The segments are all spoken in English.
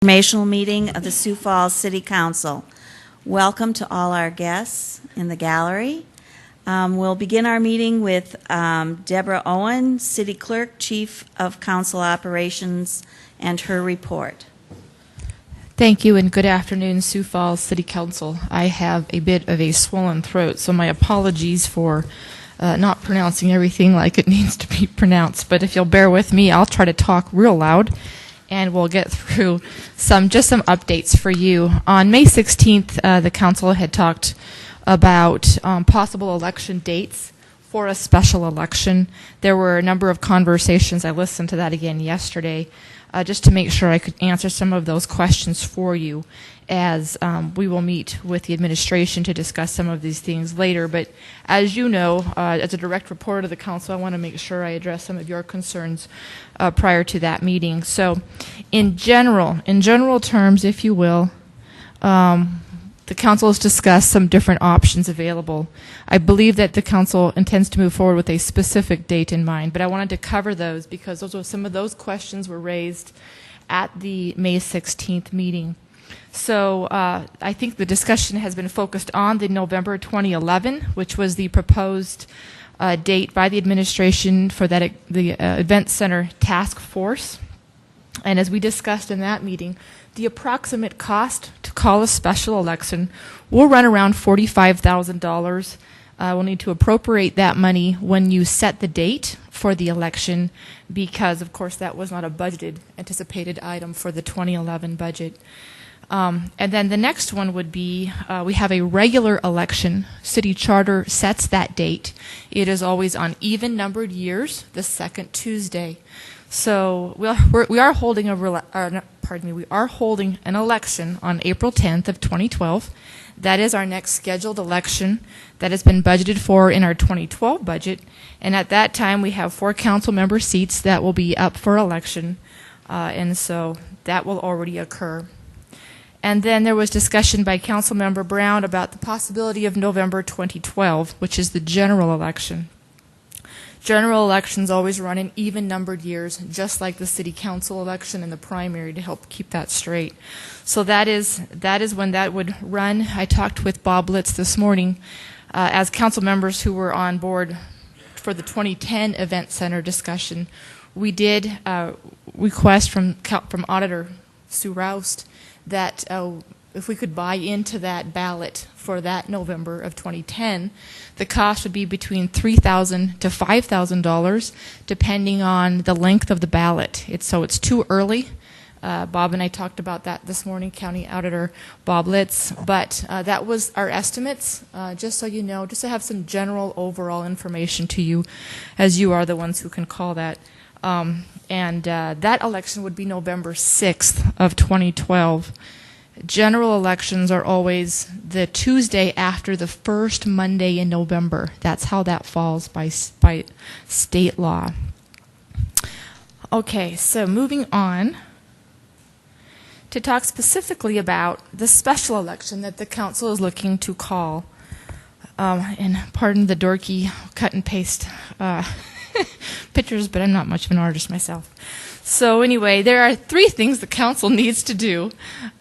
Informational meeting of the Sioux Falls City Council. Welcome to all our guests in the gallery. We'll begin our meeting with Deborah Owen, City Clerk, Chief of Council Operations, and her report. Thank you and good afternoon, Sioux Falls City Council. I have a bit of a swollen throat, so my apologies for not pronouncing everything like it needs to be pronounced. But if you'll bear with me, I'll try to talk real loud, and we'll get through some updates for you. On May 16th, the council had talked about possible election dates for a special election. There were a number of conversations. I listened to that again yesterday just to make sure I could answer some of those questions for you as we will meet with the administration to discuss some of these things later. But as you know, as a direct reporter of the council, I want to make sure I address some of your concerns prior to that meeting. So in general terms, if you will, the council has discussed some different options available. I believe that the council intends to move forward with a specific date in mind, but I wanted to cover those because some of those questions were raised at the May 16th meeting. So I think the discussion has been focused on the November 2011, which was the proposed date by the administration for the Event Center Task Force. And as we discussed in that meeting, the approximate cost to call a special election will run around $45,000. We'll need to appropriate that money when you set the date for the election because, of course, that was not a budgeted, anticipated item for the 2011 budget. And then the next one would be we have a regular election. City Charter sets that date. It is always on even-numbered years, the second Tuesday. So we are holding an election on April 10th of 2012. That is our next scheduled election that has been budgeted for in our 2012 budget. And at that time, we have 4 council member seats that will be up for election. And so that will already occur. And then there was discussion by Councilmember Brown about the possibility of November 2012, which is the general election. General elections always run in even-numbered years, just like the city council election and the primary, to help keep that straight. So that is when that would run. I talked with Bob Litz this morning as council members who were on board for the 2010 Event Center discussion. We did request from Auditor Sue Roust that if we could buy into that ballot for that November of 2010, the cost would be between $3,000 to $5,000, depending on the length of the ballot. It's too early. Bob and I talked about that this morning, County Auditor Bob Litz, but that was our estimates, just so you know, just to have some general overall information to you, as you are the ones who can call that. And that election would be November 6th of 2012. General elections are always the Tuesday after the first Monday in November. That's how that falls by state law. Okay, so moving on to talk specifically about the special election that the council is looking to call. And pardon the dorky cut and paste pictures, but I'm not much of an artist myself. So anyway, there are 3 things the council needs to do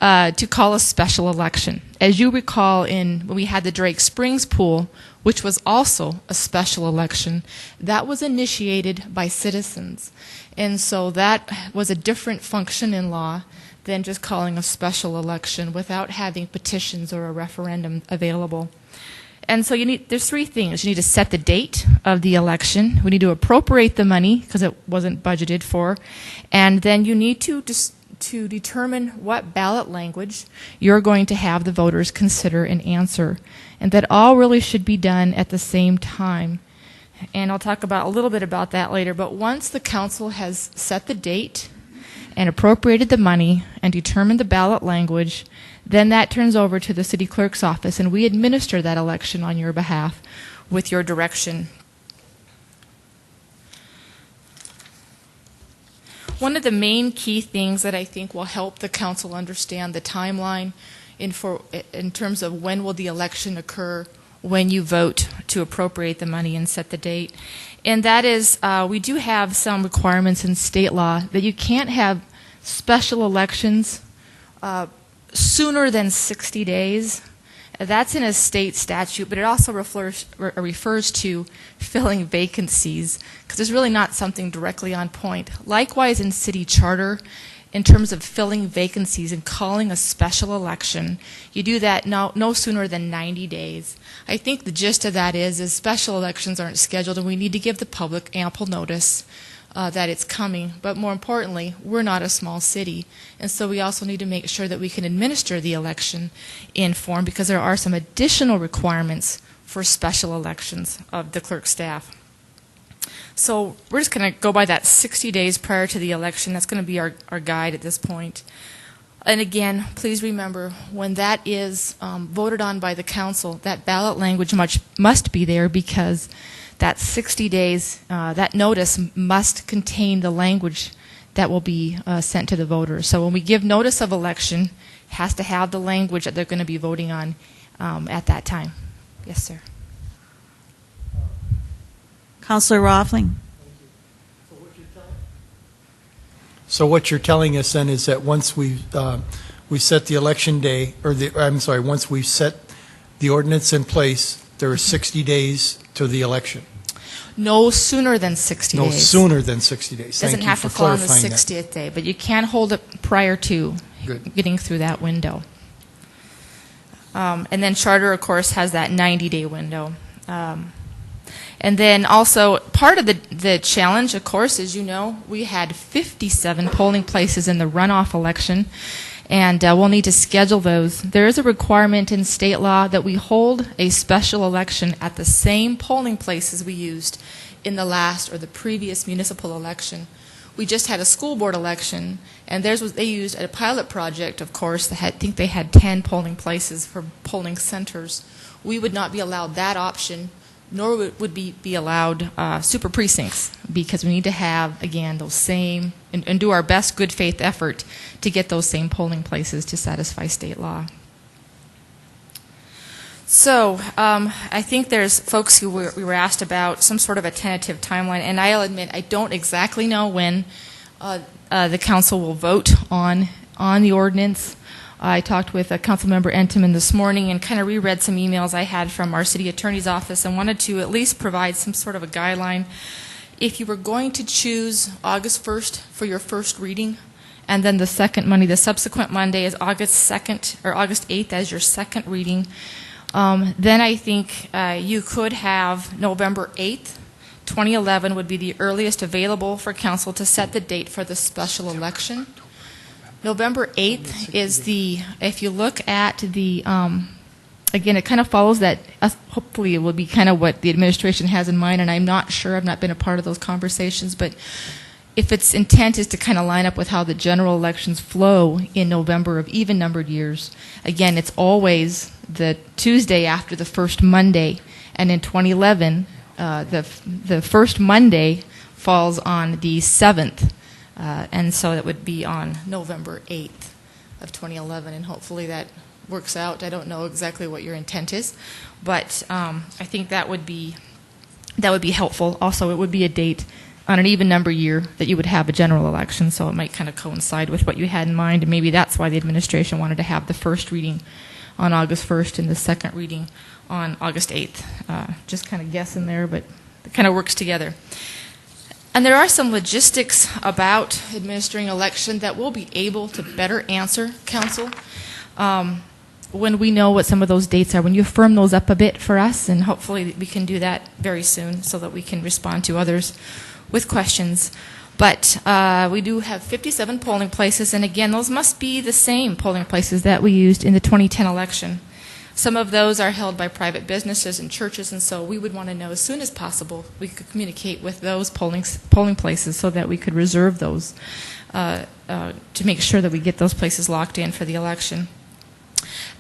to call a special election. As you recall, when we had the Drake Springs pool, which was also a special election, that was initiated by citizens. And so that was a different function in law than just calling a special election without having petitions or a referendum available. And so there's 3 things. You need to set the date of the election. We need to appropriate the money because it wasn't budgeted for. And then you need to determine what ballot language you're going to have the voters consider and answer. And that all really should be done at the same time. And I'll talk a little bit about that later. But once the council has set the date and appropriated the money and determined the ballot language, then that turns over to the city clerk's office, and we administer that election on your behalf with your direction. One of the main key things that I think will help the council understand the timeline in terms of when will the election occur when you vote to appropriate the money and set the date, and that is we do have some requirements in state law that you can't have special elections sooner than 60 days. That's in a state statute, but it also refers to filling vacancies, because there's really not something directly on point. Likewise, in city charter, in terms of filling vacancies and calling a special election, you do that no sooner than 90 days. I think the gist of that is special elections aren't scheduled, and we need to give the public ample notice that it's coming. But more importantly, we're not a small city, and so we also need to make sure that we can administer the election in form, because there are some additional requirements for special elections of the clerk staff. So we're just going to go by that 60 days prior to the election. That's going to be our guide at this point. And again, please remember, when that is voted on by the council, that ballot language must be there, because that 60 days, that notice must contain the language that will be sent to the voters. So when we give notice of election, it has to have the language that they're going to be voting on at that time. Yes, sir. Councilor Rothling. So what you're telling us then is that once we set the election day, or once we set the ordinance in place, there are 60 days to the election. No sooner than 60 days. No sooner than 60 days. Doesn't have to fall on the 60th day, but you can hold it prior to getting through that window. And then charter, of course, has that 90-day window. And then also, part of the challenge, of course, as you know, we had 57 polling places in the runoff election, and we'll need to schedule those. There is a requirement in state law that we hold a special election at the same polling places we used in the last or the previous municipal election. We just had a school board election, and they used a pilot project, of course. I think they had 10 polling places for polling centers. We would not be allowed that option, nor would be allowed super precincts, because we need to have, again, those same, and do our best good faith effort to get those same polling places to satisfy state law. So I think there's folks who we were asked about some sort of a tentative timeline, and I'll admit I don't exactly know when the council will vote on the ordinance. I talked with Councilmember Entenman this morning and kind of reread some emails I had from our city attorney's office and wanted to at least provide some sort of a guideline. If you were going to choose August 1st for your first reading, and then the subsequent Monday is August 2nd or August 8th as your second reading, then I think you could have November 8th, 2011 would be the earliest available for council to set the date for the special election. November 8th is if you look at the, again, it kind of follows that, hopefully it will be kind of what the administration has in mind, and I'm not sure, I've not been a part of those conversations, but if its intent is to kind of line up with how the general elections flow in November of even-numbered years, again, it's always the Tuesday after the first Monday, and in 2011, the first Monday falls on the 7th. And so it would be on November 8th of 2011, and hopefully that works out. I don't know exactly what your intent is, but I think that would be helpful. Also, it would be a date on an even number year that you would have a general election, so it might kind of coincide with what you had in mind, and maybe that's why the administration wanted to have the first reading on August 1st and the second reading on August 8th. Just kind of guessing there, but it kind of works together. And there are some logistics about administering election that we'll be able to better answer, council, when we know what some of those dates are, when you firm those up a bit for us, and hopefully we can do that very soon so that we can respond to others with questions. But we do have 57 polling places, and again, those must be the same polling places that we used in the 2010 election. Some of those are held by private businesses and churches, and so we would want to know as soon as possible we could communicate with those polling places so that we could reserve those to make sure that we get those places locked in for the election.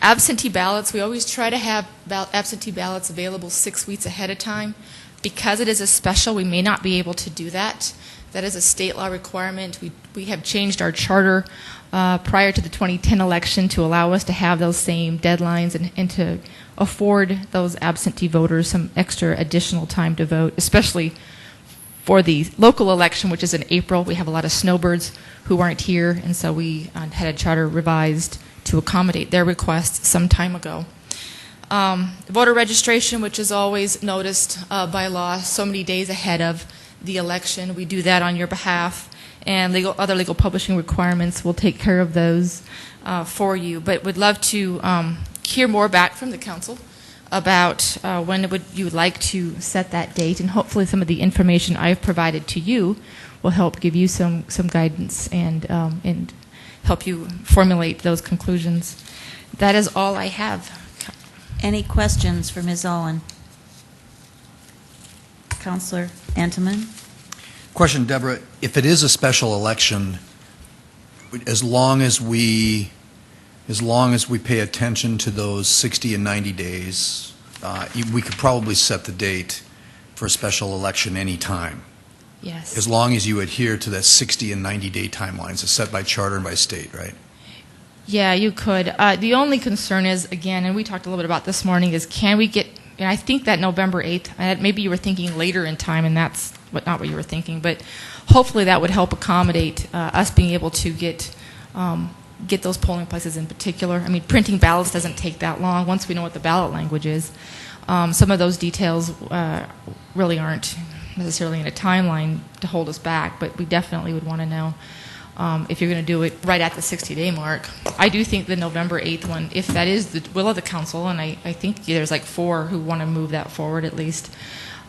Absentee ballots, we always try to have absentee ballots available 6 weeks ahead of time. Because it is a special, we may not be able to do that. That is a state law requirement. We have changed our charter prior to the 2010 election to allow us to have those same deadlines and to afford those absentee voters some extra additional time to vote, especially For the local election, which is in April, we have a lot of snowbirds who aren't here, and so we had a charter revised to accommodate their requests some time ago. Voter registration, which is always noticed by law so many days ahead of the election. We do that on your behalf, and other legal publishing requirements will take care of those for you. But would love to hear more back from the council about when you would like to set that date, and hopefully some of the information I've provided to you will help give you some guidance and help you formulate those conclusions. That is all I have. Any questions for Ms. Owen? Councilor Entenmann? Question, Deborah. If it is a special election, as long as we pay attention to those 60 and 90 days, we could probably set the date for a special election any time. Yes. As long as you adhere to that 60 and 90-day timelines, it's set by charter and by state, right? Yeah, you could. The only concern is, again, and we talked a little bit about this morning, is can we get, and I think that November 8th, maybe you were thinking later in time, and that's not what you were thinking, but hopefully that would help accommodate us being able to get those polling places in particular. I mean, printing ballots doesn't take that long once we know what the ballot language is. Some of those details really aren't necessarily in a timeline to hold us back, but we definitely would want to know if you're going to do it right at the 60-day mark. I do think the November 8th one, if that is the will of the council, and I think there's like 4 who want to move that forward at least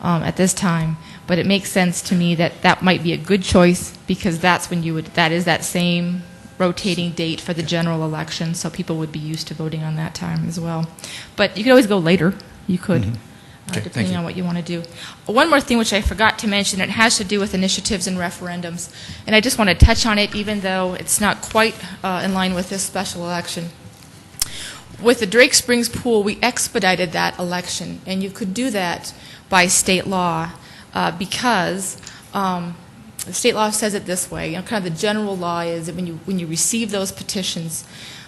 at this time, but it makes sense to me that that might be a good choice, because that's when that is that same rotating date for the general election, so people would be used to voting on that time as well. But you could always go later. You could. Mm-hmm. Okay, depending on what you want to do. One more thing which I forgot to mention, it has to do with initiatives and referendums. And I just want to touch on it, even though it's not quite in line with this special election. With the Drake Springs pool, we expedited that election, and you could do that by state law because the state law says it this way. Kind of the general law is that when you receive those petitions,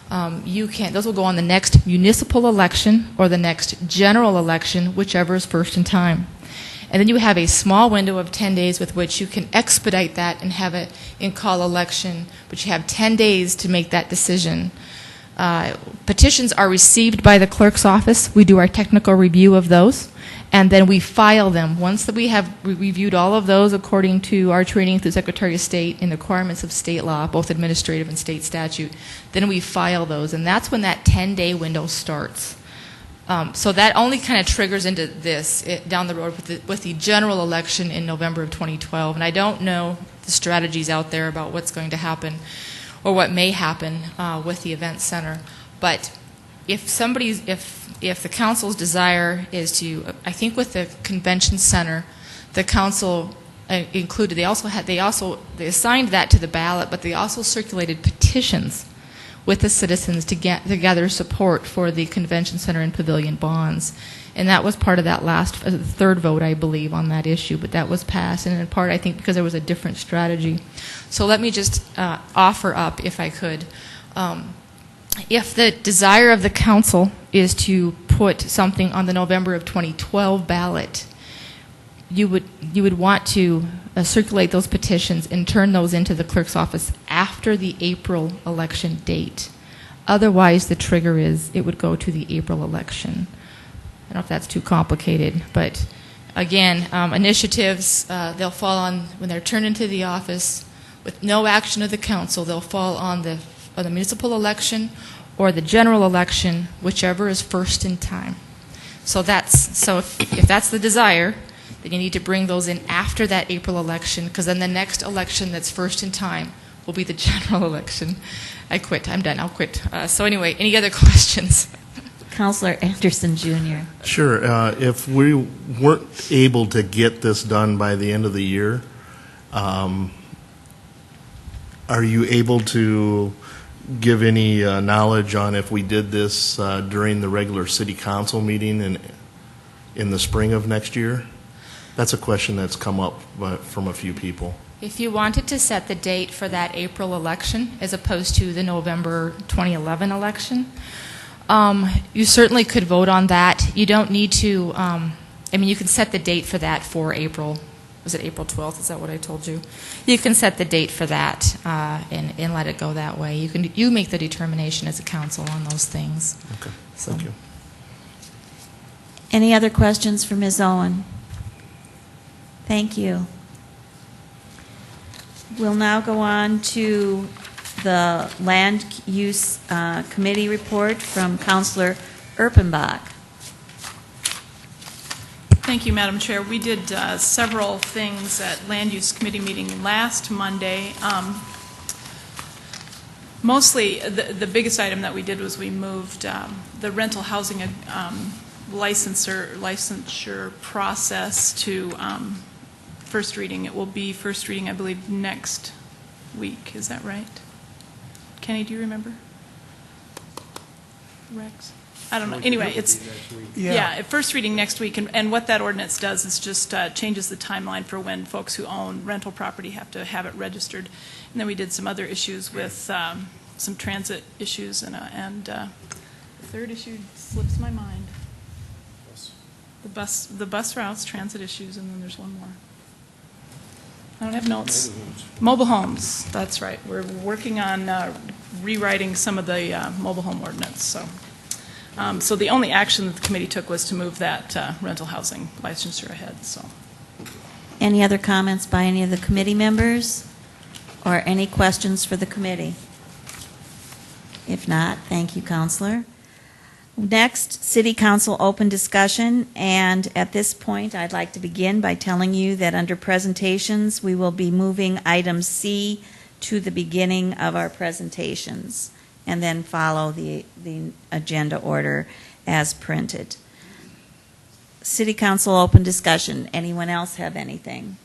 those will go on the next municipal election or the next general election, whichever is first in time. And then you have a small window of 10 days with which you can expedite that and have it in call election, but you have 10 days to make that decision. Petitions are received by the clerk's office. We do our technical review of those, and then we file them. Once that we have reviewed all of those according to our training through Secretary of State and requirements of state law, both administrative and state statute, then we file those, and that's when that 10-day window starts. So that only kind of triggers into this down the road with the general election in November of 2012, and I don't know the strategies out there about what's going to happen or what may happen with the event center, but if the council's desire is to, I think with the convention center, the council included, they assigned that to the ballot, but they also circulated petitions with the citizens to gather support for the convention center and pavilion bonds. And that was part of that the third vote, I believe, on that issue, but that was passed, and in part, I think, because there was a different strategy. So let me just offer up, if I could, if the desire of the council is to put something on the November of 2012 ballot, you would want to circulate those petitions and turn those into the clerk's office after the April election date. Otherwise, the trigger is it would go to the April election. I don't know if that's too complicated, but again, initiatives, they'll fall on, when they're turned into the office with no action of the council, they'll fall on the municipal election or the general election, whichever is first in time. So if that's the desire, then you need to bring those in after that April election, because then the next election that's first in time will be the general election. I quit. I'm done. I'll quit. So anyway, any other questions? Councilor Anderson Jr. Sure. If we weren't able to get this done by the end of the year, are you able to give any knowledge on if we did this during the regular city council meeting in the spring of next year? That's a question that's come up from a few people. If you wanted to set the date for that April election as opposed to the November 2011 election, you certainly could vote on that. You don't need to, you can set the date for that for April was it April 12th? Is that what I told you? You can set the date for that and let it go that way. You make the determination as a council on those things. Okay, So. thank you. Any other questions for Ms. Owen? Thank you. We'll now go on to the Land Use Committee report from Councilor Erpenbach. Thank you, Madam Chair. We did several things at Land Use Committee meeting last Monday. Mostly, the biggest item that we did was we moved the rental housing licensure process to first reading. It will be first reading, I believe, next week. Is that right? Kenny, do you remember? Rex? I don't know. Anyway, it's first reading next week, and what that ordinance does is just changes the timeline for when folks who own rental property have to have it registered. And then we did some other issues with some transit issues, and the third issue slips my mind. The bus routes, transit issues, and then there's one more. I don't have notes. Mobile homes. That's right. We're working on rewriting some of the mobile home ordinance. So the only action that the committee took was to move that rental housing licensure ahead. So. Any other comments by any of the committee members? Or any questions for the committee? If not, thank you, Counselor. Next, City Council open discussion, and at this point, I'd like to begin by telling you that under presentations, we will be moving item C to the beginning of our presentations, and then follow the agenda order as printed. City Council open discussion. Anyone else have anything?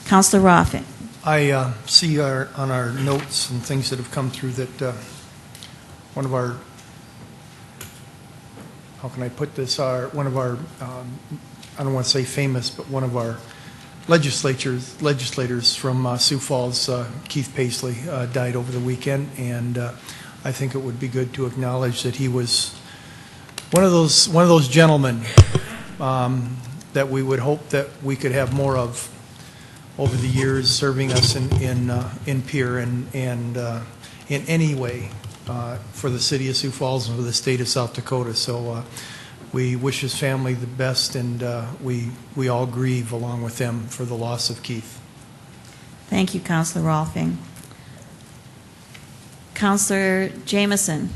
Councilor Roffin. I see on our notes and things that have come through that one of our, how can I put this, one of our, I don't want to say famous, but one of our legislators from Sioux Falls, Keith Paisley, died over the weekend, and I think it would be good to acknowledge that he was one of those gentlemen that we would hope that we could have more of over the years, serving us in Pierre and in any way for the city of Sioux Falls and for the state of South Dakota. So we wish his family the best, and we all grieve along with them for the loss of Keith. Thank you, Councilor Rolfing. Councilor Jameson.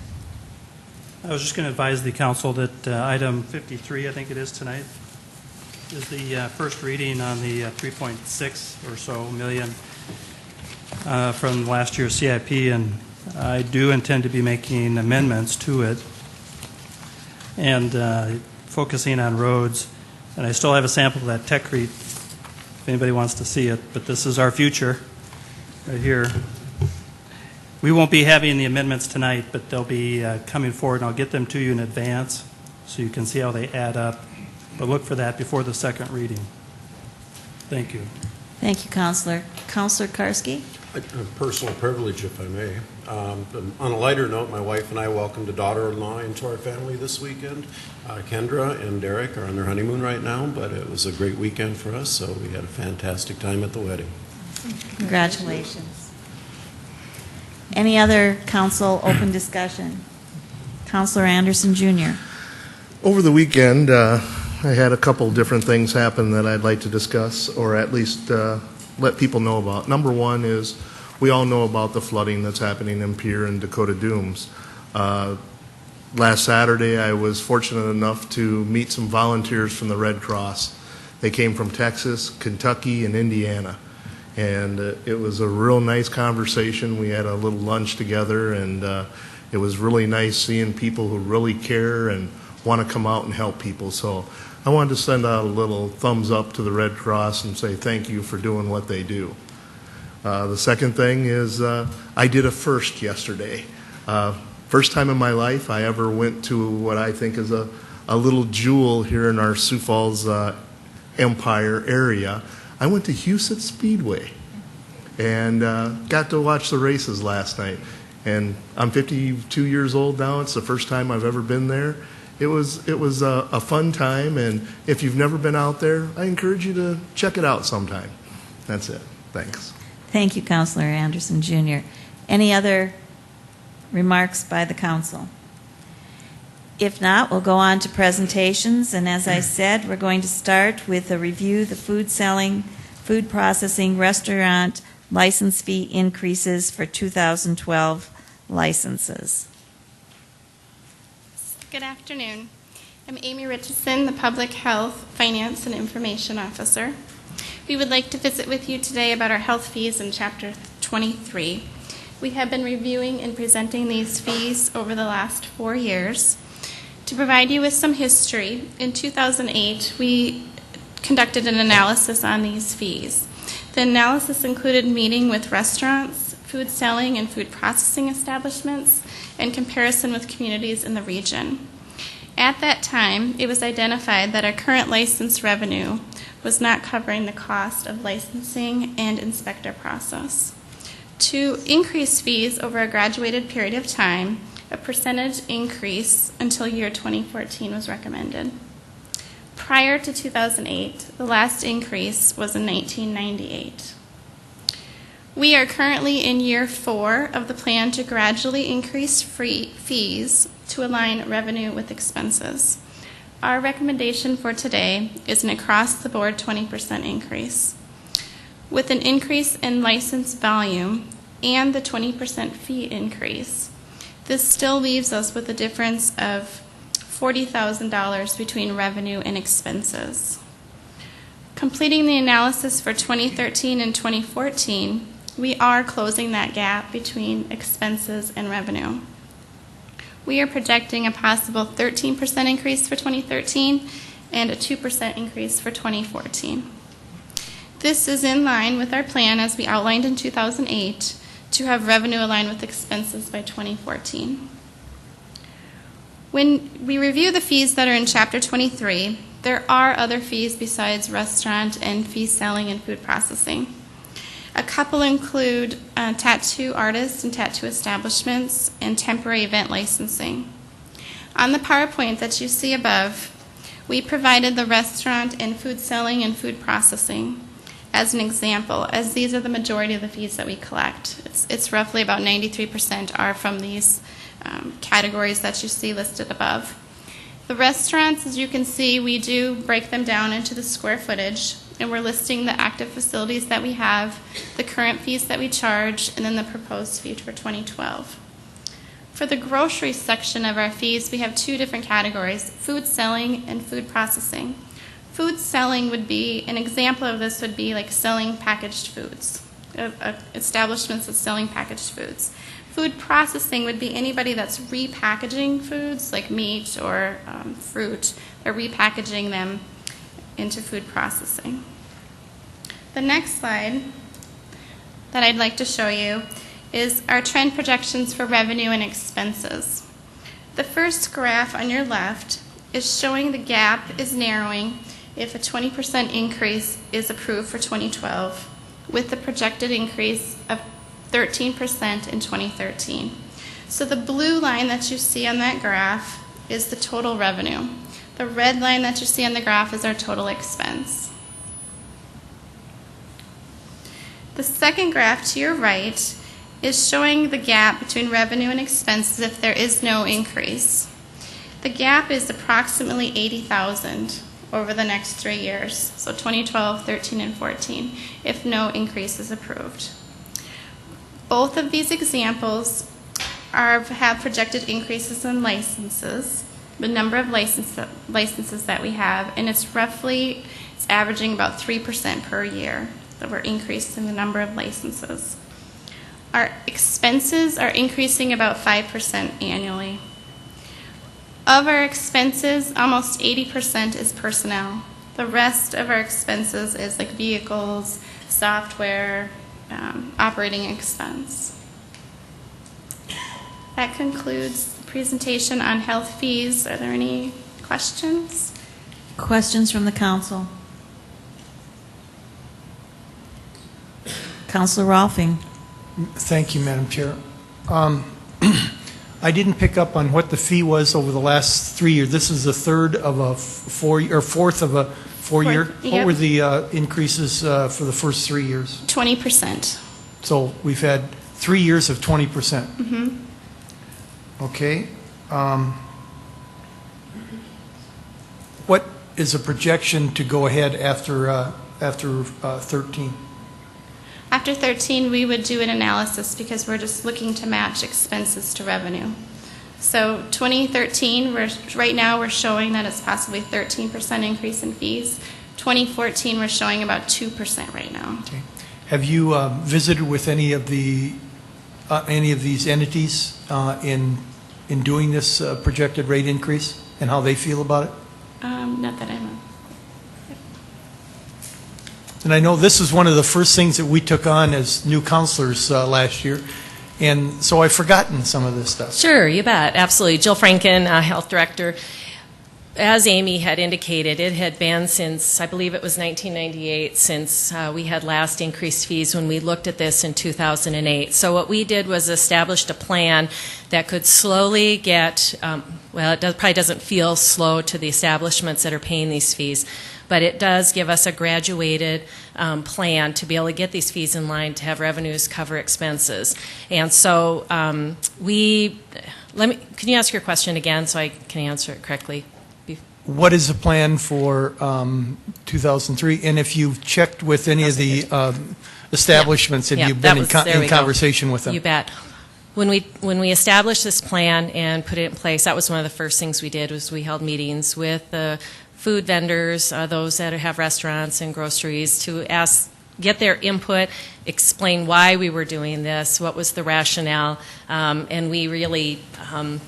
I was just going to advise the council that item 53, I think it is tonight, is the first reading on the 3.6 or so million from last year's CIP, and I do intend to be making amendments to it and focusing on roads. And I still have a sample of that Techrete if anybody wants to see it, but this is our future right here. We won't be having the amendments tonight, but they'll be coming forward, and I'll get them to you in advance so you can see how they add up. But look for that before the second reading. Thank you. Thank you, Councilor. Councilor Karski? A personal privilege, if I may. On a lighter note, my wife and I welcomed a daughter-in-law into our family this weekend. Kendra and Derek are on their honeymoon right now, but it was a great weekend for us, so we had a fantastic time at the wedding. Congratulations. Any other council open discussion? Councilor Anderson, Jr. Over the weekend, I had a couple different things happen that I'd like to discuss, or at least let people know about. Number one is we all know about the flooding that's happening in Pierre and Dakota Dooms. Last Saturday, I was fortunate enough to meet some volunteers from the Red Cross. They came from Texas, Kentucky, and Indiana. And it was a real nice conversation. We had a little lunch together, and it was really nice seeing people who really care and want to come out and help people. So I wanted to send out a little thumbs up to the Red Cross and say thank you for doing what they do. The second thing is I did a first yesterday. First time in my life I ever went to what I think is a little jewel here in our Sioux Falls Empire area. I went to Houston Speedway and got to watch the races last night. And I'm 52 years old now. It's the first time I've ever been there. It was a fun time, and if you've never been out there, I encourage you to check it out sometime. That's it. Thanks. Thank you, Councilor Anderson Jr. Any other remarks by the council? If not, we'll go on to presentations, and as I said, we're going to start with a review the food selling, food processing, restaurant license fee increases for 2012 licenses. Good afternoon. I'm Amy Richardson, the Public Health, Finance, and Information Officer. We would like to visit with you today about our health fees in Chapter 23. We have been reviewing and presenting these fees over the last 4 years. To provide you with some history, in 2008, we conducted an analysis on these fees. The analysis included meeting with restaurants, food selling, and food processing establishments, in comparison with communities in the region. At that time, it was identified that our current license revenue was not covering the cost of licensing and inspector process. To increase fees over a graduated period of time, a percentage increase until year 2014 was recommended. Prior to 2008, the last increase was in 1998. We are currently in year 4 of the plan to gradually increase fees to align revenue with expenses. Our recommendation for today is an across-the-board 20% increase. With an increase in license volume and the 20% fee increase, this still leaves us with a difference of $40,000 between revenue and expenses. Completing the analysis for 2013 and 2014, we are closing that gap between expenses and revenue. We are projecting a possible 13% increase for 2013 and a 2% increase for 2014. This is in line with our plan as we outlined in 2008 to have revenue aligned with expenses by 2014. When we review the fees that are in Chapter 23, there are other fees besides restaurant and fee selling and food processing. A couple include tattoo artists and tattoo establishments and temporary event licensing. On the PowerPoint that you see above, we provided the restaurant and food selling and food processing as an example, as these are the majority of the fees that we collect. It's roughly about 93% are from these categories that you see listed above. The restaurants, as you can see, we do break them down into the square footage, and we're listing the active facilities that we have, the current fees that we charge, and then the proposed fee for 2012. For the grocery section of our fees, we have 2 different categories, food selling and food processing. Food selling would be, an example of this would be like selling packaged foods, establishments that's selling packaged foods. Food processing would be anybody that's repackaging foods like meat or fruit. They're repackaging them into food processing. The next slide that I'd like to show you is our trend projections for revenue and expenses. The first graph on your left is showing the gap is narrowing if a 20% increase is approved for 2012 with the projected increase of 13% in 2013. So the blue line that you see on that graph is the total revenue. The red line that you see on the graph is our total expense. The second graph to your right is showing the gap between revenue and expenses if there is no increase. The gap is approximately $80,000 over the next 3 years, so 2012, 13, and 14, if no increase is approved. Both of these examples have projected increases in licenses, the number of licenses that we have, and it's averaging about 3% per year that we're increasing the number of licenses. Our expenses are increasing about 5% annually. Of our expenses, almost 80% is personnel. The rest of our expenses is like vehicles, software, operating expense. That concludes the presentation on health fees. Are there any questions? Questions from the council? Councilor Rolfing. Thank you, Madam Chair. I didn't pick up on what the fee was over the last 3 years. This is the third of a fourth of a 4-year. Fourth, What yep. were the increases for the first 3 years? 20%. So we've had 3 years of 20%. Mm-hmm. Okay. What is a projection to go ahead after 13? After 13, we would do an analysis because we're just looking to match expenses to revenue. So 2013, right now we're showing that it's possibly 13% increase in fees. 2014, we're showing about 2% right now. Okay. Have you visited with any of these entities in doing this projected rate increase and how they feel about it? Not that I know. And I know this is one of the first things that we took on as new counselors last year, and so I've forgotten some of this stuff. Sure, you bet. Absolutely. Jill Franken, Health Director. As Amy had indicated, it had been since, I believe it was 1998, since we had last increased fees when we looked at this in 2008. So what we did was established a plan that could slowly get, probably doesn't feel slow to the establishments that are paying these fees, but it does give us a graduated plan to be able to get these fees in line to have revenues cover expenses. And so can you ask your question again so I can answer it correctly? What is the plan for 2003? And if you've checked with any of the establishments, have you been in conversation with them? You bet. When we established this plan and put it in place, that was one of the first things we did. Was we held meetings with the food vendors, those that have restaurants and groceries, to get their input, explain why we were doing this, what was the rationale, and we really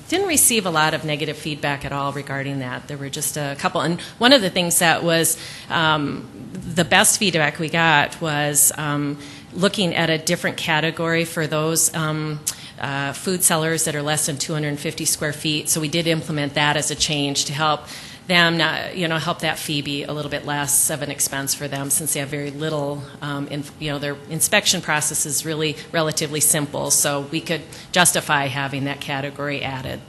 didn't receive a lot of negative feedback at all regarding that. There were just a couple, and one of the things that was the best feedback we got was looking at a different category for those food sellers that are less than 250 square feet. So we did implement that as a change to help them, help that fee be a little bit less of an expense for them, since they have very little, their inspection process is really relatively simple, so we could justify having that category added.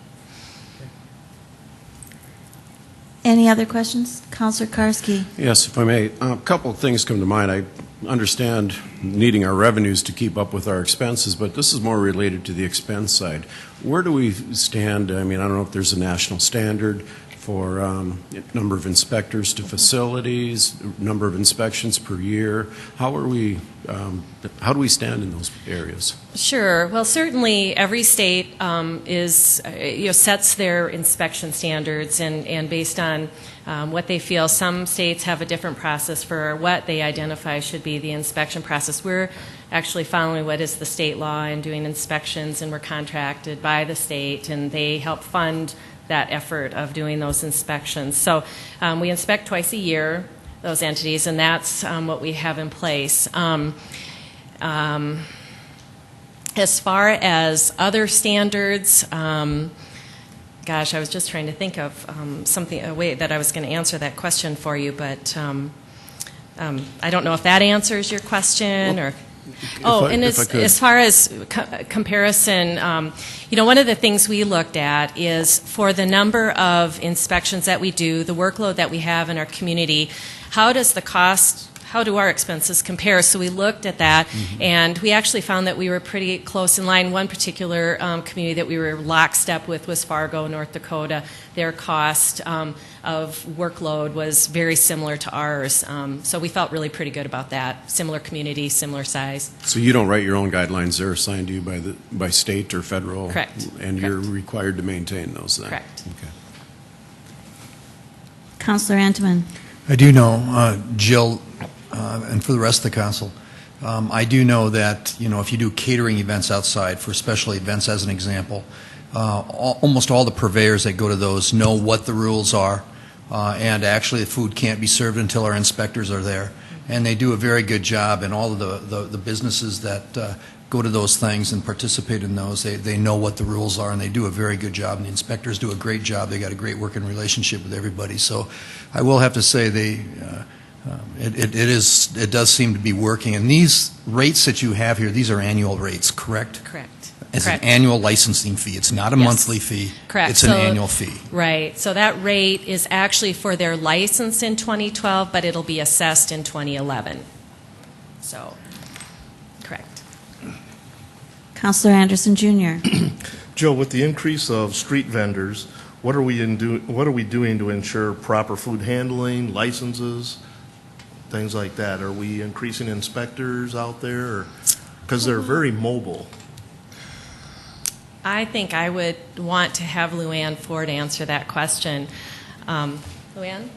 Any other questions? Councilor Karski. Yes, if I may. A couple of things come to mind. I understand needing our revenues to keep up with our expenses, but this is more related to the expense side. Where do we stand? I mean, I don't know if there's a national standard for number of inspectors to facilities, number of inspections per year. How do we stand in those areas? Sure. Well, certainly every state sets their inspection standards, and based on what they feel, some states have a different process for what they identify should be the inspection process. We're actually following what is the state law and doing inspections, and we're contracted by the state, and they help fund that effort of doing those inspections. So we inspect twice a year, those entities, and that's what we have in place. As far as other standards, I was just trying to think of a way that I was going to answer that question for you, but I don't know if that answers your question. As far as comparison, one of the things we looked at is for the number of inspections that we do, the workload that we have in our community, how do our expenses compare? So we looked at that, and we actually found that we were pretty close in line. One particular community that we were lockstep with was Fargo, North Dakota. Their cost of workload was very similar to ours. So we felt really pretty good about that. Similar community, similar size. So you don't write your own guidelines; they're assigned to you by state or federal. Correct. And you're required to maintain those. Then. Correct. Okay. Councilor Antoine. I do know, Jill, and for the rest of the council, I do know that, if you do catering events outside, for special events as an example, almost all the purveyors that go to those know what the rules are, and actually the food can't be served until our inspectors are there. And they do a very good job, and all of the businesses that go to those things and participate in those, they know what the rules are, and they do a very good job, and the inspectors do a great job. They got a great working relationship with everybody. So I will have to say it does seem to be working. And these rates that you have here, these are annual rates, correct? Correct. as Correct. an annual licensing fee. It's not a Yes. monthly fee. Correct. It's an So- annual fee. Right. So that rate is actually for their license in 2012, but it'll be assessed in 2011. So, correct. Counselor Anderson Jr. Joe, with the increase of street vendors, what are we doing to ensure proper food handling, licenses, things like that? Are we increasing inspectors out there? Because they're very mobile. I think I would want to have Luann Ford answer that question. Luann?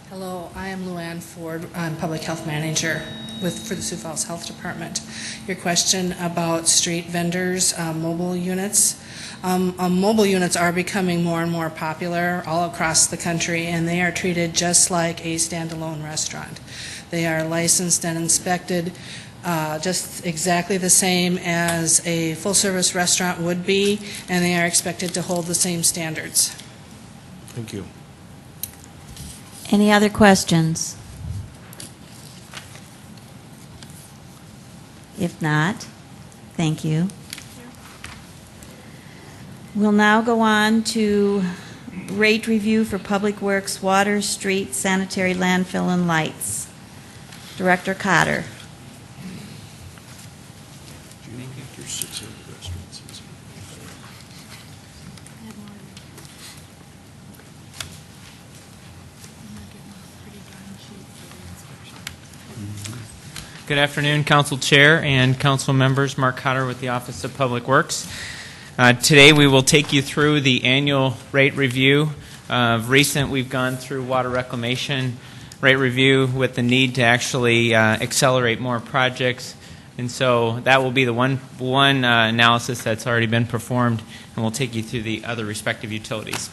Hello, I am Luann Ford. I'm Public Health Manager for the Sioux Falls Health Department. Your question about street vendors, mobile units. Mobile units are becoming more and more popular all across the country, and they are treated just like a standalone restaurant. They are licensed and inspected just exactly the same as a full-service restaurant would be, and they are expected to hold the same standards. Thank you. Any other questions? If not, thank you. We'll now go on to rate review for Public Works, Water, Street, Sanitary Landfill, and Lights. Director Cotter. Good afternoon, Council Chair and Council members. Mark Cotter with the Office of Public Works. Today we will take you through the annual rate review. We've gone through water reclamation rate review with the need to actually accelerate more projects. And so that will be the one analysis that's already been performed, and we'll take you through the other respective utilities.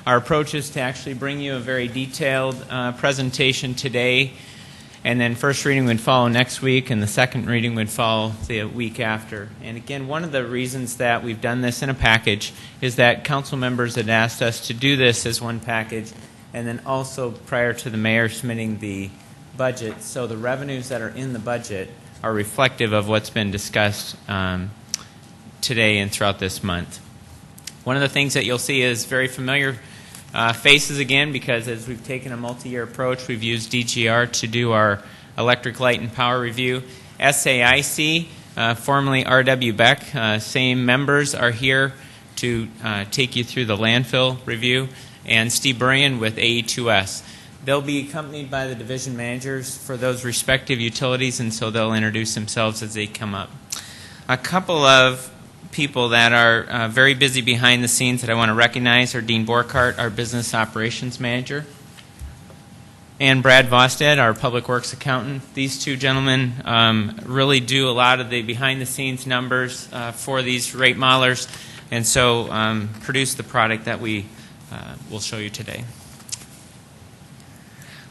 Our approach is to actually bring you a very detailed presentation today, and then first reading would follow next week, and the second reading would follow the week after. And again, one of the reasons that we've done this in a package is that council members had asked us to do this as one package, and then also prior to the mayor submitting the budget, so the revenues that are in the budget are reflective of what's been discussed today and throughout this month. One of the things that you'll see is very familiar faces again, because as we've taken a multi-year approach, we've used DGR to do our electric, light, and power review. SAIC, formerly R.W. Beck, same members are here to take you through the landfill review, and Steve Burian with AE2S. They'll be accompanied by the division managers for those respective utilities, and so they'll introduce themselves as they come up. A couple of people that are very busy behind the scenes that I want to recognize are Dean Borkart, our business operations manager, and Brad Vosted, our public works accountant. These two gentlemen really do a lot of the behind the scenes numbers for these rate modelers, and so produce the product that we will show you today.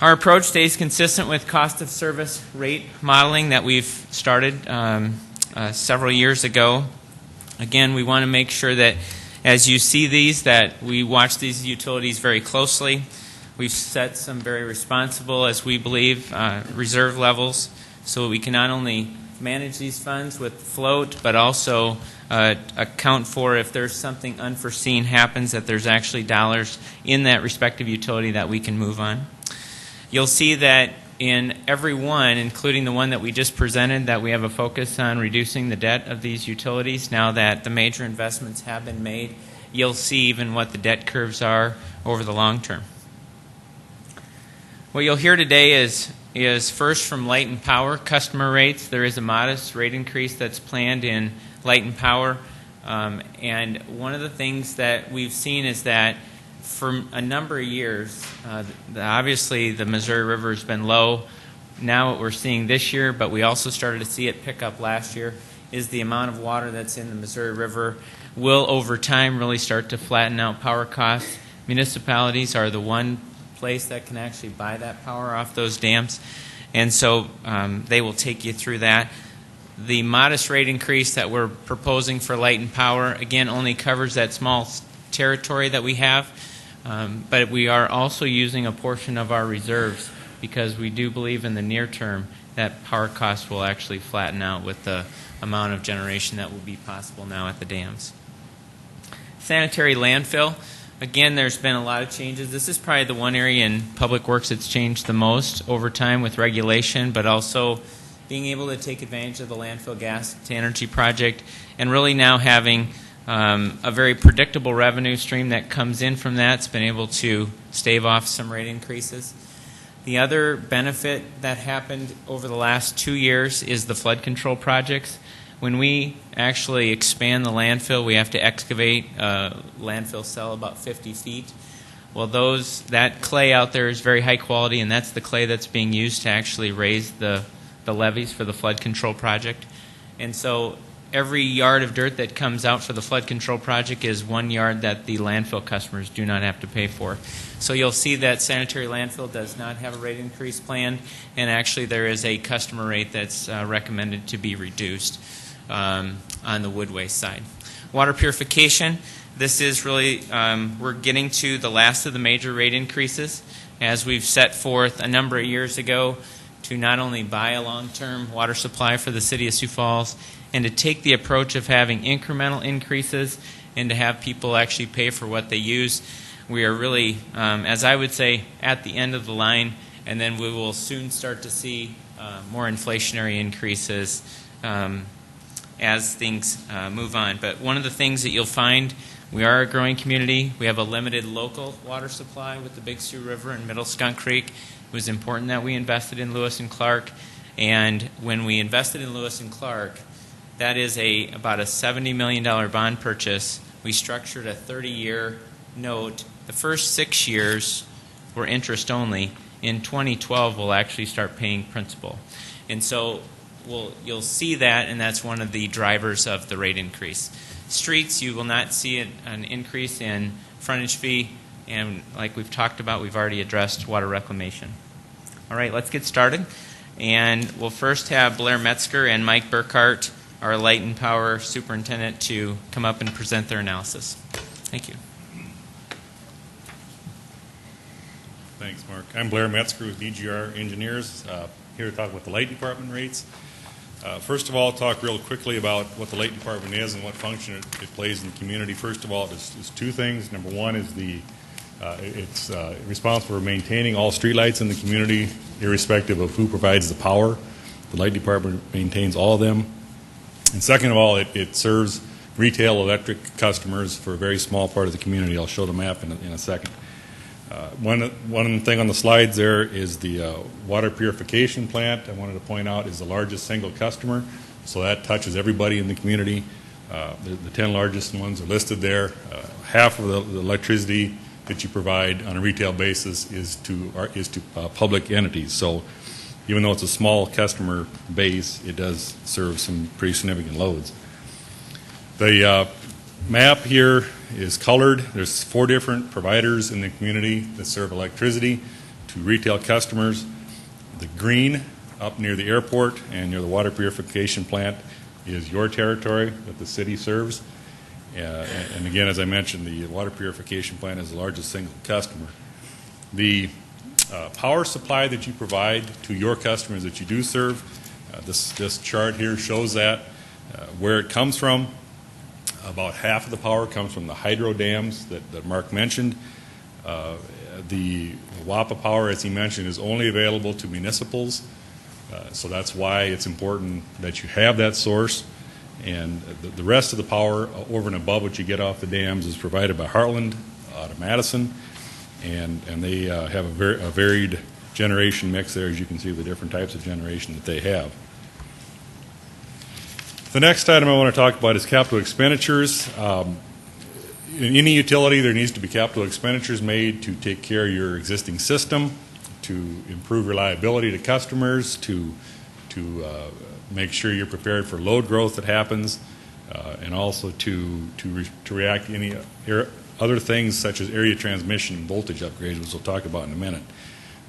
Our approach stays consistent with cost of service rate modeling that we've started several years ago. Again, we want to make sure that as you see these, that we watch these utilities very closely. We've set some very responsible, as we believe, reserve levels, so we can not only manage these funds with float, but also account for if there's something unforeseen happens, that there's actually dollars in that respective utility that we can move on. You'll see that in every one, including the one that we just presented, that we have a focus on reducing the debt of these utilities. Now that the major investments have been made, you'll see even what the debt curves are over the long term. What you'll hear today is first from light and power customer rates. There is a modest rate increase that's planned in light and power. And one of the things that we've seen is that for a number of years, obviously the Missouri River has been low. Now what we're seeing this year, but we also started to see it pick up last year, is the amount of water that's in the Missouri River will over time really start to flatten out power costs. Municipalities are the one place that can actually buy that power off those dams, and so they will take you through that. The modest rate increase that we're proposing for light and power, again, only covers that small territory that we have. but we are also using a portion of our reserves because we do believe in the near term that power costs will actually flatten out with the amount of generation that will be possible now at the dams. Sanitary landfill. Again, there's been a lot of changes. This is probably the one area in Public Works that's changed the most over time with regulation, but also being able to take advantage of the landfill gas to energy project and really now having a very predictable revenue stream that comes in from that. It's been able to stave off some rate increases. The other benefit that happened over the last 2 years is the flood control projects. When we actually expand the landfill, we have to excavate a landfill cell about 50 feet. Well, that clay out there is very high quality, and that's the clay that's being used to actually raise the levees for the flood control project. And so every yard of dirt that comes out for the flood control project is 1 yard that the landfill customers do not have to pay for. So you'll see that sanitary landfill does not have a rate increase planned, and actually there is a customer rate that's recommended to be reduced on the wood waste side. Water purification, this is really, we're getting to the last of the major rate increases as we've set forth a number of years ago to not only buy a long-term water supply for the City of Sioux Falls and to take the approach of having incremental increases and to have people actually pay for what they use. We are really, as I would say, at the end of the line, and then we will soon start to see more inflationary increases as things move on. But one of the things that you'll find, we are a growing community. We have a limited local water supply with the Big Sioux River and Middle Skunk Creek. It was important that we invested in Lewis and Clark. And when we invested in Lewis and Clark, that is about a $70 million bond purchase. We structured a 30-year note. The first 6 years were interest only. In 2012, we'll actually start paying principal. And so you'll see that, and that's one of the drivers of the rate increase. Streets, you will not see an increase in frontage fee, and like we've talked about, we've already addressed water reclamation. All right, let's get started. And we'll first have Blair Metzger and Mike Burkhart, our Light and Power Superintendent, to come up and present their analysis. Thank you. Thanks, Mark. I'm Blair Metzger with DGR Engineers, here to talk about the Light Department rates. First of all, talk real quickly about what the Light Department is and what function it plays in the community. First of all, it's two things. Number one is it's responsible for maintaining all streetlights in the community, irrespective of who provides the power. The Light Department maintains all of them. And second of all, it serves retail electric customers for a very small part of the community. I'll show the map in a second. One thing on the slides there is the water purification plant, I wanted to point out, is the largest single customer. So that touches everybody in the community. The 10 largest ones are listed there. Half of the electricity that you provide on a retail basis is to public entities. So even though it's a small customer base, it does serve some pretty significant loads. The map here is colored. There's 4 different providers in the community that serve electricity to retail customers. The green up near the airport and near the water purification plant is your territory that the city serves. And again, as I mentioned, the water purification plant is the largest single customer. The power supply that you provide to your customers that you do serve, this chart here shows that, where it comes from. About half of the power comes from the hydro dams that Mark mentioned. The WAPA power, as he mentioned, is only available to municipals, so that's why it's important that you have that source. And the rest of the power over and above what you get off the dams is provided by Heartland out of Madison, and they have a varied generation mix there, as you can see, the different types of generation that they have. The next item I want to talk about is capital expenditures. In any utility, there needs to be capital expenditures made to take care of your existing system, to improve reliability to customers, to make sure you're prepared for load growth that happens, and also to react to any other things such as area transmission and voltage upgrades, which we'll talk about in a minute.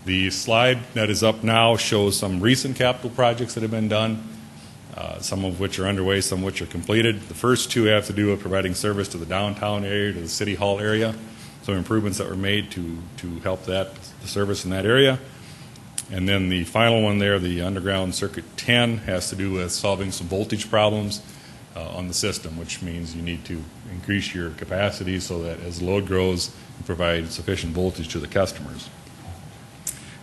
The slide that is up now shows some recent capital projects that have been done, some of which are underway, some of which are completed. The first 2 have to do with providing service to the downtown area, to the city hall area. some improvements that were made to help the service in that area. And then the final one there, the underground circuit 10, has to do with solving some voltage problems on the system, which means you need to increase your capacity so that as the load grows, you provide sufficient voltage to the customers.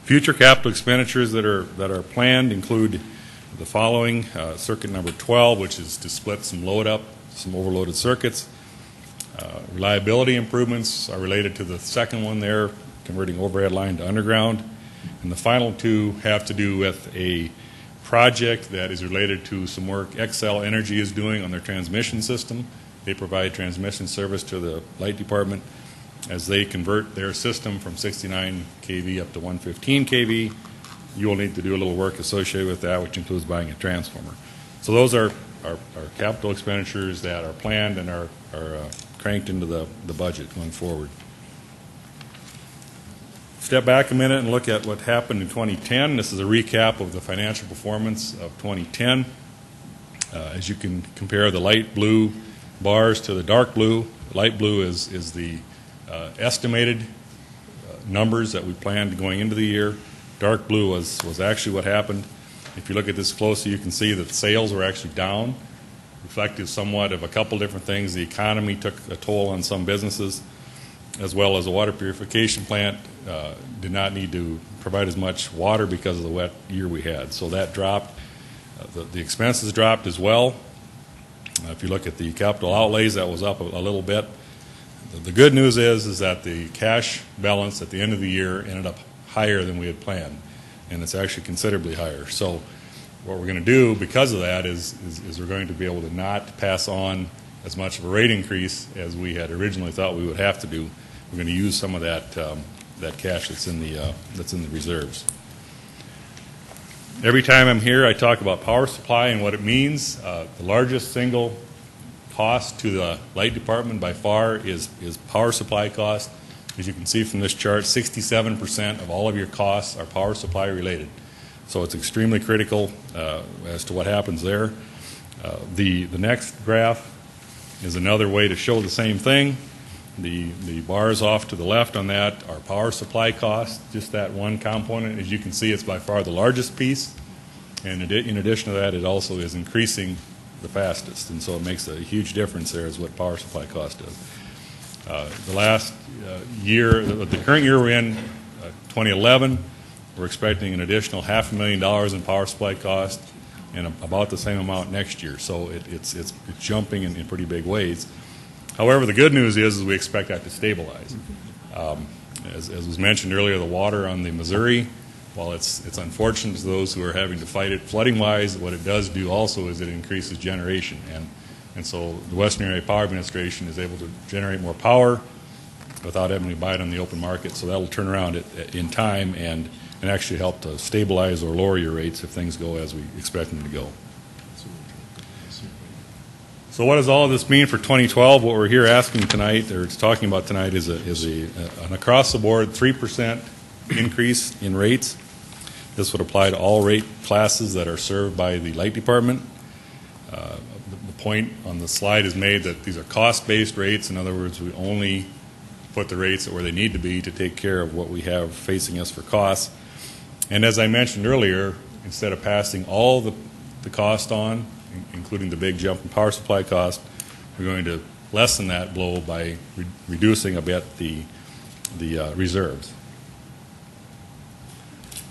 Future capital expenditures that are planned include the following: circuit number 12, which is to split some load up, some overloaded circuits. Reliability improvements are related to the second one there, converting overhead line to underground. And the final two have to do with a project that is related to some work Xcel Energy is doing on their transmission system. They provide transmission service to the light department. As they convert their system from 69 kV up to 115 kV, you will need to do a little work associated with that, which includes buying a transformer. So those are our capital expenditures that are planned and are cranked into the budget going forward. Step back a minute and look at what happened in 2010. This is a recap of the financial performance of 2010. As you can compare the light blue bars to the dark blue, the light blue is the estimated numbers that we planned going into the year. Dark blue was actually what happened. If you look at this closely, you can see that sales were actually down, reflective somewhat of a couple different things. The economy took a toll on some businesses, as well as a water purification plant did not need to provide as much water because of the wet year we had. So that dropped. The expenses dropped as well. If you look at the capital outlays, that was up a little bit. The good news is that the cash balance at the end of the year ended up higher than we had planned, and it's actually considerably higher. So what we're going to do because of that is we're going to be able to not pass on as much of a rate increase as we had originally thought we would have to do. We're going to use some of that cash that's in the reserves. Every time I'm here, I talk about power supply and what it means. The largest single cost to the light department by far is power supply cost. As you can see from this chart, 67% of all of your costs are power supply related. So it's extremely critical as to what happens there. The next graph is another way to show the same thing. The bars off to the left on that are power supply costs, just that one component. As you can see, it's by far the largest piece. And in addition to that, it also is increasing the fastest. And so it makes a huge difference there as what power supply cost does. The last year, the current year we're in, 2011, we're expecting an additional $500,000 in power supply cost and about the same amount next year. So it's jumping in pretty big ways. However, the good news is we expect that to stabilize. As was mentioned earlier, the water on the Missouri, while it's unfortunate to those who are having to fight it flooding-wise, what it does do also is it increases generation. And so the Western Area Power Administration is able to generate more power without having to buy it on the open market. So that will turn around in time and actually help to stabilize or lower your rates if things go as we expect them to go. So what does all of this mean for 2012? What we're here asking tonight, or talking about tonight, is an across-the-board 3% increase in rates. This would apply to all rate classes that are served by the light department. The point on the slide is made that these are cost-based rates. In other words, we only put the rates where they need to be to take care of what we have facing us for costs. And as I mentioned earlier, instead of passing all the cost on, including the big jump in power supply cost, we're going to lessen that blow by reducing a bit the reserves.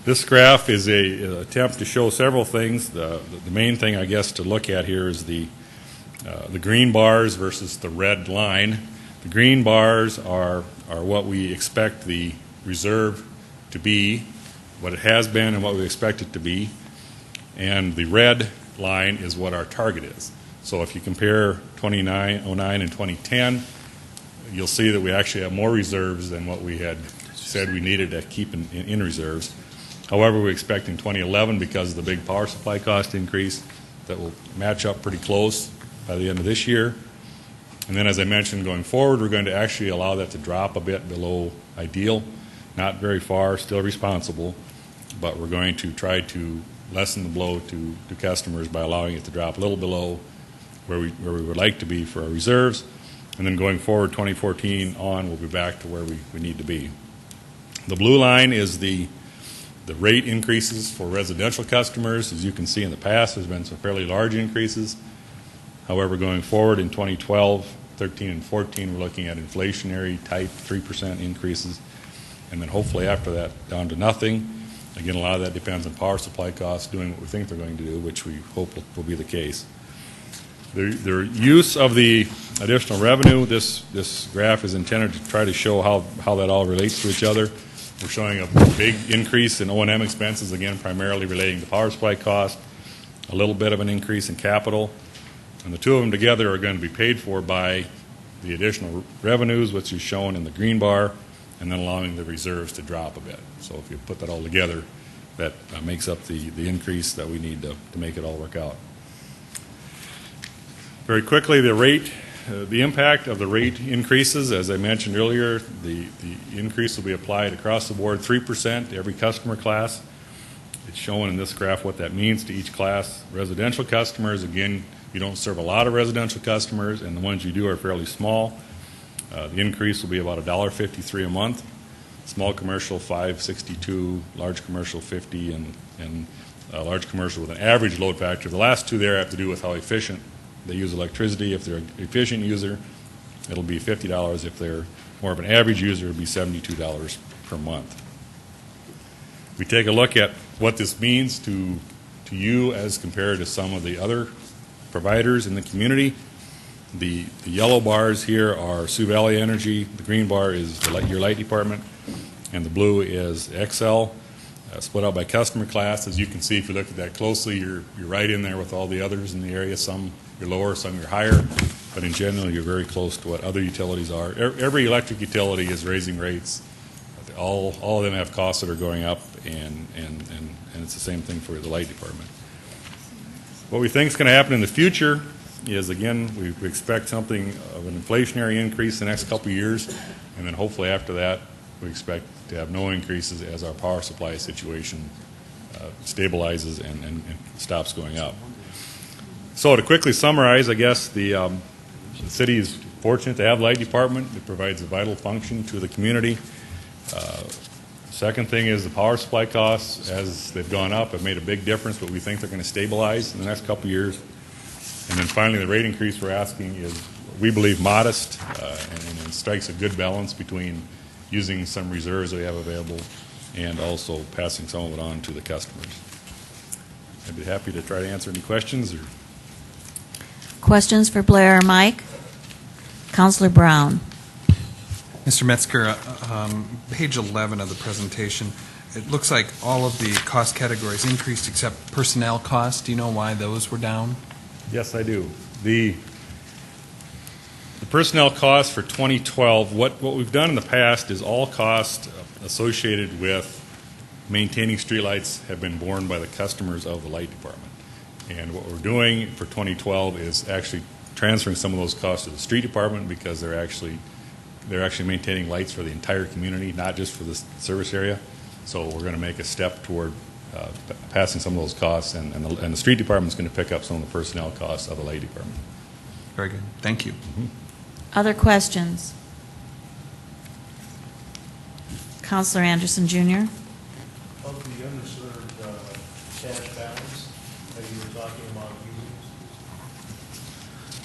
This graph is an attempt to show several things. The main thing, I guess, to look at here is the green bars versus the red line. The green bars are what we expect the reserve to be, what it has been and what we expect it to be. And the red line is what our target is. So if you compare 2009 and 2010, you'll see that we actually have more reserves than what we had said we needed to keep in reserves. However, we expect in 2011, because of the big power supply cost increase, that will match up pretty close by the end of this year. And then, as I mentioned, going forward, we're going to actually allow that to drop a bit below ideal. Not very far, still responsible, but we're going to try to lessen the blow to customers by allowing it to drop a little below where we would like to be for our reserves. And then going forward, 2014 on, we'll be back to where we need to be. The blue line is the rate increases for residential customers. As you can see in the past, there's been some fairly large increases. However, going forward in 2012, 13, and 14, we're looking at inflationary type 3% increases. And then hopefully after that, down to nothing. Again, a lot of that depends on power supply costs doing what we think they're going to do, which we hope will be the case. The use of the additional revenue, this graph is intended to try to show how that all relates to each other. We're showing a big increase in O&M expenses, again, primarily relating to power supply cost, a little bit of an increase in capital, and the two of them together are going to be paid for by the additional revenues, which is shown in the green bar, and then allowing the reserves to drop a bit. So if you put that all together, that makes up the increase that we need to make it all work out. Very quickly, the impact of the rate increases, as I mentioned earlier, the increase will be applied across the board, 3% to every customer class. It's shown in this graph what that means to each class. Residential customers, again, you don't serve a lot of residential customers, and the ones you do are fairly small. The increase will be about $1.53 a month. Small commercial, $5.62, large commercial, $50, and large commercial with an average load factor. The last two there have to do with how efficient they use electricity. If they're an efficient user, it'll be $50. If they're more of an average user, it'll be $72 per month. We take a look at what this means to you as compared to some of the other providers in the community. The yellow bars here are Sioux Valley Energy, the green bar is your light department, and the blue is XL. Split out by customer class. As you can see, if you look at that closely, you're right in there with all the others in the area. Some you're lower, some you're higher, but in general, you're very close to what other utilities are. Every electric utility is raising rates. All of them have costs that are going up, and it's the same thing for the light department. What we think is going to happen in the future is, again, we expect something of an inflationary increase the next couple of years, and then hopefully after that, we expect to have no increases as our power supply situation stabilizes and stops going up. So to quickly summarize, I guess the city is fortunate to have a light department. It provides a vital function to the community. Second thing is the power supply costs, as they've gone up, have made a big difference, but we think they're going to stabilize in the next couple of years. And then finally, the rate increase we're asking is, we believe, modest and strikes a good balance between using some reserves that we have available and also passing some of it on to the customers. I'd be happy to try to answer any questions. Questions for Blair or Mike? Councilor Brown. Mr. Metzger, page 11 of the presentation, it looks like all of the cost categories increased except personnel costs. Do you know why those were down? Yes, I do. The personnel costs for 2012, what we've done in the past is all costs associated with maintaining streetlights have been borne by the customers of the light department. And what we're doing for 2012 is actually transferring some of those costs to the street department because they're actually maintaining lights for the entire community, not just for the service area. So we're going to make a step toward passing some of those costs, and the street department is going to pick up some of the personnel costs of the light department. Very good. Thank you. Mm-hmm. Other questions? Councilor Anderson, Jr. Of the unreserved cash balance that you were talking about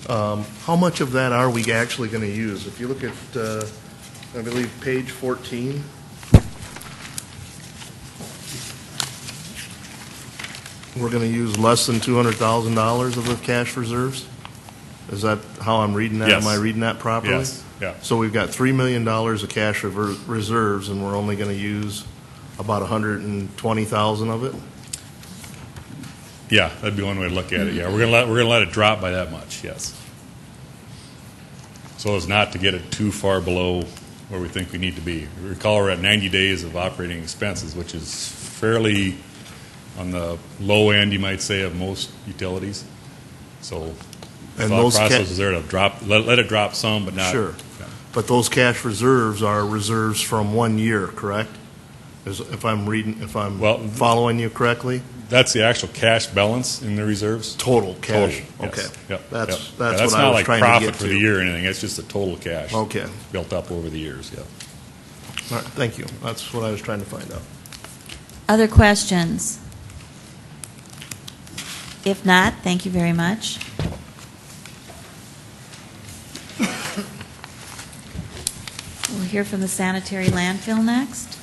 using, how much of that are we actually going to use? If you look at, I believe, page 14, we're going to use less than $200,000 of the cash reserves? Is that how I'm reading that? Yes. Am I reading that properly? Yes. Yeah. So we've got $3 million of cash reserves, and we're only going to use about $120,000 of it? Yeah, that'd be one way to look at it. Yeah, we're gonna let it drop by that much. Yes. So as not to get it too far below where we think we need to be. Recall we're at 90 days of operating expenses, which is fairly on the low end, you might say, of most utilities. So the thought process is there to drop, let it drop some, but not. Sure. Yeah. But those cash reserves are reserves from 1 year, correct? If I'm Well, following you correctly? That's the actual cash balance in the reserves. Total cash. Total, Okay. yes. Yep, That's yep. what That's I not was like trying to profit get for to. the year or anything. It's just the total cash. Okay. Built up over the years, yeah. All right, thank you. That's what I was trying to find out. Other questions? If not, thank you very much. We'll hear from the Sanitary Landfill next.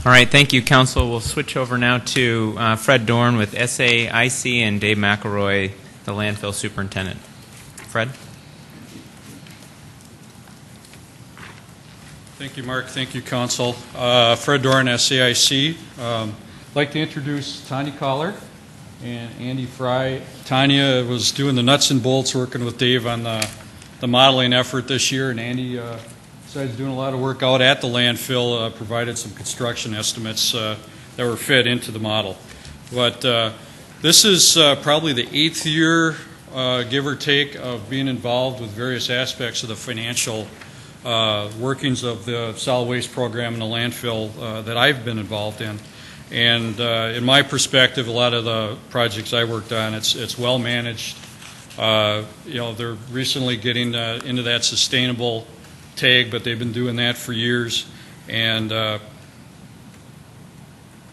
All right, thank you, Council. We'll switch over now to Fred Dorn with SAIC and Dave McElroy, the landfill superintendent. Fred? Thank you, Mark. Thank you, Council. Fred Dorn, SAIC. I'd like to introduce Tanya Collar and Andy Fry. Tanya was doing the nuts and bolts, working with Dave on the modeling effort this year, and Andy besides doing a lot of work out at the landfill, provided some construction estimates that were fed into the model. But this is probably the 8th year, give or take, of being involved with various aspects of the financial workings of the solid waste program and the landfill that I've been involved in. And in my perspective, a lot of the projects I worked on, it's well managed. They're recently getting into that sustainable tag, but they've been doing that for years. And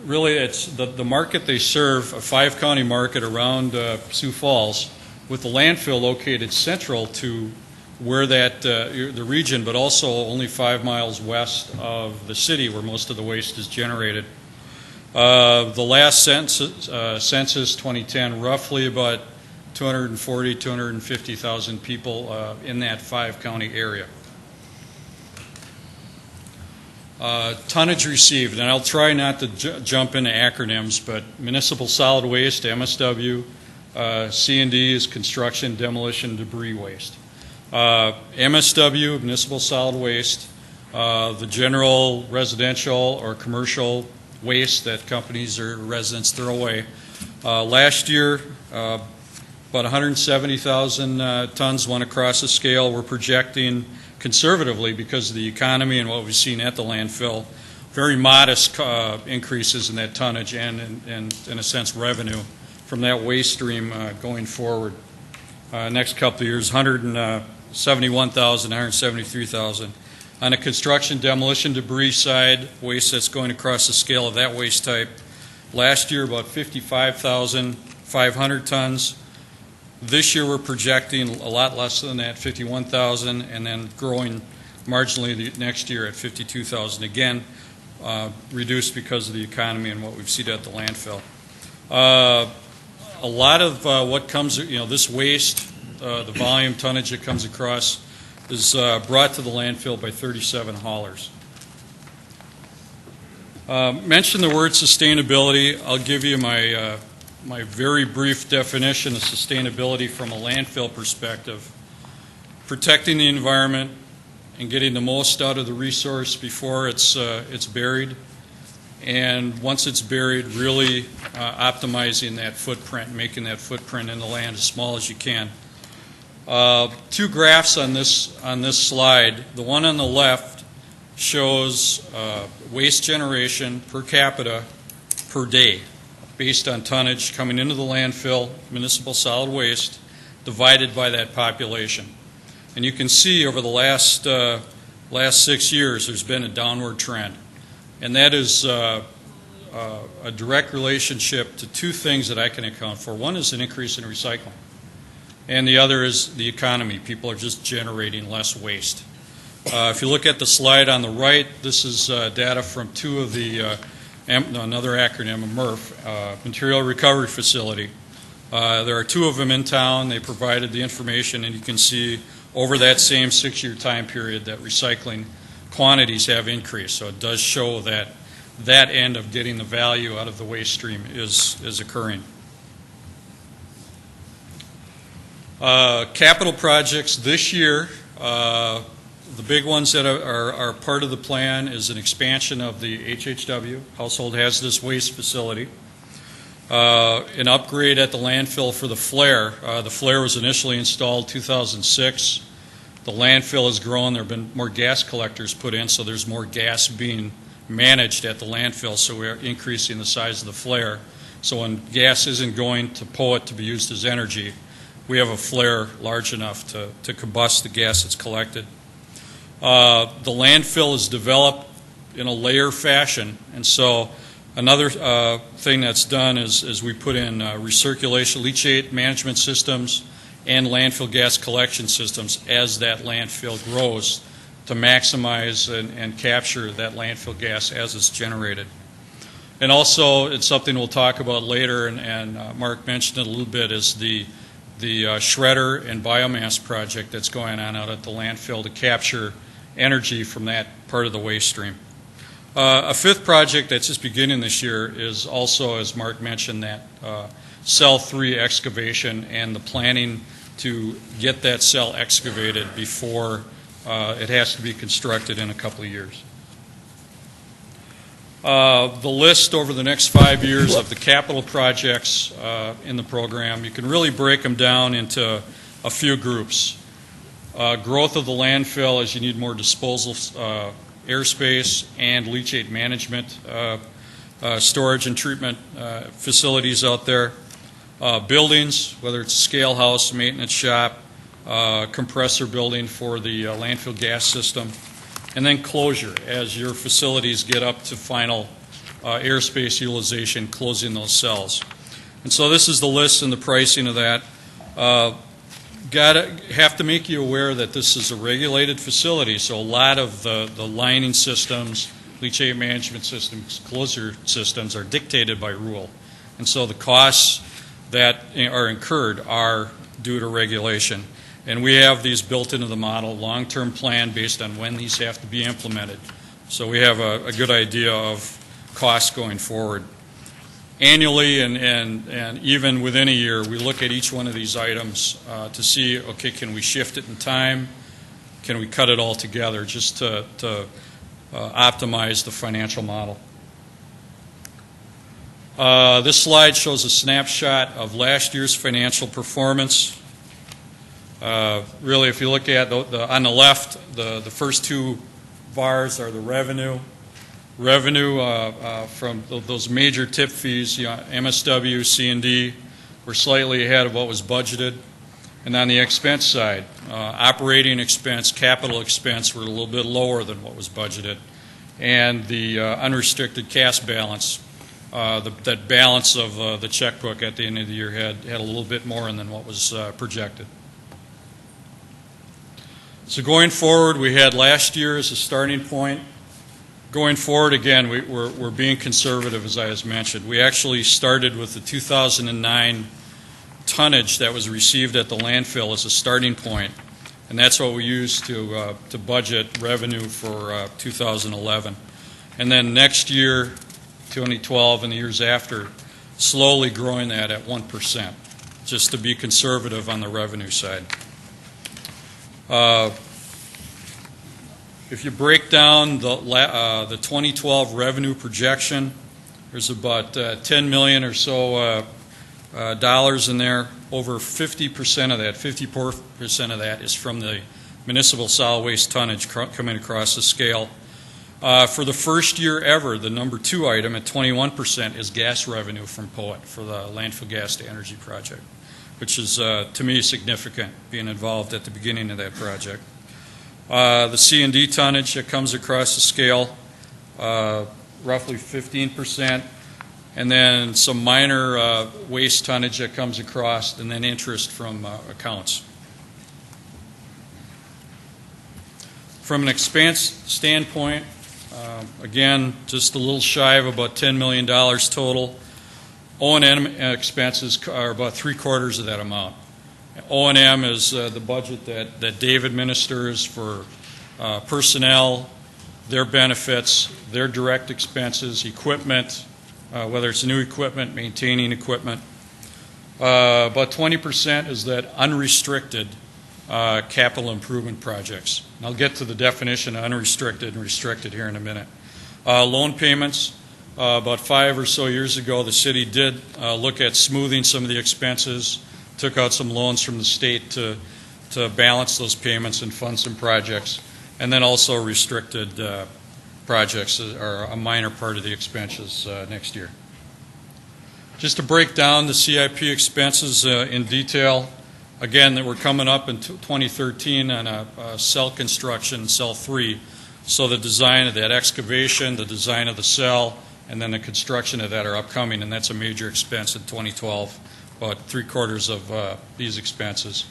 really, it's the market they serve, a 5-county market around Sioux Falls, with the landfill located central to where that the region, but also only 5 miles west of the city where most of the waste is generated. The last census 2010, roughly about 240, 250,000 people in that 5-county area. Tonnage received, and I'll try not to jump into acronyms, but municipal solid waste, MSW, C&D is construction, demolition, debris waste. MSW, municipal solid waste, the general residential or commercial waste that companies or residents throw away. Last year, about 170,000 tons went across the scale. We're projecting conservatively, because of the economy and what we've seen at the landfill, very modest increases in that tonnage and in a sense, revenue from that waste stream going forward. Next couple of years, 171,000, 173,000. On the construction demolition debris side, waste that's going across the scale of that waste type, last year about 55,500 tons. This year we're projecting a lot less than that, 51,000, and then growing marginally next year at 52,000. Again, reduced because of the economy and what we've seen at the landfill. A lot of what comes, this waste, the volume tonnage that comes across is brought to the landfill by 37 haulers. Mention the word sustainability. I'll give you my very brief definition of sustainability from a landfill perspective. Protecting the environment and getting the most out of the resource before it's buried, and once it's buried, really optimizing that footprint, making that footprint in the land as small as you can. 2 graphs on this slide. The one on the left shows waste generation per capita per day, based on tonnage coming into the landfill, municipal solid waste, divided by that population. And you can see over the last 6 years, there's been a downward trend. And that is a direct relationship to 2 things that I can account for. One is an increase in recycling, and the other is the economy. People are just generating less waste. If you look at the slide on the right, this is data from 2 of the another acronym, a MRF, Material Recovery Facility. There are 2 of them in town. They provided the information, and you can see over that same 6-year time period that recycling quantities have increased. So it does show that that end of getting the value out of the waste stream is occurring. Capital projects this year, the big ones that are part of the plan is an expansion of the HHW, Household Hazardous Waste Facility, an upgrade at the landfill for the flare. The flare was initially installed 2006. The landfill has grown. There have been more gas collectors put in, so there's more gas being managed at the landfill, so we're increasing the size of the flare. So when gas isn't going to POET to be used as energy, we have a flare large enough to combust the gas that's collected. The landfill is developed in a layer fashion, and so another thing that's done is we put in recirculation, leachate management systems, and landfill gas collection systems as that landfill grows to maximize and capture that landfill gas as it's generated. And also, it's something we'll talk about later, and Mark mentioned it a little bit, is the shredder and biomass project that's going on out at the landfill to capture energy from that part of the waste stream. A fifth project that's just beginning this year is also, as Mark mentioned, that cell 3 excavation and the planning to get that cell excavated before it has to be constructed in a couple of years. The list over the next 5 years of the capital projects in the program, you can really break them down into a few groups. Growth of the landfill, as you need more disposal airspace and leachate management, storage and treatment facilities out there. Buildings, whether it's a scale house, maintenance shop, compressor building for the landfill gas system, and then closure as your facilities get up to final airspace utilization, closing those cells. And so this is the list and the pricing of that. Have to make you aware that this is a regulated facility, so a lot of the lining systems, leachate management systems, closure systems are dictated by rule. And so the costs that are incurred are due to regulation. And we have these built into the model, long-term plan based on when these have to be implemented. So we have a good idea of costs going forward. Annually and even within a year, we look at each one of these items to see, okay, can we shift it in time? Can we cut it all together just to optimize the financial model? This slide shows a snapshot of last year's financial performance. Really, if you look at on the left, the first two bars are the revenue. Revenue from those major tip fees, MSW, C&D, were slightly ahead of what was budgeted. And on the expense side, operating expense, capital expense were a little bit lower than what was budgeted. And the unrestricted cash balance, that balance of the checkbook at the end of the year had a little bit more than what was projected. So going forward, we had last year as a starting point. Going forward, again, we're being conservative, as I mentioned. We actually started with the 2009 tonnage that was received at the landfill as a starting point, and that's what we used to budget revenue for 2011. And then next year, 2012, and the years after, slowly growing that at 1%, just to be conservative on the revenue side. If you break down the 2012 revenue projection, there's about $10 million or so dollars in there. Over 50% of that, 54% of that is from the municipal solid waste tonnage coming across the scale. For the first year ever, the number 2 item at 21% is gas revenue from POET for the landfill gas to energy project, which is, to me, significant, being involved at the beginning of that project. The C&D tonnage that comes across the scale, roughly 15%, and then some minor waste tonnage that comes across, and then interest from accounts. From an expense standpoint, again, just a little shy of about $10 million total. O&M expenses are about 3/4 of that amount. O&M is the budget that Dave administers for personnel, their benefits, their direct expenses, equipment, whether it's new equipment, maintaining equipment. About 20% is that unrestricted capital improvement projects. And I'll get to the definition of unrestricted and restricted here in a minute. Loan payments. About 5 or so years ago, the city did look at smoothing some of the expenses, took out some loans from the state to to balance those payments and fund some projects. And then also restricted projects are a minor part of the expenses next year. Just to break down the CIP expenses in detail, again, that we're coming up in 2013 on a cell construction, cell 3. So the design of that excavation, the design of the cell, and then the construction of that are upcoming, and that's a major expense in 2012, about 3/4 of these expenses.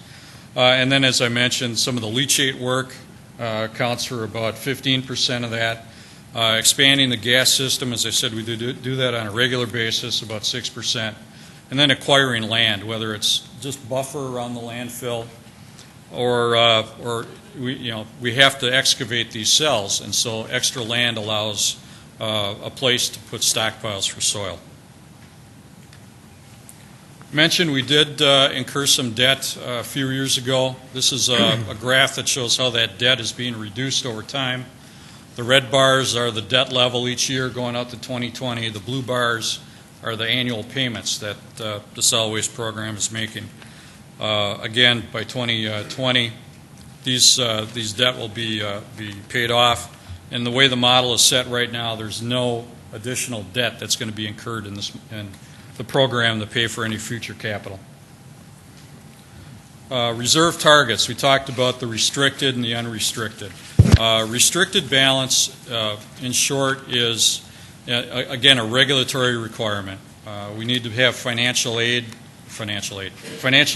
And then, as I mentioned, some of the leachate work accounts for about 15% of that. Expanding the gas system, as I said, we do that on a regular basis, about 6%. And then acquiring land, whether it's just buffer around the landfill or we have to excavate these cells, and so extra land allows a place to put stockpiles for soil. Mentioned we did incur some debt a few years ago. This is a graph that shows how that debt is being reduced over time. The red bars are the debt level each year going out to 2020. The blue bars are the annual payments that the solid waste program is making. Again, by 2020, these debt will be paid off. And the way the model is set right now, there's no additional debt that's going to be incurred in the program to pay for any future capital. Reserve targets. We talked about the restricted and the unrestricted. Restricted balance, in short, is, again, a regulatory requirement. We need to have financial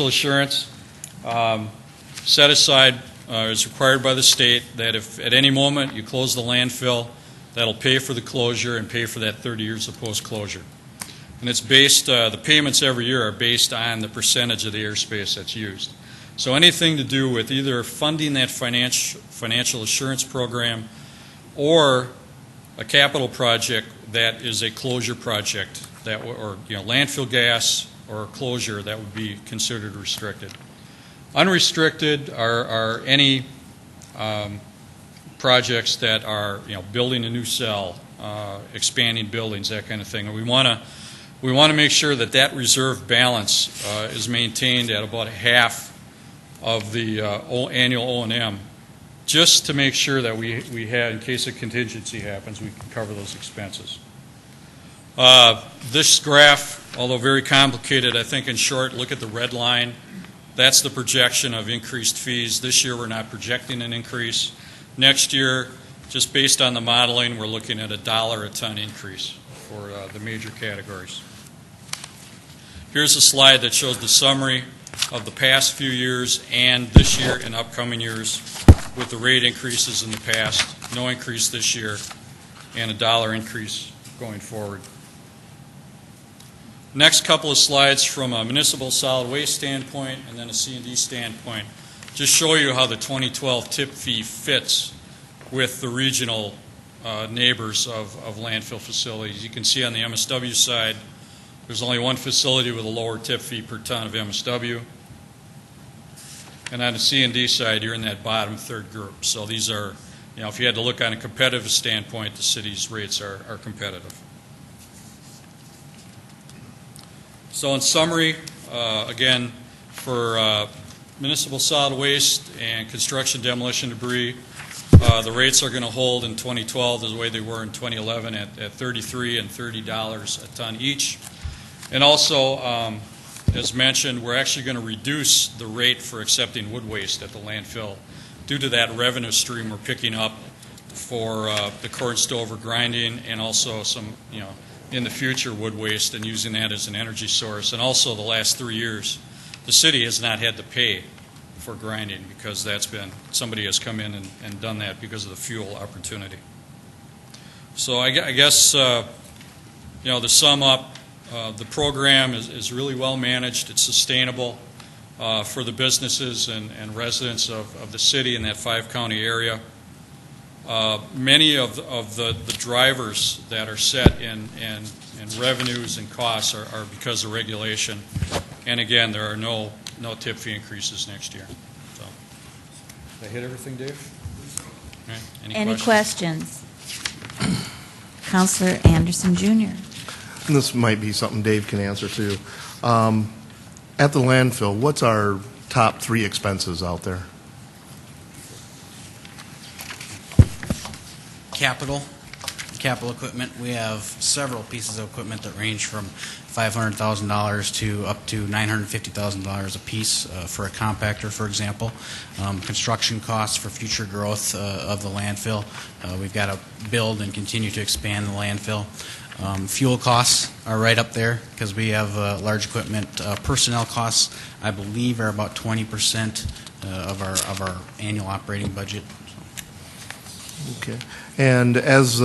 assurance set aside as required by the state that if at any moment you close the landfill, that'll pay for the closure and pay for that 30 years of post-closure. And it's based, the payments every year are based on the percentage of the airspace that's used. So anything to do with either funding that financial assurance program or a capital project that is a closure project, or landfill gas or closure, that would be considered restricted. Unrestricted are any projects that are building a new cell, expanding buildings, that kind of thing. And we want to make sure that reserve balance is maintained at about half of the annual O&M, just to make sure that we have, in case a contingency happens, we can cover those expenses. This graph, although very complicated, I think in short, look at the red line. That's the projection of increased fees. This year we're not projecting an increase. Next year, just based on the modeling, we're looking at $1 a ton increase for the major categories. Here's a slide that shows the summary of the past few years and this year and upcoming years with the rate increases in the past, no increase this year, and $1 increase going forward. Next couple of slides from a municipal solid waste standpoint and then a C&D standpoint just show you how the 2012 tip fee fits with the regional neighbors of landfill facilities. You can see on the MSW side, there's only one facility with a lower tip fee per ton of MSW. And on the C&D side, you're in that bottom third group. So these are, if you had to look on a competitive standpoint, the city's rates are competitive. So in summary, again, for municipal solid waste and construction demolition debris, the rates are going to hold in 2012 the way they were in 2011 at $33 and $30 a ton each. And also, as mentioned, we're actually going to reduce the rate for accepting wood waste at the landfill due to that revenue stream we're picking up for the corn stover grinding and also some, in the future wood waste and using that as an energy source. And also the last 3 years, the city has not had to pay for grinding because somebody has come in and done that because of the fuel opportunity. So I guess, to sum up, the program is really well managed. It's sustainable for the businesses and residents of the city in that 5-county area. Many of the drivers that are set in revenues and costs are because of regulation. And again, there are no tip fee increases next year. So, did I hit everything, Dave? Right. Any questions? Councilor Anderson Jr. This might be something Dave can answer too. At the landfill, what's our top 3 expenses out there? Capital equipment. We have several pieces of equipment that range from $500,000 to up to $950,000 a piece for a compactor, for example. Construction costs for future growth of the landfill. We've got to build and continue to expand the landfill. Fuel costs are right up there because we have large equipment. Personnel costs, I believe, are about 20% of our annual operating budget. Okay. And as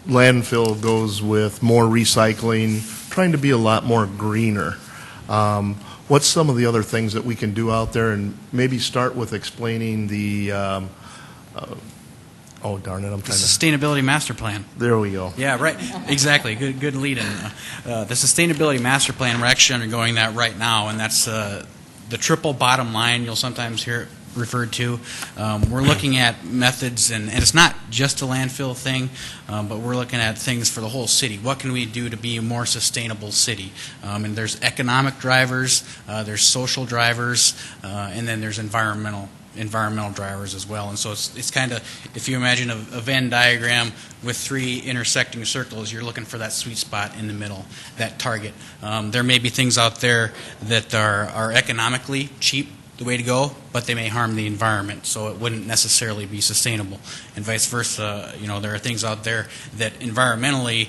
landfill goes with more recycling, trying to be a lot more greener, what's some of the other things that we can do out there? And maybe start with explaining the, oh, darn it, I'm trying to... Sustainability Master Plan. There we go. Yeah, right. Exactly. Good lead-in. The Sustainability Master Plan, we're actually undergoing that right now, and that's the triple bottom line you'll sometimes hear it referred to. We're looking at methods, and it's not just a landfill thing, but we're looking at things for the whole city. What can we do to be a more sustainable city? And there's economic drivers, there's social drivers, and then there's environmental drivers as well. And so it's kind of, if you imagine a Venn diagram with 3 intersecting circles, you're looking for that sweet spot in the middle, that target. There may be things out there that are economically cheap, the way to go, but they may harm the environment, so it wouldn't necessarily be sustainable. And vice versa, there are things out there that environmentally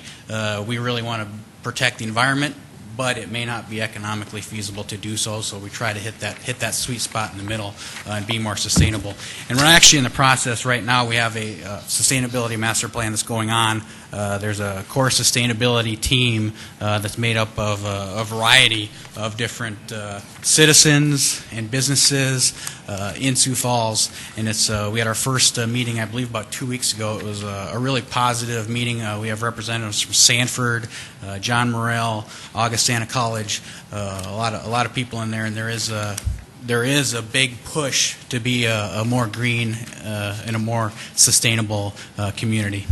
we really want to protect the environment, but it may not be economically feasible to do so. So we try to hit that sweet spot in the middle and be more sustainable. And we're actually in the process right now. We have a sustainability master plan that's going on. There's a core sustainability team that's made up of a variety of different citizens and businesses in Sioux Falls. And we had our first meeting, I believe, about 2 weeks ago. It was a really positive meeting. We have representatives from Sanford, John Morrell, Augustana College, a lot of people in there, and there is a big push to be a more green and a more sustainable community.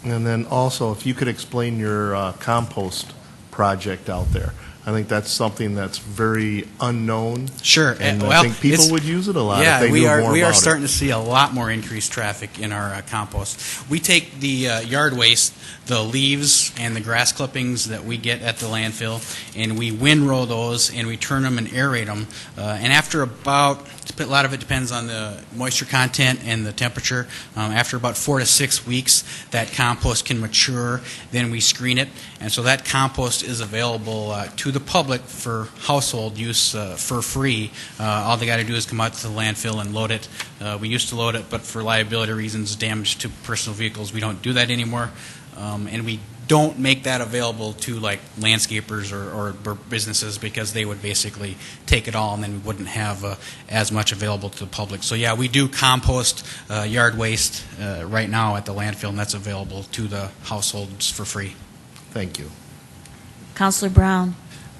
And then also, if you could explain your compost project out there. I think that's something that's very unknown. Sure. And I think people would use it a lot if they knew more about it. We are starting to see a lot more increased traffic in our compost. We take the yard waste, the leaves and the grass clippings that we get at the landfill, and we windrow those and we turn them and aerate them. And after about, a lot of it depends on the moisture content and the temperature. After about 4 to 6 weeks, that compost can mature. Then we screen it, and so that compost is available to the public for household use for free. All they got to do is come out to the landfill and load it. We used to load it, but for liability reasons, damage to personal vehicles, we don't do that anymore. And we don't make that available to like landscapers or businesses because they would basically take it all and then we wouldn't have as much available to the public. So yeah, we do compost yard waste right now at the landfill, and that's available to the households for free. Thank you. Councilor Brown.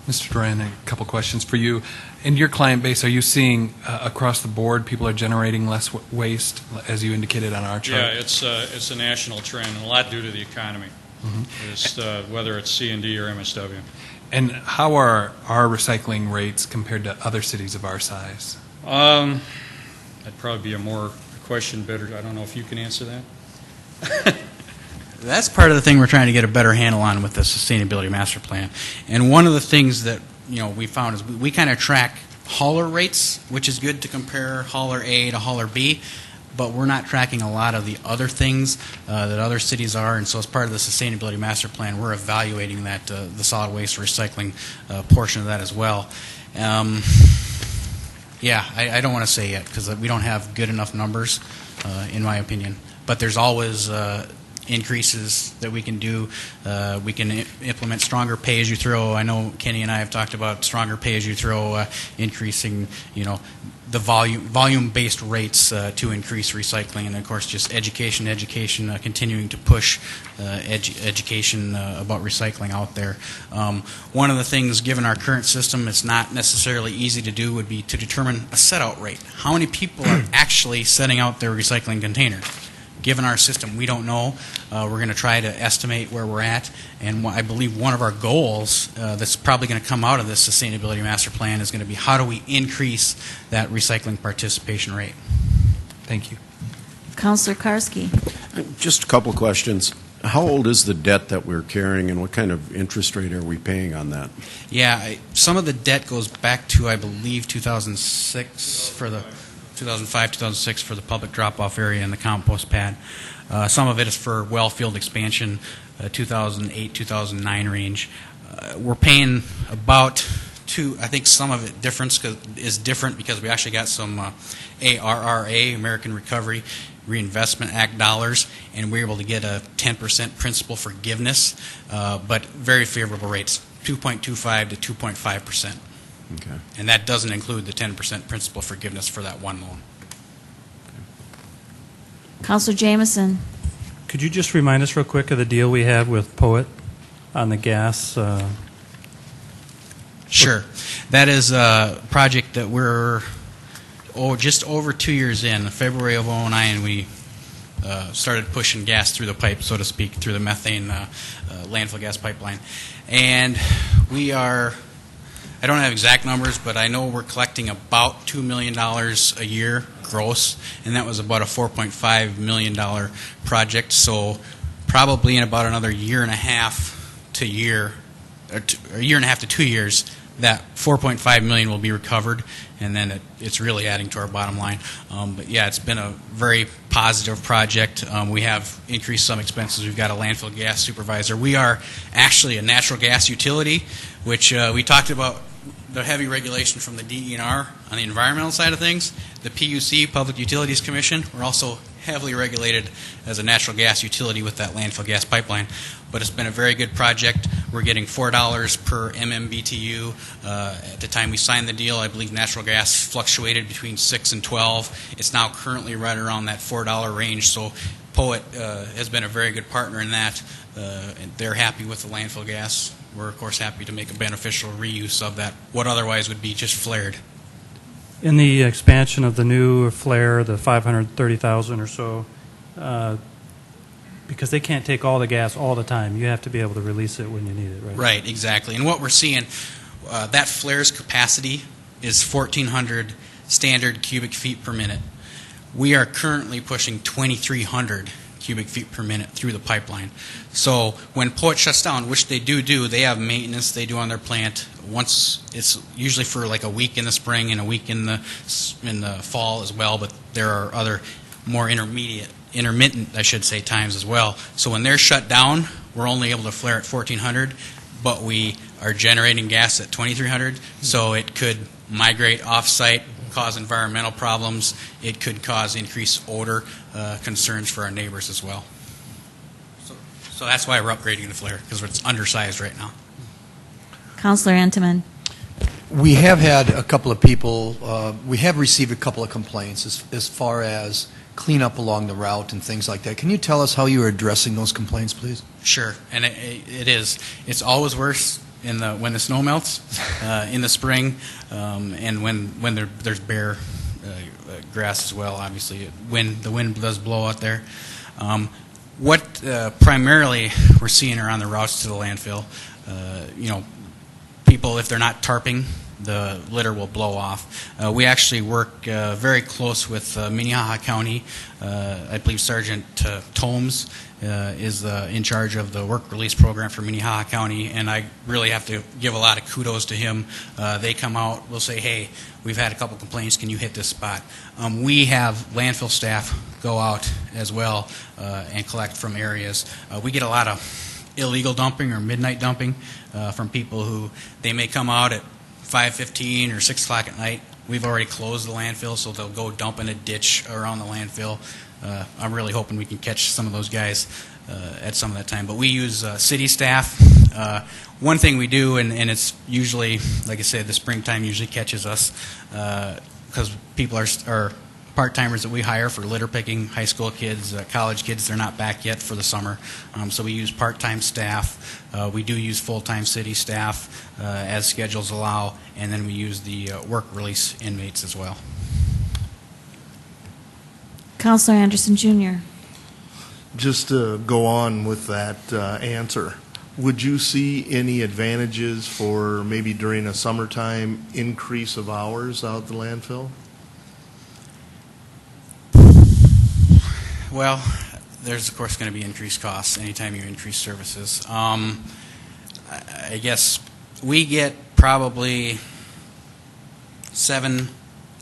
Mr. Duran, a couple questions for you. In your client base, are you seeing across the board people are generating less waste, as you indicated on our chart? Yeah, it's a national trend, and a lot due to the economy, whether it's C&D or MSW. And how are our recycling rates compared to other cities of our size? That'd probably be a question better. I don't know if you can answer that. That's part of the thing we're trying to get a better handle on with the Sustainability Master Plan. And one of the things that we found is we kind of track hauler rates, which is good to compare hauler A to hauler B, but we're not tracking a lot of the other things that other cities are. And so as part of the Sustainability Master Plan, we're evaluating that the solid waste recycling portion of that as well. Yeah, I don't want to say yet because we don't have good enough numbers, in my opinion. But there's always increases that we can do. We can implement stronger pay-as-you-throw. I know Kenny and I have talked about stronger pay-as-you-throw, increasing, the volume-based rates to increase recycling, and of course just education, continuing to push education about recycling out there. One of the things, given our current system, it's not necessarily easy to do, would be to determine a set-out rate. How many people are actually setting out their recycling containers? Given our system, we don't know. We're going to try to estimate where we're at, and I believe one of our goals that's probably going to come out of this Sustainability Master Plan is going to be how do we increase that recycling participation rate. Thank you. Councilor Karski. Just a couple of questions. How old is the debt that we're carrying, and what kind of interest rate are we paying on that? Yeah, some of the debt goes back to, I believe, 2006 for the 2005, 2006 for the public drop-off area and the compost pad. Some of it is for well field expansion, 2008, 2009 range. We're paying about I think some of it is different because we actually got some ARRA, American Recovery Reinvestment Act dollars, and we're able to get a 10% principal forgiveness, but very favorable rates, 2.25 to 2.5%. Okay. And that doesn't include the 10% principal forgiveness for that one loan. Councilor Jameson. Could you just remind us real quick of the deal we have with Poet on the gas? Sure. That is a project that we're just over 2 years in. February of 2009, we started pushing gas through the pipe, so to speak, through the methane landfill gas pipeline. And we are, I don't have exact numbers, but I know we're collecting about $2 million a year gross, and that was about a $4.5 million project. So probably in about another year and a half to 2 years, that $4.5 million will be recovered, and then it's really adding to our bottom line. But yeah, it's been a very positive project. We have increased some expenses. We've got a landfill gas supervisor. We are actually a natural gas utility, which we talked about the heavy regulation from the DENR on the environmental side of things. The PUC, Public Utilities Commission, we're also heavily regulated as a natural gas utility with that landfill gas pipeline. But it's been a very good project. We're getting $4 per MMBTU. At the time we signed the deal, I believe natural gas fluctuated between 6 and 12. It's now currently right around that $4 range. So Poet has been a very good partner in that. And they're happy with the landfill gas. We're, of course, happy to make a beneficial reuse of that, what otherwise would be just flared. In the expansion of the new flare, the 530,000 or so, because they can't take all the gas all the time, you have to be able to release it when you need it, right? Right, exactly. And what we're seeing, that flare's capacity is 1,400 standard cubic feet per minute. We are currently pushing 2,300 cubic feet per minute through the pipeline. So when Poet shuts down, which they do, they have maintenance they do on their plant. Once it's usually for like a week in the spring and a week in the fall as well, but there are other more intermittent, I should say, times as well. So when they're shut down, we're only able to flare at 1,400, but we are generating gas at 2,300, so it could migrate off-site, cause environmental problems. It could cause increased odor concerns for our neighbors as well. So that's why we're upgrading the flare, because it's undersized right now. Councilor Entenmann. We have had a couple of people, we have received a couple of complaints as far as cleanup along the route and things like that. Can you tell us how you are addressing those complaints, please? Sure, and it is. It's always worse when the snow melts in the spring, and when there's bare grass as well. Obviously, the wind does blow out there. What primarily we're seeing around the routes to the landfill, people, if they're not tarping, the litter will blow off. We actually work very close with Minnehaha County. I believe Sergeant Tomes is in charge of the work release program for Minnehaha County, and I really have to give a lot of kudos to him. They come out, we'll say, hey, we've had a couple complaints, can you hit this spot? We have landfill staff go out as well and collect from areas. We get a lot of illegal dumping or midnight dumping from people who they may come out at 5:15 or 6 o'clock at night. We've already closed the landfill, so they'll go dump in a ditch around the landfill. I'm really hoping we can catch some of those guys at some of that time. But we use city staff. One thing we do, and it's usually, like I said, the springtime usually catches us because people are part-timers that we hire for litter picking, high school kids, college kids. They're not back yet for the summer. So we use part-time staff. We do use full-time city staff as schedules allow, and then we use the work release inmates as well. Councilor Anderson Jr. Just to go on with that answer, would you see any advantages for maybe during a summertime increase of hours out at the landfill? Well, there's of course going to be increased costs anytime you increase services. I guess we get probably 7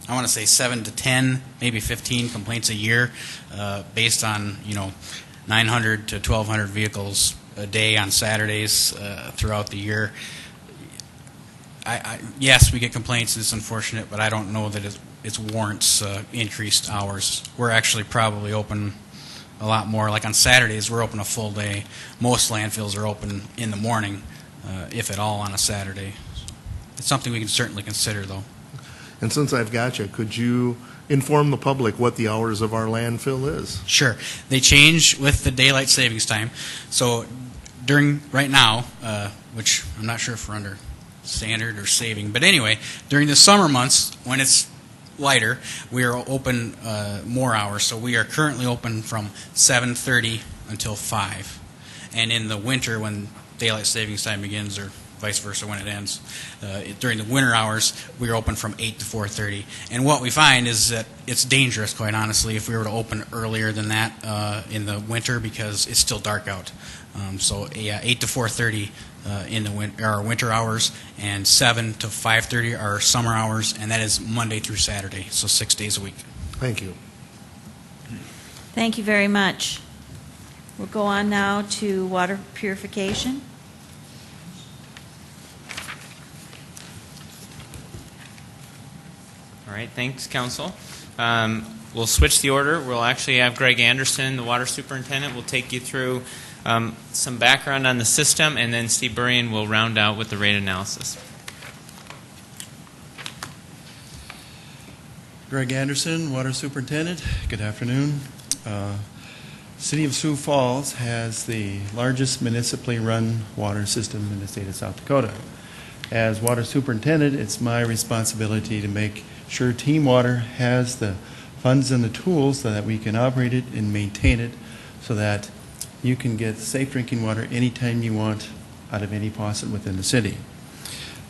to 10, maybe 15 complaints a year, based on 900 to 1,200 vehicles a day on Saturdays throughout the year. Yes, we get complaints. It's unfortunate, but I don't know that it warrants increased hours. We're actually probably open a lot more. Like on Saturdays, we're open a full day. Most landfills are open in the morning, if at all, on a Saturday. It's something we can certainly consider, though. And since I've got you, could you inform the public what the hours of our landfill is? Sure. They change with the daylight savings time. So right now, which I'm not sure if we're under standard or saving, but anyway, during the summer months when it's lighter, we are open more hours. So we are currently open from 7:30 until 5. And in the winter, when daylight savings time begins, or vice versa when it ends, during the winter hours, we are open from 8 to 4:30. And what we find is that it's dangerous, quite honestly, if we were to open earlier than that in the winter, because it's still dark out. So 8 to 4:30 in the are our winter hours, and 7 to 5:30 are our summer hours, and that is Monday through Saturday, so 6 days a week. Thank you. Thank you very much. We'll go on now to water purification. All right, thanks, Council. We'll switch the order. We'll actually have Greg Anderson, the water superintendent, will take you through some background on the system, and then Steve Burrian will round out with the rate analysis. Greg Anderson, water superintendent. Good afternoon. City of Sioux Falls has the largest municipally run water system in the state of South Dakota. As water superintendent, it's my responsibility to make sure Team Water has the funds and the tools so that we can operate it and maintain it, so that you can get safe drinking water anytime you want out of any faucet within the city.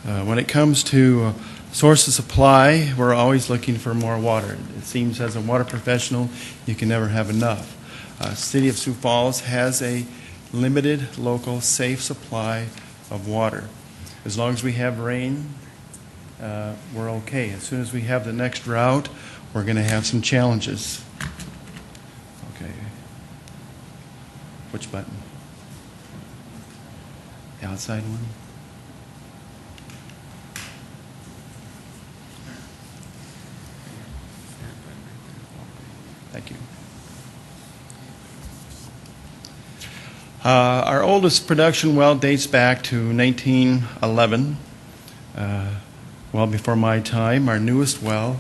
When it comes to source of supply, we're always looking for more water. It seems as a water professional, you can never have enough. City of Sioux Falls has a limited local safe supply of water. As long as we have rain, we're okay. As soon as we have the next drought, we're going to have some challenges. Okay. Which button? The outside one? Thank you. Our oldest production well dates back to 1911, well before my time. Our newest well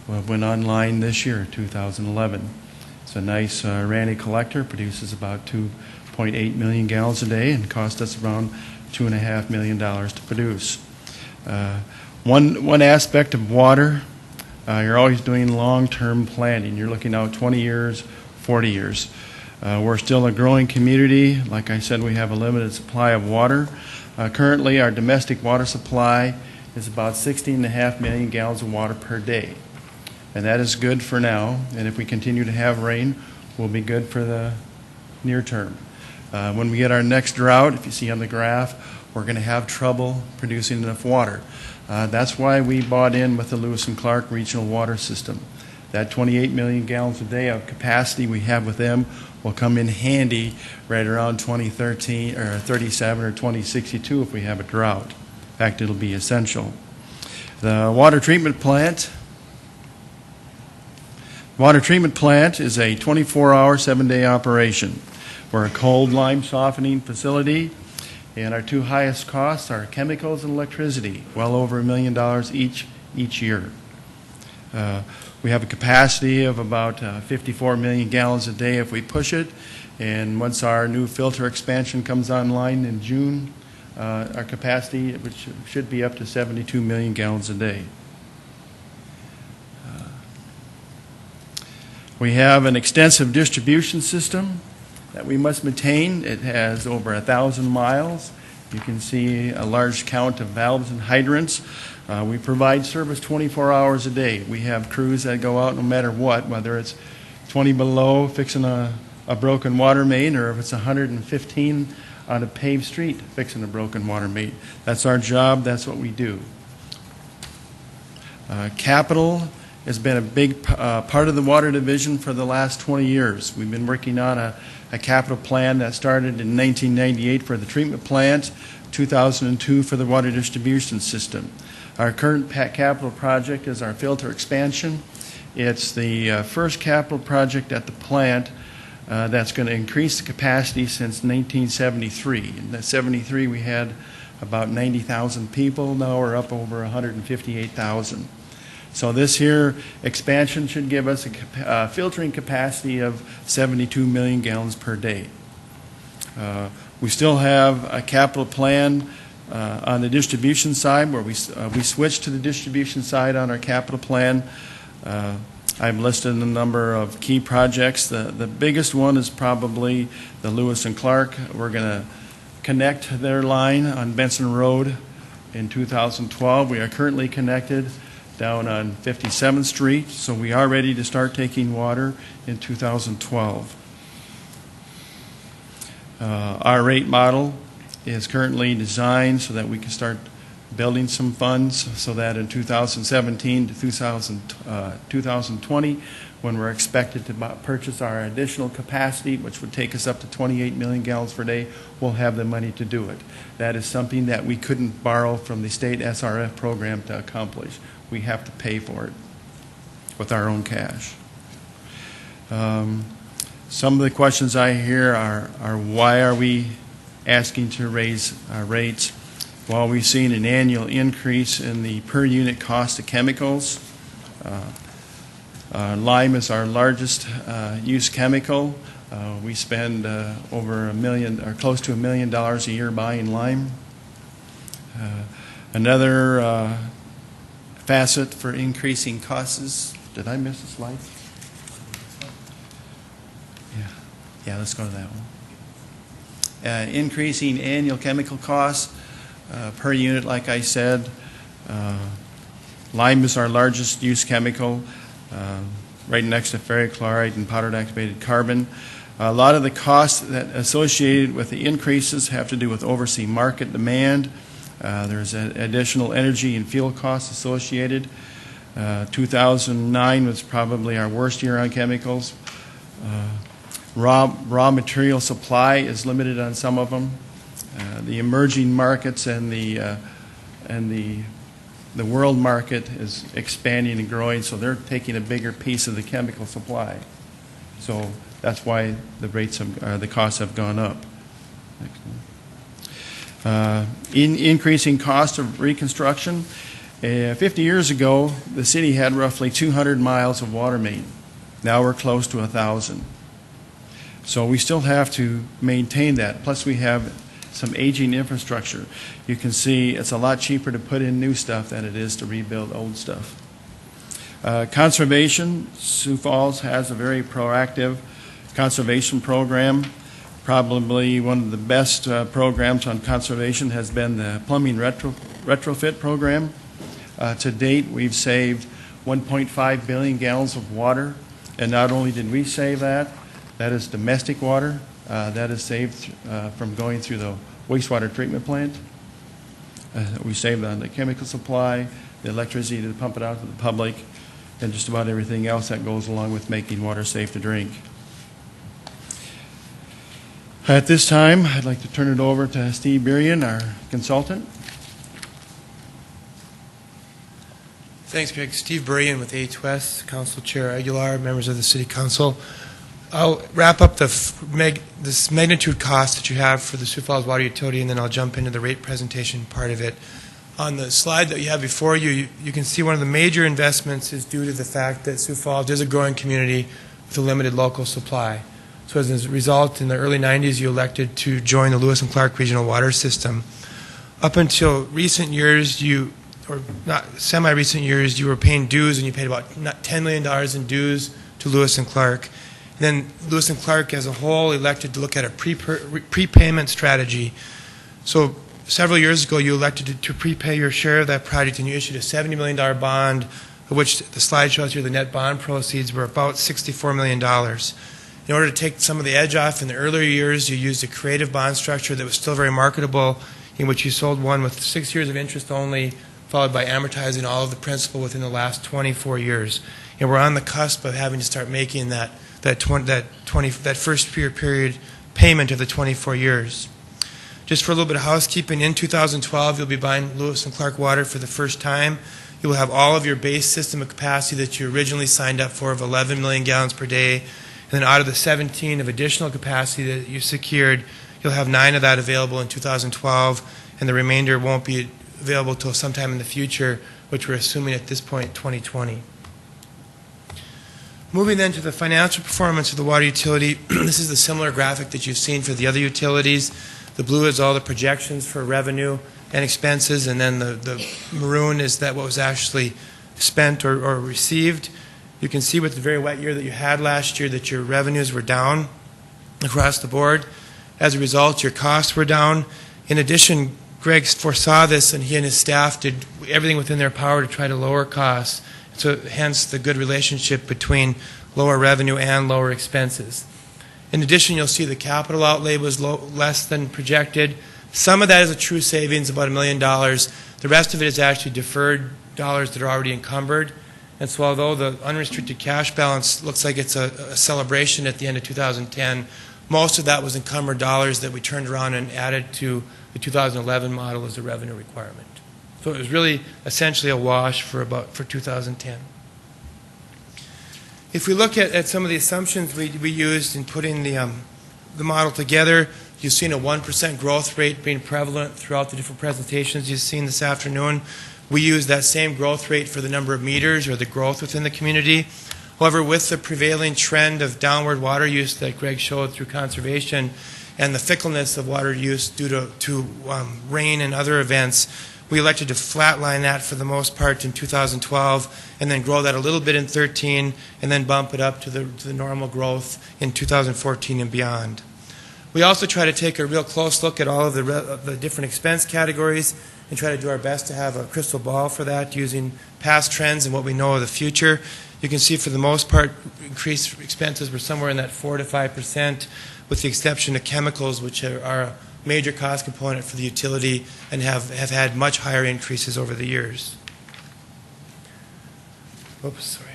went online this year, 2011. It's a nice Randy collector, produces about 2.8 million gallons a day and cost us around $2.5 million to produce. One aspect of water, you're always doing long-term planning. You're looking out 20 years, 40 years. We're still a growing community. Like I said, we have a limited supply of water. Currently, our domestic water supply is about 16.5 million gallons of water per day. And that is good for now. And if we continue to have rain, we'll be good for the near term. When we get our next drought, if you see on the graph, we're going to have trouble producing enough water. That's why we bought in with the Lewis and Clark Regional Water System. That 28 million gallons a day of capacity we have with them will come in handy right around 2013 or 37 or 2062 if we have a drought. In fact, it'll be essential. The water treatment plant is a 24-hour, 7-day operation. We're a cold lime softening facility, and our two highest costs are chemicals and electricity, well over $1 million each year. We have a capacity of about 54 million gallons a day if we push it, and once our new filter expansion comes online in June, our capacity, which should be up to 72 million gallons a day. We have an extensive distribution system. that we must maintain. It has over 1,000 miles. You can see a large count of valves and hydrants. We provide service 24 hours a day. We have crews that go out no matter what, whether it's 20 below fixing a broken water main, or if it's 115 on a paved street fixing a broken water main. That's our job. That's what we do. Capital has been a big part of the Water Division for the last 20 years. We've been working on a capital plan that started in 1998 for the treatment plant, 2002 for the water distribution system. Our current capital project is our filter expansion. It's the first capital project at the plant that's going to increase the capacity since 1973. In 1973 we had about 90,000 people. Now we're up over 158,000. So this here expansion should give us a filtering capacity of 72 million gallons per day. We still have a capital plan on the distribution side, where we switched to the distribution side on our capital plan. I've listed a number of key projects. The biggest one is probably the Lewis and Clark. We're going to connect their line on Benson Road in 2012. We are currently connected down on 57th Street, so we are ready to start taking water in 2012. Our rate model is currently designed so that we can start building some funds so that in 2017 to 2020, when we're expected to purchase our additional capacity, which would take us up to 28 million gallons per day, we'll have the money to do it. That is something that we couldn't borrow from the state SRF program to accomplish. We have to pay for it with our own cash. Some of the questions I hear are why are we asking to raise our rates? Well, we've seen an annual increase in the per unit cost of chemicals. Lime is our largest use chemical. We spend over $1 million, or close to $1 million a year buying lime. Another facet for increasing costs is, did I miss a slide? Yeah, let's go to that one. Increasing annual chemical costs per unit, like I said. Lime is our largest use chemical, right next to ferric chloride and powdered activated carbon. A lot of the costs that associated with the increases have to do with overseas market demand. There's additional energy and fuel costs associated. 2009 was probably our worst year on chemicals. Raw material supply is limited on some of them. The emerging markets and the world market is expanding and growing, so they're taking a bigger piece of the chemical supply. So that's why the rates have, the costs have gone up. Increasing cost of reconstruction. 50 years ago, the city had roughly 200 miles of water main. Now we're close to 1,000. So we still have to maintain that. Plus we have some aging infrastructure. You can see it's a lot cheaper to put in new stuff than it is to rebuild old stuff. Conservation. Sioux Falls has a very proactive conservation program. Probably one of the best programs on conservation has been the plumbing retrofit program. To date, we've saved 1.5 billion gallons of water. And not only did we save that, that is domestic water. That is saved from going through the wastewater treatment plant. We saved on the chemical supply, the electricity to pump it out to the public, and just about everything else that goes along with making water safe to drink. At this time, I'd like to turn it over to Steve Burian, our consultant. Thanks, Greg. Steve Burian with H West, Council Chair Aguilar, members of the City Council. I'll wrap up this magnitude cost that you have for the Sioux Falls Water Utility, and then I'll jump into the rate presentation part of it. On the slide that you have before you, you can see one of the major investments is due to the fact that Sioux Falls is a growing community with a limited local supply. So as a result, in the early 90s, you elected to join the Lewis and Clark Regional Water System. Up until recent years, or not semi-recent years, you were paying dues, and you paid about $10 million in dues to Lewis and Clark. Then Lewis and Clark as a whole elected to look at a prepayment strategy. So several years ago, you elected to prepay your share of that project, and you issued a $70 million bond, of which the slide shows here the net bond proceeds were about $64 million. In order to take some of the edge off in the earlier years, you used a creative bond structure that was still very marketable, in which you sold one with 6 years of interest only, followed by amortizing all of the principal within the last 24 years. And we're on the cusp of having to start making that first period payment of the 24 years. Just for a little bit of housekeeping, in 2012, you'll be buying Lewis and Clark water for the first time. You will have all of your base system of capacity that you originally signed up for of 11 million gallons per day. And then out of the 17 of additional capacity that you secured, you'll have 9 of that available in 2012, and the remainder won't be available until sometime in the future, which we're assuming at this point, 2020. Moving then to the financial performance of the water utility, this is the similar graphic that you've seen for the other utilities. The blue is all the projections for revenue and expenses, and then the maroon is that what was actually spent or received. You can see with the very wet year that you had last year that your revenues were down across the board. As a result, your costs were down. In addition, Greg foresaw this, and he and his staff did everything within their power to try to lower costs. So hence the good relationship between lower revenue and lower expenses. In addition, you'll see the capital outlay was less than projected. Some of that is a true savings, about $1 million. The rest of it is actually deferred dollars that are already encumbered. And so although the unrestricted cash balance looks like it's a celebration at the end of 2010, most of that was encumbered dollars that we turned around and added to the 2011 model as a revenue requirement. So it was really essentially a wash for 2010. If we look at some of the assumptions we used in putting the model together, you've seen a 1% growth rate being prevalent throughout the different presentations you've seen this afternoon. We use that same growth rate for the number of meters or the growth within the community. However, with the prevailing trend of downward water use that Greg showed through conservation and the fickleness of water use due to rain and other events, we elected to flatline that for the most part in 2012 and then grow that a little bit in 2013 and then bump it up to the normal growth in 2014 and beyond. We also try to take a real close look at all of the different expense categories and try to do our best to have a crystal ball for that using past trends and what we know of the future. You can see for the most part increased expenses were somewhere in that 4 to 5%, with the exception of chemicals, which are a major cost component for the utility and have had much higher increases over the years. Oops, sorry.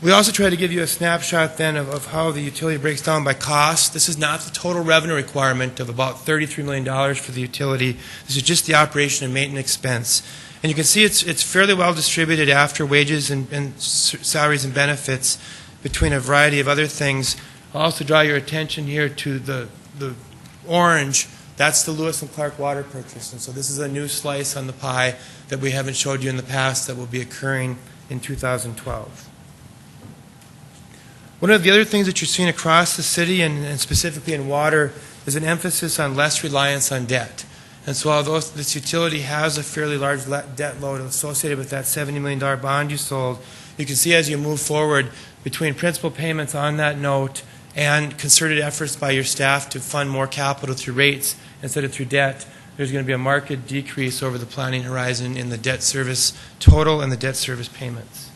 We also try to give you a snapshot then of how the utility breaks down by cost. This is not the total revenue requirement of about $33 million for the utility. This is just the operation and maintenance expense. And you can see it's fairly well distributed after wages and salaries and benefits between a variety of other things. I'll also draw your attention here to the orange. That's the Lewis and Clark water purchase. And so this is a new slice on the pie that we haven't showed you in the past that will be occurring in 2012. One of the other things that you're seeing across the city and specifically in water is an emphasis on less reliance on debt. And so although this utility has a fairly large debt load associated with that $70 million bond you sold, you can see as you move forward between principal payments on that note and concerted efforts by your staff to fund more capital through rates instead of through debt, there's going to be a marked decrease over the planning horizon in the debt service total and the debt service payments.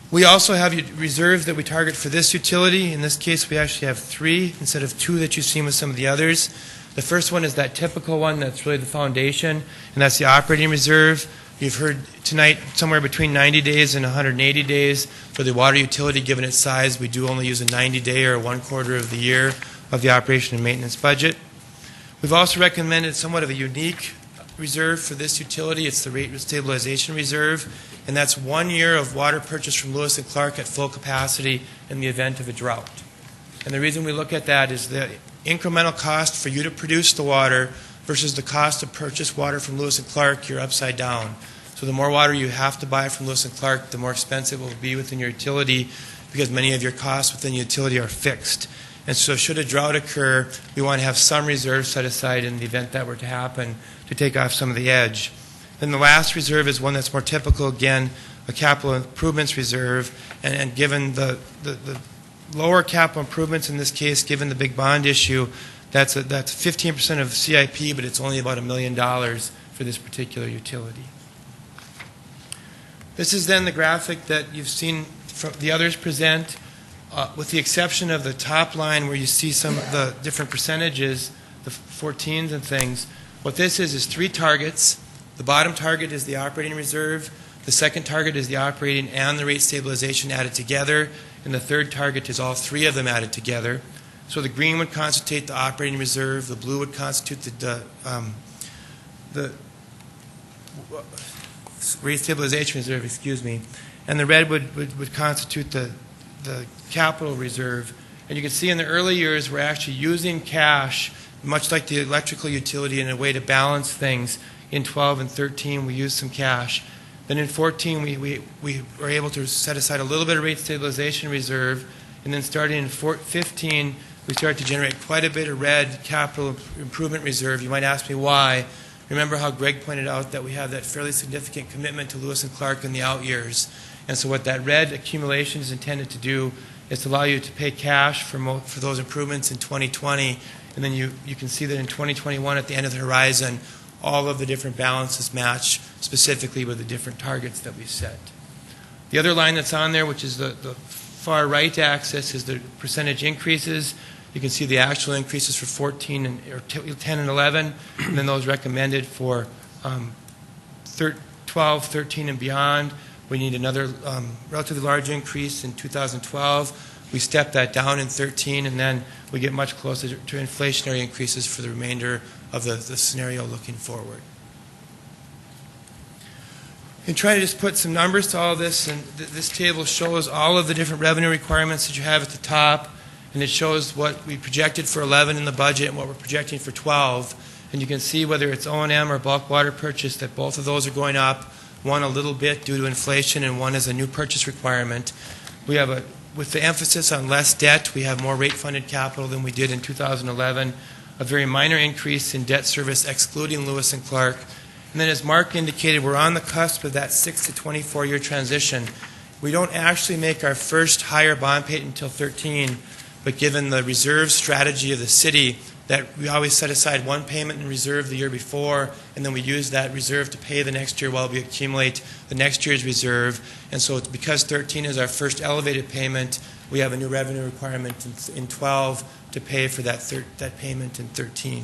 We also have reserves that we target for this utility. In this case, we actually have 3 instead of 2 that you've seen with some of the others. The first one is that typical one that's really the foundation, and that's the operating reserve. You've heard tonight somewhere between 90 days and 180 days for the water utility. Given its size, we do only use a 90-day or 1/4 of the year of the operation and maintenance budget. We've also recommended somewhat of a unique reserve for this utility. It's the rate stabilization reserve, and that's 1 year of water purchased from Lewis and Clark at full capacity in the event of a drought. And the reason we look at that is the incremental cost for you to produce the water versus the cost to purchase water from Lewis and Clark, you're upside down. So the more water you have to buy from Lewis and Clark, the more expensive it will be within your utility because many of your costs within the utility are fixed. And so should a drought occur, we want to have some reserve set aside in the event that were to happen to take off some of the edge. Then the last reserve is one that's more typical, again, a capital improvements reserve, And given the lower capital improvements in this case, given the big bond issue, that's 15% of CIP, but it's only about $1 million for this particular utility. This is then the graphic that you've seen from the others present, with the exception of the top line where you see some of the different percentages, the 14s and things. What this is 3 targets. The bottom target is the operating reserve. The second target is the operating and the rate stabilization added together. And the third target is all 3 of them added together. So the green would constitute the operating reserve. The blue would constitute the rate stabilization reserve, and the red would constitute the capital reserve. And you can see in the early years we're actually using cash, much like the electrical utility, in a way to balance things. In 12 and 13 we used some cash. Then in 14 we were able to set aside a little bit of rate stabilization reserve, and then starting in 15 we started to generate quite a bit of red capital improvement reserve. You might ask me why. Remember how Greg pointed out that we have that fairly significant commitment to Lewis and Clark in the out years. And so what that red accumulation is intended to do is to allow you to pay cash for those improvements in 2020. And then you can see that in 2021 at the end of the horizon, all of the different balances match specifically with the different targets that we set. The other line that's on there, which is the far right axis, is the percentage increases. You can see the actual increases for 10 and 11, and then those recommended for 12, 13, and beyond. We need another relatively large increase in 2012. We step that down in 13, and then we get much closer to inflationary increases for the remainder of the scenario looking forward. And trying to just put some numbers to all this, and this table shows all of the different revenue requirements that you have at the top. And it shows what we projected for 11 in the budget and what we're projecting for 12. And you can see whether it's O&M or bulk water purchase that both of those are going up, one a little bit due to inflation and one is a new purchase requirement. We have with the emphasis on less debt, we have more rate-funded capital than we did in 2011, a very minor increase in debt service excluding Lewis and Clark. And then as Mark indicated, we're on the cusp of that 6 to 24-year transition. We don't actually make our first higher bond payment until 13. But given the reserve strategy of the city, that we always set aside one payment in reserve the year before, and then we use that reserve to pay the next year while we accumulate the next year's reserve. And so because 13 is our first elevated payment, we have a new revenue requirement in 12 to pay for that payment in 13.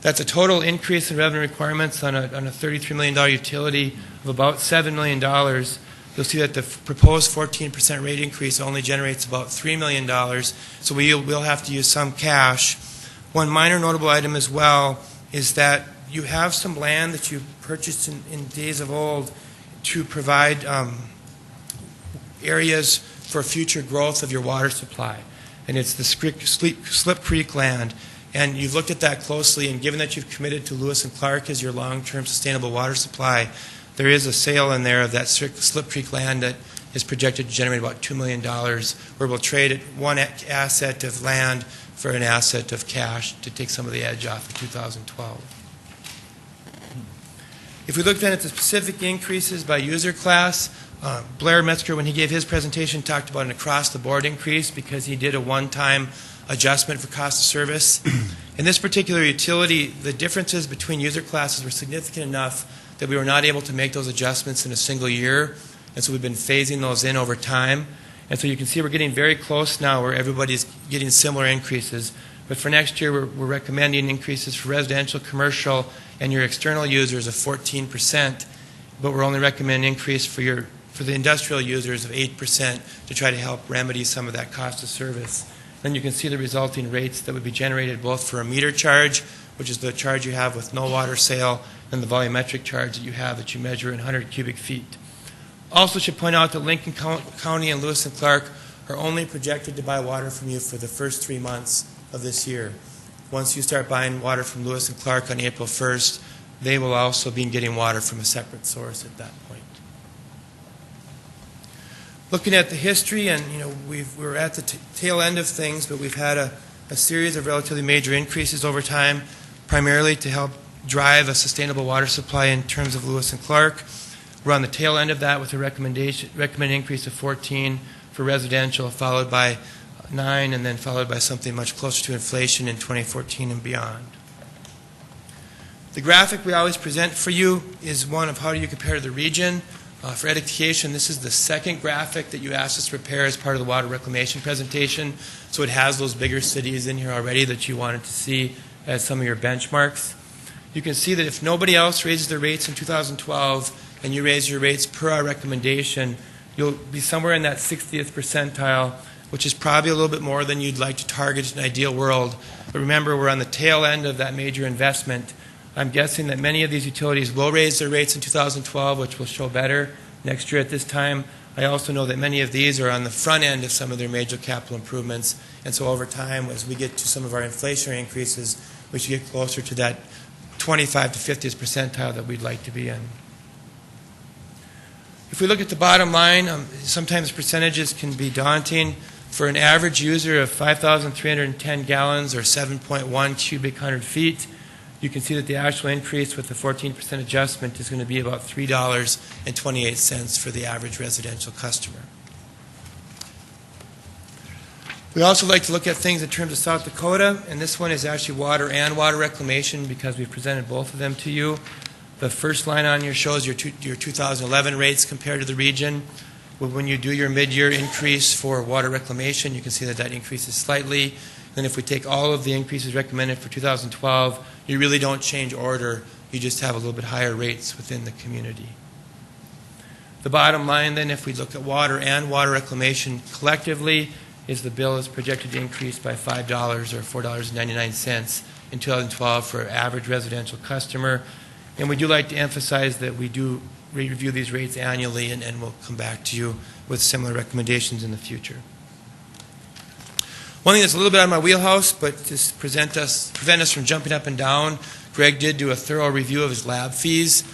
That's a total increase in revenue requirements on a $33 million utility of about $7 million. You'll see that the proposed 14% rate increase only generates about $3 million, so we'll have to use some cash. One minor notable item as well is that you have some land that you purchased in days of old to provide areas for future growth of your water supply. And it's the Slip Creek land. And you've looked at that closely, and given that you've committed to Lewis and Clark as your long-term sustainable water supply, there is a sale in there of that Slip Creek land that is projected to generate about $2 million, where we'll trade one asset of land for an asset of cash to take some of the edge off of 2012. If we look then at the specific increases by user class, Blair Metzger, when he gave his presentation, talked about an across-the-board increase because he did a one-time adjustment for cost of service. In this particular utility, the differences between user classes were significant enough that we were not able to make those adjustments in a single year, and so we've been phasing those in over time. And so you can see we're getting very close now where everybody's getting similar increases. But for next year, we're recommending increases for residential, commercial, and your external users of 14%, but we're only recommending an increase for the industrial users of 8% to try to help remedy some of that cost of service. Then you can see the resulting rates that would be generated both for a meter charge, which is the charge you have with no water sale, and the volumetric charge that you have that you measure in 100 cubic feet. Also should point out that Lincoln County and Lewis and Clark are only projected to buy water from you for the first 3 months of this year. Once you start buying water from Lewis and Clark on April 1st, they will also be getting water from a separate source at that point. Looking at the history, and we're at the tail end of things, but we've had a series of relatively major increases over time, primarily to help drive a sustainable water supply in terms of Lewis and Clark. We're on the tail end of that with a recommended increase of 14 for residential, followed by 9, and then followed by something much closer to inflation in 2014 and beyond. The graphic we always present for you is one of how do you compare to the region. For education, this is the second graphic that you asked us to prepare as part of the water reclamation presentation. So it has those bigger cities in here already that you wanted to see as some of your benchmarks. You can see that if nobody else raises their rates in 2012 and you raise your rates per our recommendation, you'll be somewhere in that 60th percentile, which is probably a little bit more than you'd like to target in an ideal world. But remember, we're on the tail end of that major investment. I'm guessing that many of these utilities will raise their rates in 2012, which will show better next year at this time. I also know that many of these are on the front end of some of their major capital improvements, and so over time, as we get to some of our inflationary increases, we should get closer to that 25 to 50th percentile that we'd like to be in. If we look at the bottom line, sometimes percentages can be daunting. For an average user of 5,310 gallons or 7.1 cubic 100 feet, you can see that the actual increase with the 14% adjustment is going to be about $3.28 for the average residential customer. We also like to look at things in terms of South Dakota, and this one is actually water and water reclamation because we've presented both of them to you. The first line on here shows your 2011 rates compared to the region. When you do your mid-year increase for water reclamation, you can see that that increases slightly. Then if we take all of the increases recommended for 2012, you really don't change order. You just have a little bit higher rates within the community. The bottom line then, if we look at water and water reclamation collectively, is the bill is projected to increase by $5 or $4.99 in 2012 for average residential customer. And we do like to emphasize that we do review these rates annually, and we'll come back to you with similar recommendations in the future. One thing that's a little bit out of my wheelhouse, but to prevent us from jumping up and down, Greg did do a thorough review of his lab fees.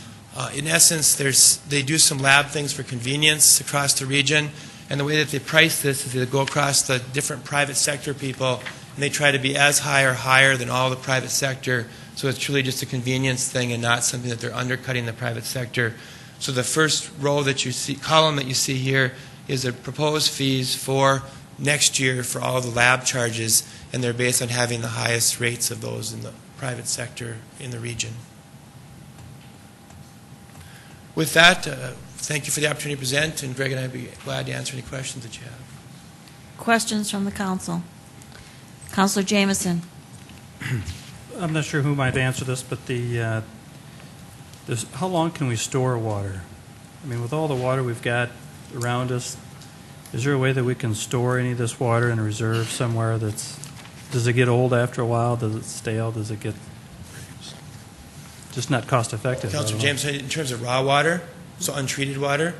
In essence, they do some lab things for convenience across the region, and the way that they price this is they go across the different private sector people, and they try to be as high or higher than all the private sector, so it's truly just a convenience thing and not something that they're undercutting the private sector. So the first row that you see, column that you see here, is the proposed fees for next year for all the lab charges, and they're based on having the highest rates of those in the private sector in the region. With that, thank you for the opportunity to present, and Greg and I would be glad to answer any questions that you have. Questions from the council? Councilor Jameson. I'm not sure who might answer this, but how long can we store water? I mean, with all the water we've got around us, is there a way that we can store any of this water in a reserve somewhere does it get old after a while? Does it stale? Does it get just not cost effective? Councilor James, in terms of raw water, so untreated water,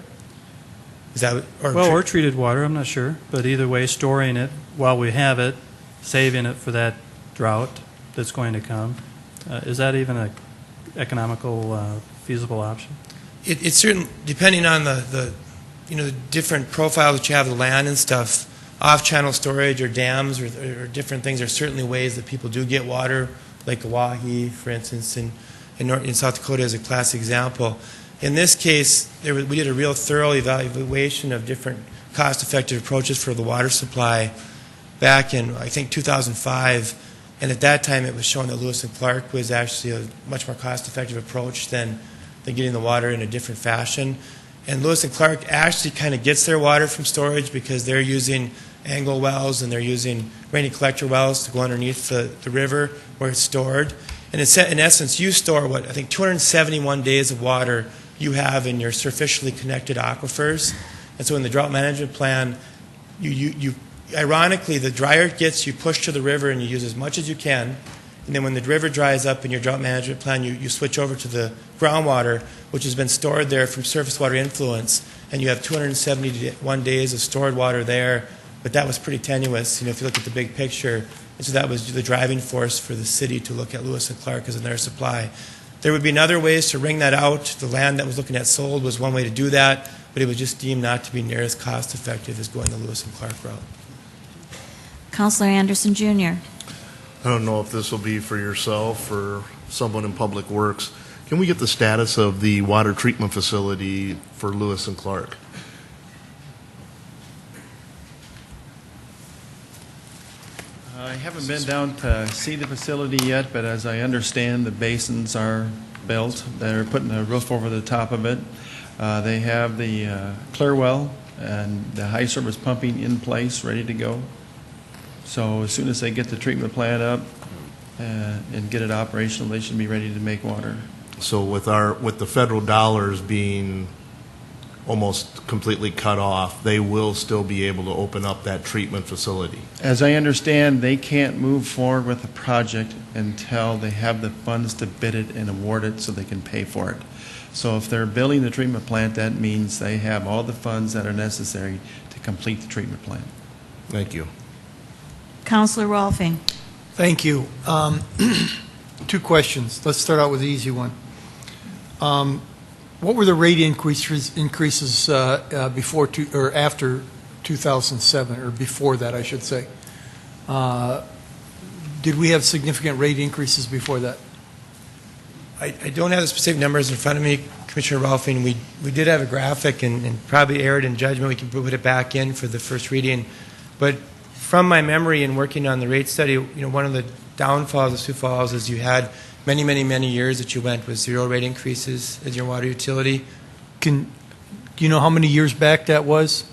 is that or treated water? I'm not sure, but either way, storing it while we have it, saving it for that drought that's going to come, is that even an economical, feasible option? It's certain, depending on the different profile that you have of the land and stuff. Off-channel storage or dams or different things are certainly ways that people do get water, like Oahe, for instance, in South Dakota is a classic example. In this case, we did a real thorough evaluation of different cost-effective approaches for the water supply back in, I think, 2005. And at that time, it was shown that Lewis and Clark was actually a much more cost-effective approach than getting the water in a different fashion. And Lewis and Clark actually kind of gets their water from storage because they're using angle wells and they're using rainy collector wells to go underneath the river where it's stored. And in essence, you store, 271 days of water you have in your surficially connected aquifers. And so in the drought management plan, you ironically, the drier it gets, you push to the river and you use as much as you can. And then when the river dries up in your drought management plan, you switch over to the groundwater, which has been stored there from surface water influence. And you have 271 days of stored water there. But that was pretty tenuous, if you look at the big picture. And so that was the driving force for the city to look at Lewis and Clark as in their supply. There would be other ways to wring that out. The land that was looking at sold was one way to do that, but it was just deemed not to be near as cost effective as going the Lewis and Clark route. Councilor Anderson, Jr. I don't know if this will be for yourself or someone in Public Works. Can we get the status of the water treatment facility for Lewis and Clark? I haven't been down to see the facility yet, but as I understand, the basins are built. They're putting a roof over the top of it. They have the clear well and the high service pumping in place, ready to go. So as soon as they get the treatment plant up and get it operational, they should be ready to make water. So with the federal dollars being almost completely cut off, they will still be able to open up that treatment facility. As I understand, they can't move forward with the project until they have the funds to bid it and award it so they can pay for it. So if they're building the treatment plant, that means they have all the funds that are necessary to complete the treatment plant. Thank you. Councilor Rolfing. Thank you. 2 questions. Let's start out with the easy one. What were the rate increases before or after 2007, or before that, I should say? Did we have significant rate increases before that? I don't have the specific numbers in front of me, Commissioner Rolfing. We did have a graphic and probably erred in judgment. We can put it back in for the first reading. But from my memory and working on the rate study, one of the downfalls of Sioux Falls is you had many years that you went with 0 rate increases as your water utility. Do you know how many years back that was?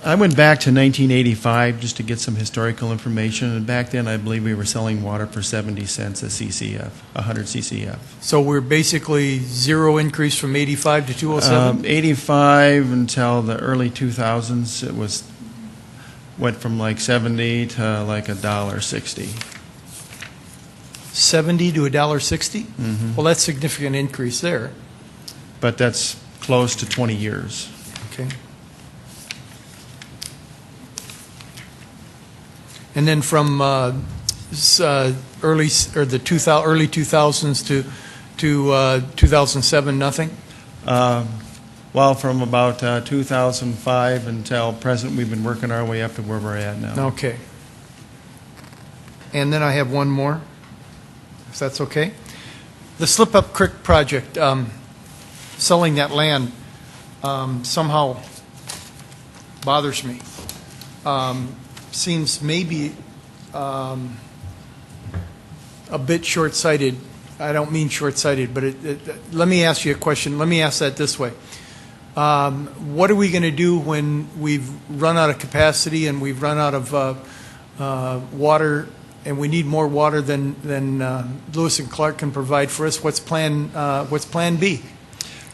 I went back to 1985 just to get some historical information, and back then I believe we were selling water for 70 cents a CCF, 100 CCF. So we're basically 0 increase from 85 to 207? 85 until the early 2000s, it went from like 70 to like $1.60. 70 to $1.60? Mm-hmm. Well, that's a significant increase there. But that's close to 20 years. Okay. And then from early 2000s to 2007, nothing? Well, from about 2005 until present, we've been working our way up to where we're at now. Okay. And then I have one more, if that's okay. The Slip Up Creek project, selling that land somehow bothers me. Seems maybe a bit short-sighted. I don't mean short-sighted, but let me ask you a question. Let me ask that this way. What are we going to do when we've run out of capacity and we've run out of water, and we need more water than Lewis and Clark can provide for us? What's Plan B?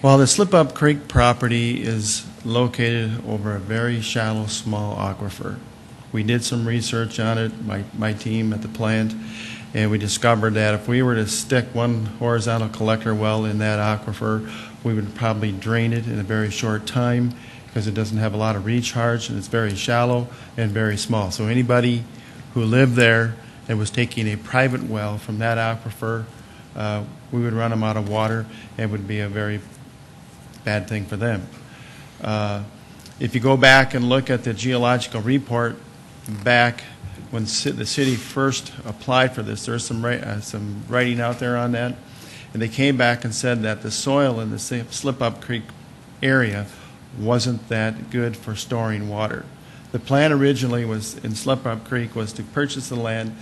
Well, the Slip Up Creek property is located over a very shallow, small aquifer. We did some research on it, my team at the plant, and we discovered that if we were to stick one horizontal collector well in that aquifer, we would probably drain it in a very short time because it doesn't have a lot of recharge, and it's very shallow and very small. So anybody who lived there and was taking a private well from that aquifer, we would run them out of water, and it would be a very bad thing for them. If you go back and look at the geological report back when the city first applied for this, there's some writing out there on that, and they came back and said that the soil in the Slip Up Creek area wasn't that good for storing water. The plan originally was in Slip Up Creek was to purchase the land,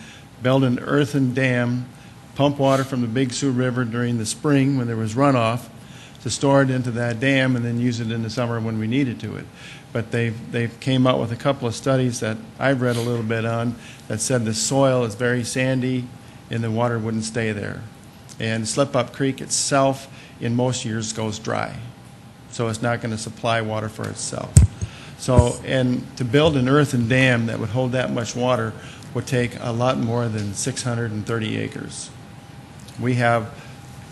build an earthen dam, pump water from the Big Sioux River during the spring when there was runoff, to store it into that dam and then use it in the summer when we needed to it. But they've came out with a couple of studies that I've read a little bit on that said the soil is very sandy and the water wouldn't stay there. And Slip Up Creek itself in most years goes dry. So it's not going to supply water for itself. So, and to build an earthen dam that would hold that much water would take a lot more than 630 acres. We have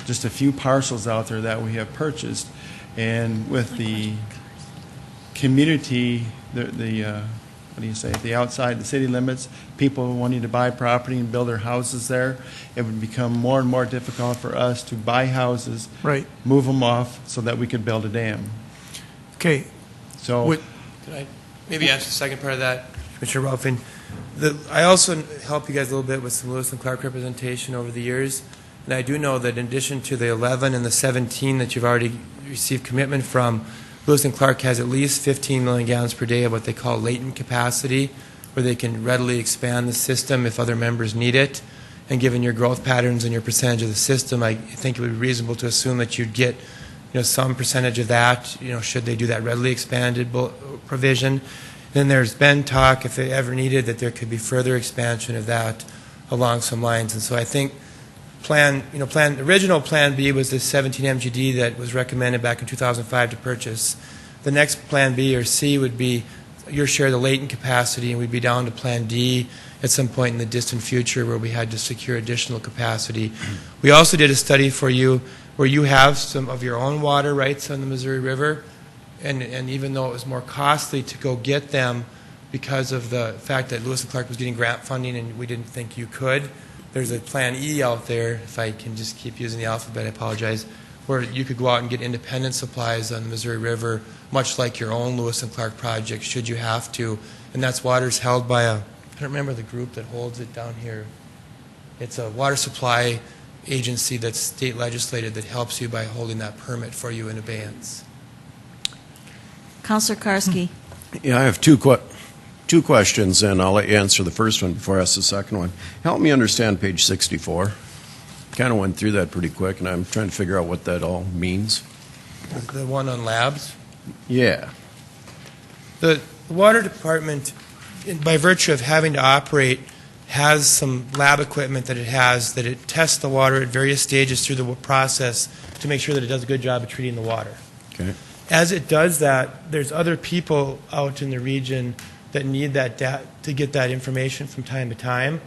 just a few parcels out there that we have purchased, and with the community, the outside the city limits, people wanting to buy property and build their houses there, it would become more and more difficult for us to buy houses, right, move them off so that we could build a dam. Okay. So, can I maybe ask the second part of that, Commissioner Rolfing? I also helped you guys a little bit with some Lewis and Clark representation over the years. And I do know that in addition to the 11 and the 17 that you've already received commitment from, Lewis and Clark has at least 15 million gallons per day of what they call latent capacity, where they can readily expand the system if other members need it. And given your growth patterns and your percentage of the system, I think it would be reasonable to assume that you'd get some percentage of that, should they do that readily expanded provision. Then there's been talk, if they ever needed, that there could be further expansion of that along some lines. And so I think original Plan B was the 17 MGD that was recommended back in 2005 to purchase. The next Plan B or C would be your share of the latent capacity, and we'd be down to Plan D at some point in the distant future where we had to secure additional capacity. We also did a study for you where you have some of your own water rights on the Missouri River, and even though it was more costly to go get them because of the fact that Lewis and Clark was getting grant funding and we didn't think you could, there's a Plan E out there, if I can just keep using the alphabet, I apologize, where you could go out and get independent supplies on the Missouri River, much like your own Lewis and Clark project, should you have to. And that's water's held by I don't remember the group that holds it down here. It's a water supply agency that's state legislated that helps you by holding that permit for you in abeyance. Councilor Karski. Yeah, I have two questions, and I'll answer the first one before I ask the second one. Help me understand page 64. Kind of went through that pretty quick, and I'm trying to figure out what that all means. The one on labs? Yeah. The water department, by virtue of having to operate, has some lab equipment that it tests the water at various stages through the process to make sure that it does a good job of treating the water. Okay. As it does that, there's other people out in the region that need that to get that information from time to time.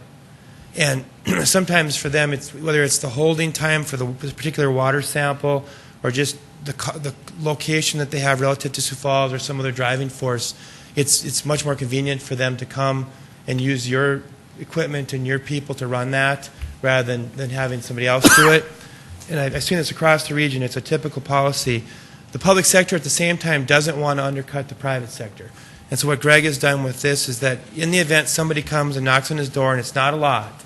And sometimes for them, it's whether it's the holding time for the particular water sample or just the location that they have relative to Sioux Falls or some other driving force, it's much more convenient for them to come and use your equipment and your people to run that rather than having somebody else do it. And I've seen this across the region. It's a typical policy. The public sector at the same time doesn't want to undercut the private sector. And so what Greg has done with this is that in the event somebody comes and knocks on his door, and it's not a lot,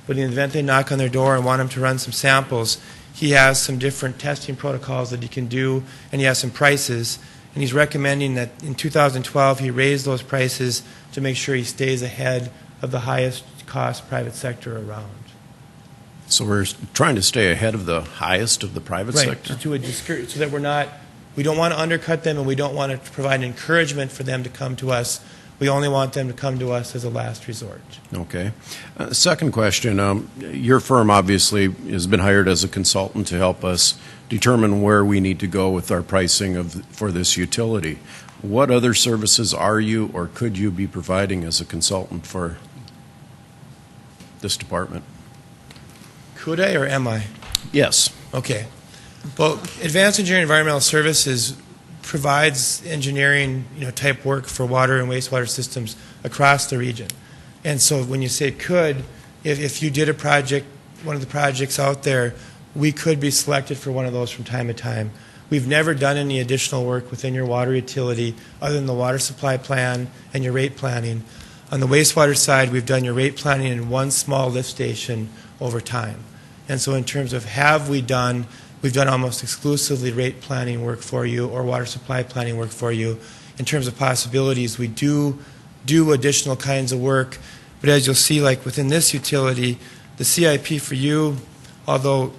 but in the event they knock on their door and want him to run some samples, he has some different testing protocols that he can do, and he has some prices. And he's recommending that in 2012 he raise those prices to make sure he stays ahead of the highest cost private sector around. So we're trying to stay ahead of the highest of the private sector? Right, so that we don't want to undercut them, and we don't want to provide encouragement for them to come to us. We only want them to come to us as a last resort. Okay. Second question, your firm obviously has been hired as a consultant to help us determine where we need to go with our pricing for this utility. What other services are you or could you be providing as a consultant for this department? Could I or am I? Yes. Okay. Well, Advanced Engineering Environmental Services provides engineering type work for water and wastewater systems across the region. And so when you say could, if you did a project, one of the projects out there, we could be selected for one of those from time to time. We've never done any additional work within your water utility other than the water supply plan and your rate planning. On the wastewater side, we've done your rate planning in one small lift station over time. And so in terms of we've done almost exclusively rate planning work for you or water supply planning work for you. In terms of possibilities, we do additional kinds of work. But as you'll see, like within this utility, the CIP for you, although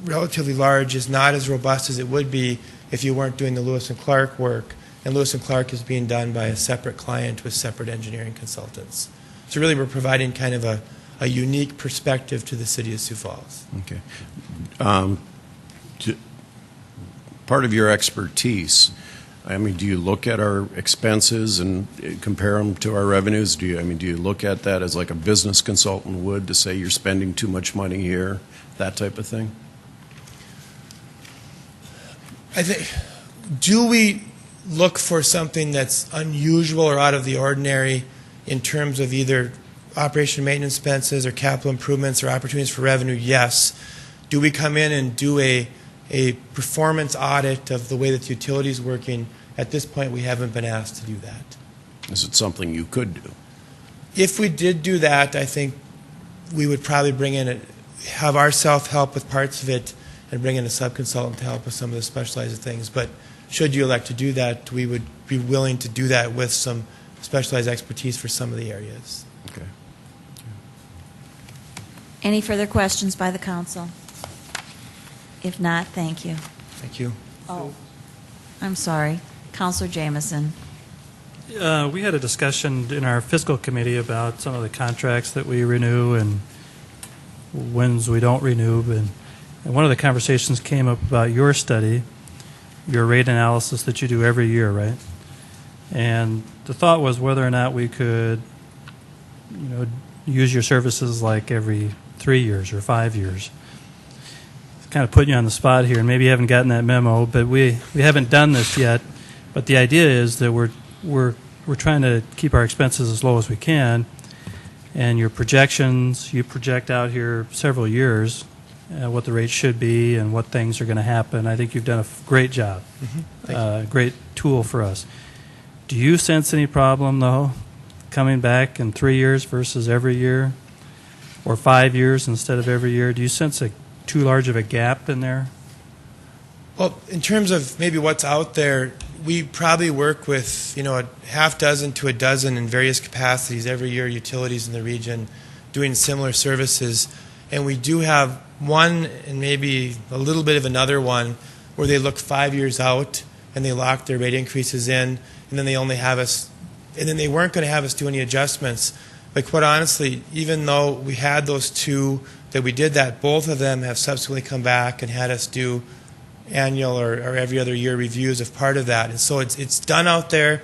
relatively large, is not as robust as it would be if you weren't doing the Lewis and Clark work. And Lewis and Clark is being done by a separate client with separate engineering consultants. So really we're providing kind of a unique perspective to the city of Sioux Falls. Okay. Part of your expertise, I mean, do you look at our expenses and compare them to our revenues? Do you look at that as like a business consultant would to say you're spending too much money here, that type of thing? I think, do we look for something that's unusual or out of the ordinary in terms of either operation maintenance expenses or capital improvements or opportunities for revenue? Yes. Do we come in and do a performance audit of the way that the utility is working? At this point, we haven't been asked to do that. Is it something you could do? If we did do that, I think we would probably bring in have ourselves help with parts of it and bring in a sub-consultant to help with some of the specialized things. But should you elect to do that, we would be willing to do that with some specialized expertise for some of the areas. Okay. Any further questions by the council? If not, thank you. Thank you. Oh, I'm sorry. Councilor Jameson. We had a discussion in our fiscal committee about some of the contracts that we renew and when's we don't renew. And one of the conversations came up about your study, your rate analysis that you do every year, right? And the thought was whether or not we could, use your services like every 3 years or 5 years. It's kind of putting you on the spot here, and maybe you haven't gotten that memo, but we haven't done this yet. But the idea is that we're trying to keep our expenses as low as we can, and your projections, you project out here several years what the rate should be and what things are going to happen. I think you've done a great job, great tool for us. Do you sense any problem, though, coming back in 3 years versus every year, or 5 years instead of every year? Do you sense too large of a gap in there? Well, in terms of maybe what's out there, we probably work with, a half dozen to a dozen in various capacities every year, utilities in the region doing similar services. And we do have one and maybe a little bit of another one where they look 5 years out and they lock their rate increases in, and then they only have us, and then they weren't going to have us do any adjustments. But quite honestly, even though we had those two that we did that, both of them have subsequently come back and had us do annual or every other year reviews of part of that. And so it's done out there.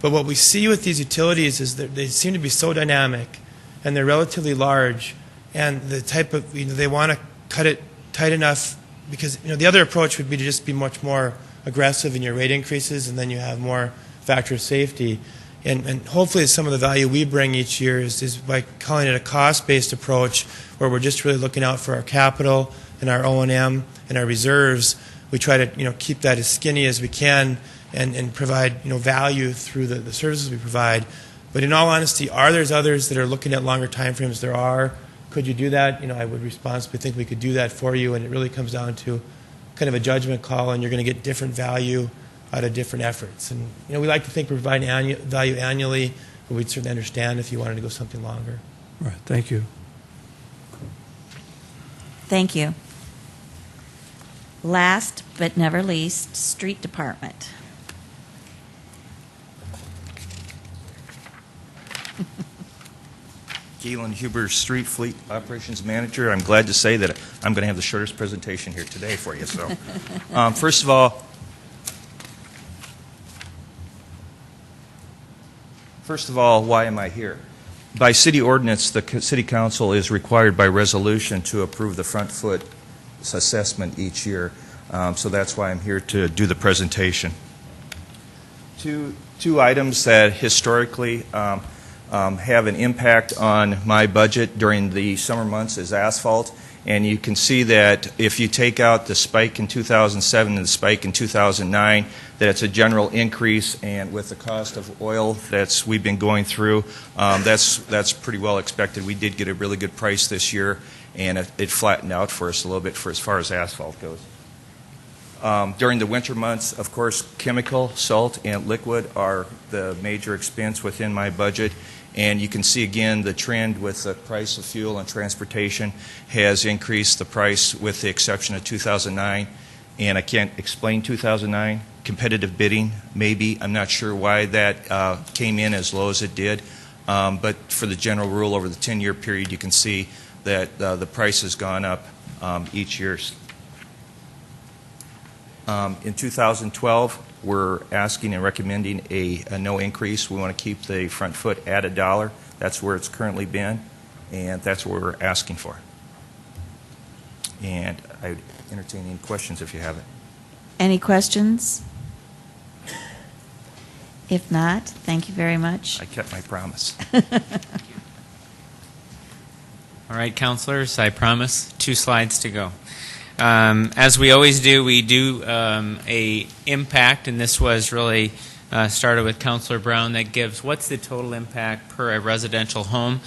But what we see with these utilities is that they seem to be so dynamic, and they're relatively large, and the type of, they want to cut it tight enough, because the other approach would be to just be much more aggressive in your rate increases, and then you have more factor of safety. And hopefully some of the value we bring each year is by calling it a cost-based approach, where we're just really looking out for our capital and our O&M and our reserves. We try to keep that as skinny as we can and provide value through the services we provide. But in all honesty, are there others that are looking at longer time frames? There are. Could you do that? I would responsibly think we could do that for you, and it really comes down to kind of a judgment call, and you're going to get different value out of different efforts. And we like to think we're providing value annually, but we'd certainly understand if you wanted to go something longer. Right. Thank you. Thank you. Last but never least, Street Department. Galen Huber, Street Fleet Operations Manager. I'm glad to say that I'm going to have the shortest presentation here today for you. So, first of all, why am I here? By city ordinance, the city council is required by resolution to approve the front foot assessment each year. So that's why I'm here to do the presentation. Two items that historically have an impact on my budget during the summer months is asphalt. And you can see that if you take out the spike in 2007 and the spike in 2009, that it's a general increase. And with the cost of oil we've been going through, that's pretty well expected. We did get a really good price this year, and it flattened out for us a little bit for as far as asphalt goes. During the winter months, of course, chemical, salt, and liquid are the major expense within my budget. And you can see again the trend with the price of fuel and transportation has increased the price with the exception of 2009. And I can't explain 2009. Competitive bidding, maybe. I'm not sure why that came in as low as it did. But for the general rule over the 10-year period, you can see that the price has gone up each year. In 2012, we're asking and recommending a no increase. We want to keep the front foot at $1. That's where it's currently been, and that's what we're asking for. And I would entertain any questions if you have it. Any questions? If not, thank you very much. I kept my promise. All right, councilors, I promise 2 slides to go. As we always do, we do a impact, and this was really started with Councilor Brown, that gives what's the total impact per a residential home.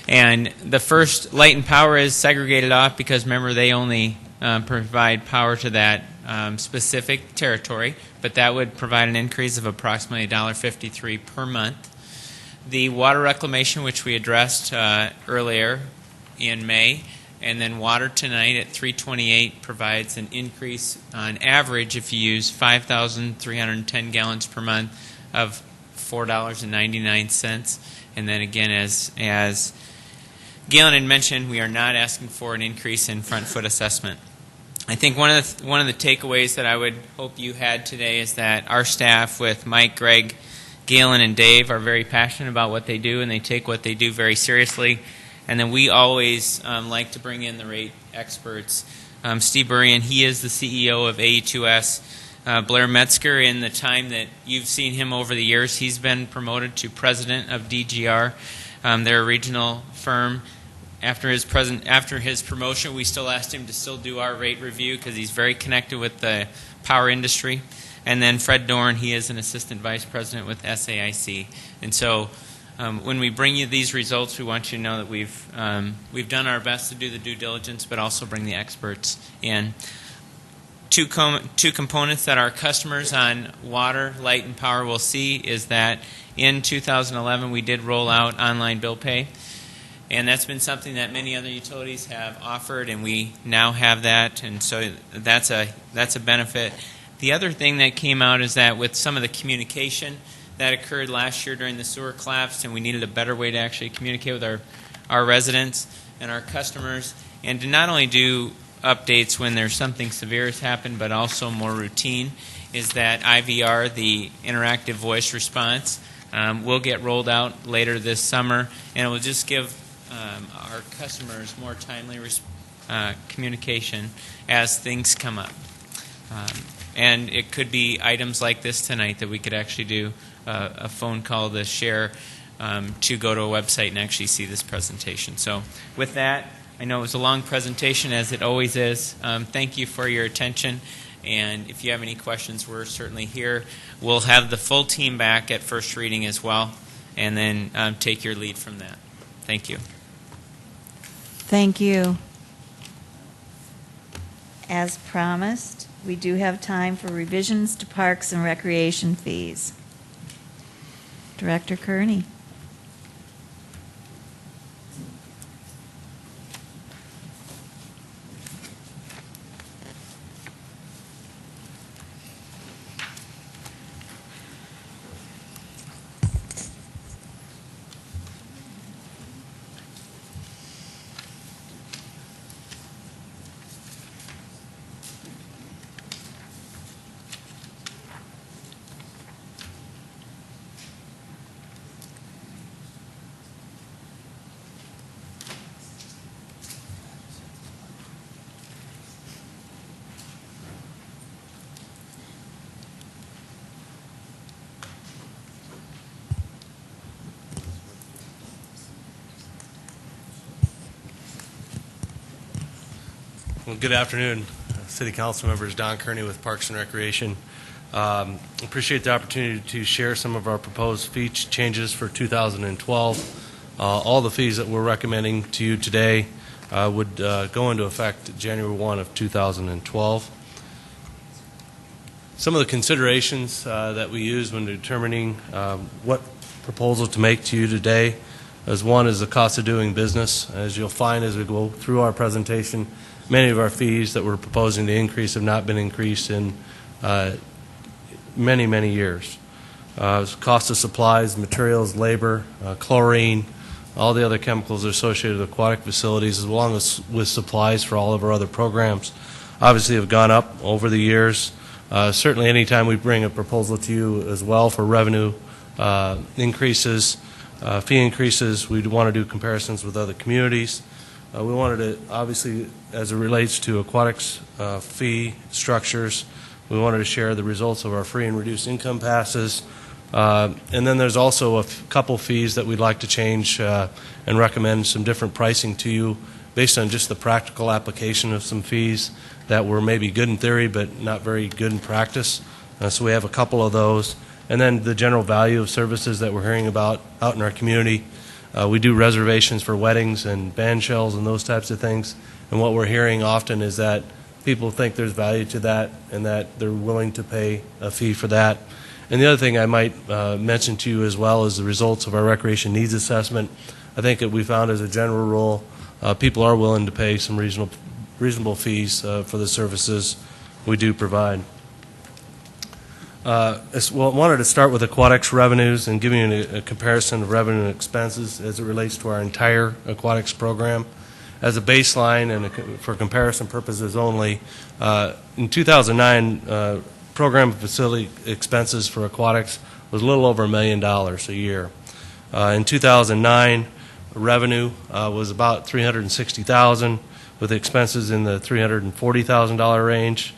And the first, light and power, is segregated off because, remember, they only provide power to that specific territory, but that would provide an increase of approximately $1.53 per month. The water reclamation, which we addressed earlier in May, and then water tonight at 328 provides an increase on average, if you use 5,310 gallons per month, of $4.99. And then again, as Galen had mentioned, we are not asking for an increase in front foot assessment. I think one of the takeaways that I would hope you had today is that our staff, with Mike, Greg, Galen, and Dave, are very passionate about what they do, and they take what they do very seriously. And then we always like to bring in the rate experts. Steve Burian, he is the CEO of AE2S. Blair Metzger, in the time that you've seen him over the years, he's been promoted to president of DGR. They're a regional firm. After his promotion, we still asked him to still do our rate review because he's very connected with the power industry. And then Fred Dorn, he is an assistant vice president with SAIC. And so when we bring you these results, we want you to know that we've done our best to do the due diligence, but also bring the experts in. Two components that our customers on water, light, and power will see is that in 2011 we did roll out online bill pay, and that's been something that many other utilities have offered, and we now have that, and so that's a benefit. The other thing that came out is that with some of the communication that occurred last year during the sewer collapse, and we needed a better way to actually communicate with our residents and our customers, and to not only do updates when there's something severe has happened, but also more routine, is that IVR, the interactive voice response, will get rolled out later this summer, and it will just give our customers more timely communication as things come up. And it could be items like this tonight that we could actually do a phone call to share, to go to a website and actually see this presentation. So with that, I know it was a long presentation, as it always is. Thank you for your attention, and if you have any questions, we're certainly here. We'll have the full team back at first reading as well, and then take your lead from that. Thank you. Thank you. As promised, we do have time for revisions to parks and recreation fees. Director Kearney. Well, good afternoon, City Council members. Don Kearney with Parks and Recreation. Appreciate the opportunity to share some of our proposed fee changes for 2012. All the fees that we're recommending to you today would go into effect January 1 of 2012. Some of the considerations that we use when determining what proposal to make to you today is, one is the cost of doing business. As you'll find as we go through our presentation, many of our fees that we're proposing to increase have not been increased in many, many years. Cost of supplies, materials, labor, chlorine, all the other chemicals associated with aquatic facilities, as well as with supplies for all of our other programs, obviously have gone up over the years. Certainly anytime we bring a proposal to you as well for revenue increases, fee increases, we'd want to do comparisons with other communities. We wanted to, obviously, as it relates to aquatics fee structures, we wanted to share the results of our free and reduced income passes. And then there's also a couple fees that we'd like to change and recommend some different pricing to you based on just the practical application of some fees that were maybe good in theory but not very good in practice. So we have a couple of those. And then the general value of services that we're hearing about out in our community. We do reservations for weddings and band shells and those types of things. And what we're hearing often is that people think there's value to that and that they're willing to pay a fee for that. And the other thing I might mention to you as well is the results of our recreation needs assessment. I think that we found as a general rule, people are willing to pay some reasonable fees for the services we do provide. I wanted to start with Aquatics Revenues and giving you a comparison of revenue and expenses as it relates to our entire aquatics program. As a baseline and for comparison purposes only, in 2009, program facility expenses for aquatics was a little over $1 million a year. In 2009, revenue was about $360,000, with expenses in the $340,000 range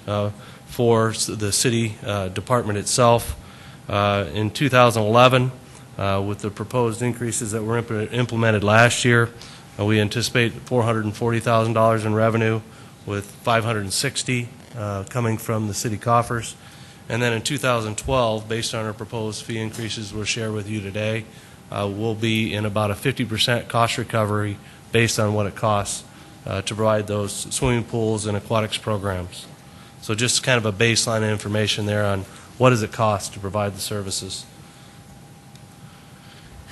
for the city department itself. In 2011, with the proposed increases that were implemented last year, we anticipate $440,000 in revenue, with $560,000 coming from the city coffers. And then in 2012, based on our proposed fee increases we'll share with you today, we'll be in about a 50% cost recovery based on what it costs to provide those swimming pools and aquatics programs. So just kind of a baseline of information there on what does it cost to provide the services.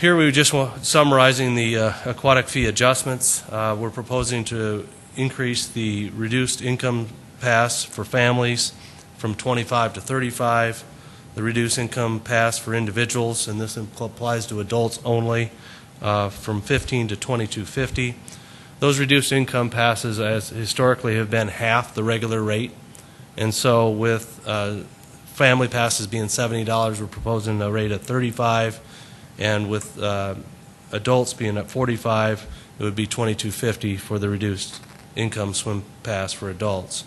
Here we just summarizing the aquatic fee adjustments. We're proposing to increase the reduced income pass for families from 25 to 35, the reduced income pass for individuals, and this applies to adults only, from 15 to 22.50. Those reduced income passes, as historically, have been half the regular rate, and so with family passes being $70, we're proposing a rate of $35, and with adults being at $45, it would be $22.50 for the reduced income swim pass for adults.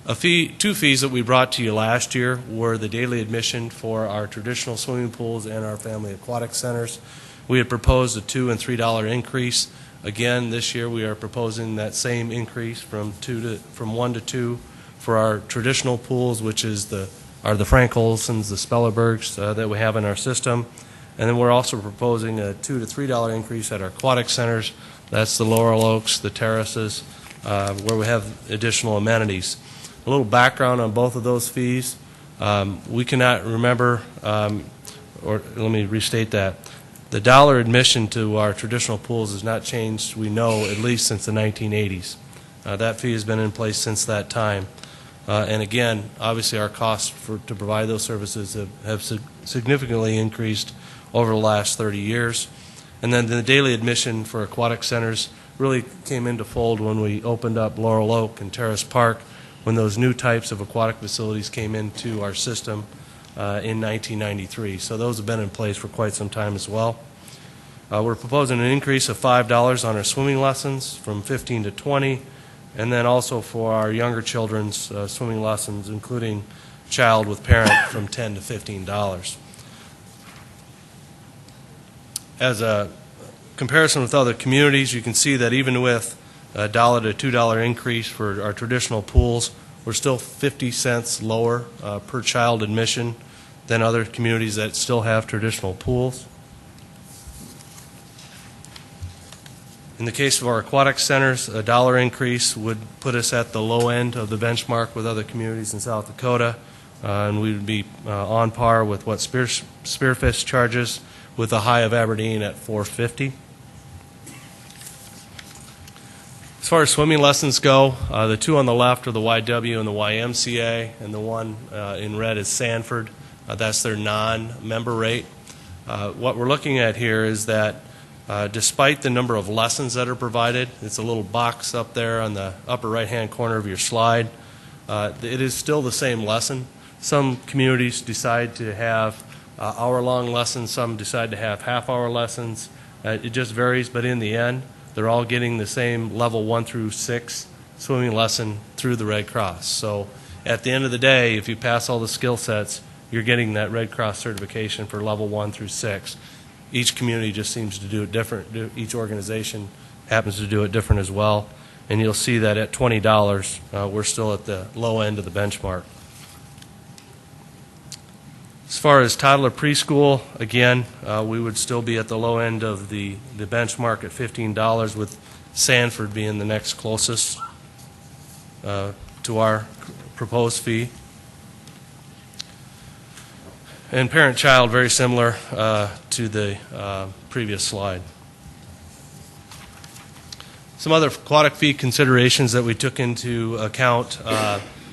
Two fees that we brought to you last year were the daily admission for our traditional swimming pools and our family aquatic centers. We had proposed a $2 and $3 increase. Again, this year we are proposing that same increase from 1 to 2 for our traditional pools, which are the Frank Olsons, the Spellerbergs that we have in our system. And then we're also proposing a $2 to $3 increase at our aquatic centers. That's the Laurel Oaks, the terraces, where we have additional amenities. A little background on both of those fees. We cannot remember, or let me restate that. The dollar admission to our traditional pools has not changed, we know, at least since the 1980s. That fee has been in place since that time. And again, obviously our costs to provide those services have significantly increased over the last 30 years. And then the daily admission for aquatic centers really came into fold when we opened up Laurel Oak and Terrace Park, when those new types of aquatic facilities came into our system in 1993. So those have been in place for quite some time as well. We're proposing an increase of $5 on our swimming lessons from 15 to 20, and then also for our younger children's swimming lessons, including child with parent, from $10 to $15. As a comparison with other communities, you can see that even with a $1 to $2 increase for our traditional pools, we're still 50 cents lower per child admission than other communities that still have traditional pools. In the case of our aquatic centers, a $1 increase would put us at the low end of the benchmark with other communities in South Dakota, and we would be on par with what Spearfish charges, with the high of Aberdeen at $4.50. As far as swimming lessons go, the two on the left are the YW and the YMCA, and the one in red is Sanford. That's their non-member rate. What we're looking at here is that despite the number of lessons that are provided, it's a little box up there on the upper right-hand corner of your slide, it is still the same lesson. Some communities decide to have hour-long lessons, some decide to have half-hour lessons. It just varies, but in the end, they're all getting the same level 1 through 6 swimming lesson through the Red Cross. So at the end of the day, if you pass all the skill sets, you're getting that Red Cross certification for level 1 through 6. Each community just seems to do it different. Each organization happens to do it different as well. And you'll see that at $20, we're still at the low end of the benchmark. As As far as toddler preschool, again, we would still be at the low end of the benchmark at $15, with Sanford being the next closest to our proposed fee. And parent-child, very similar to the previous slide. Some other aquatic fee considerations that we took into account.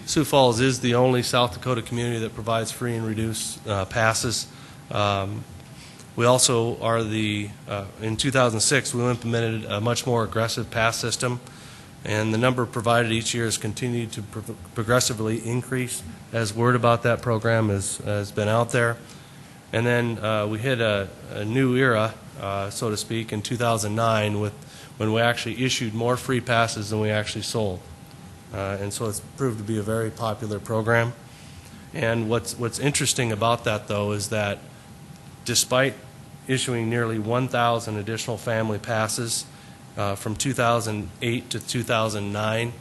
Sioux Falls is the only South Dakota community that provides free and reduced passes. We also are in 2006, we implemented a much more aggressive pass system, and the number provided each year has continued to progressively increase as word about that program has been out there. And then we hit a new era, so to speak, in 2009 when we actually issued more free passes than we actually sold. And so it's proved to be a very popular program. And what's interesting about that, though, is that despite issuing nearly 1,000 additional family passes from 2008 to 2009,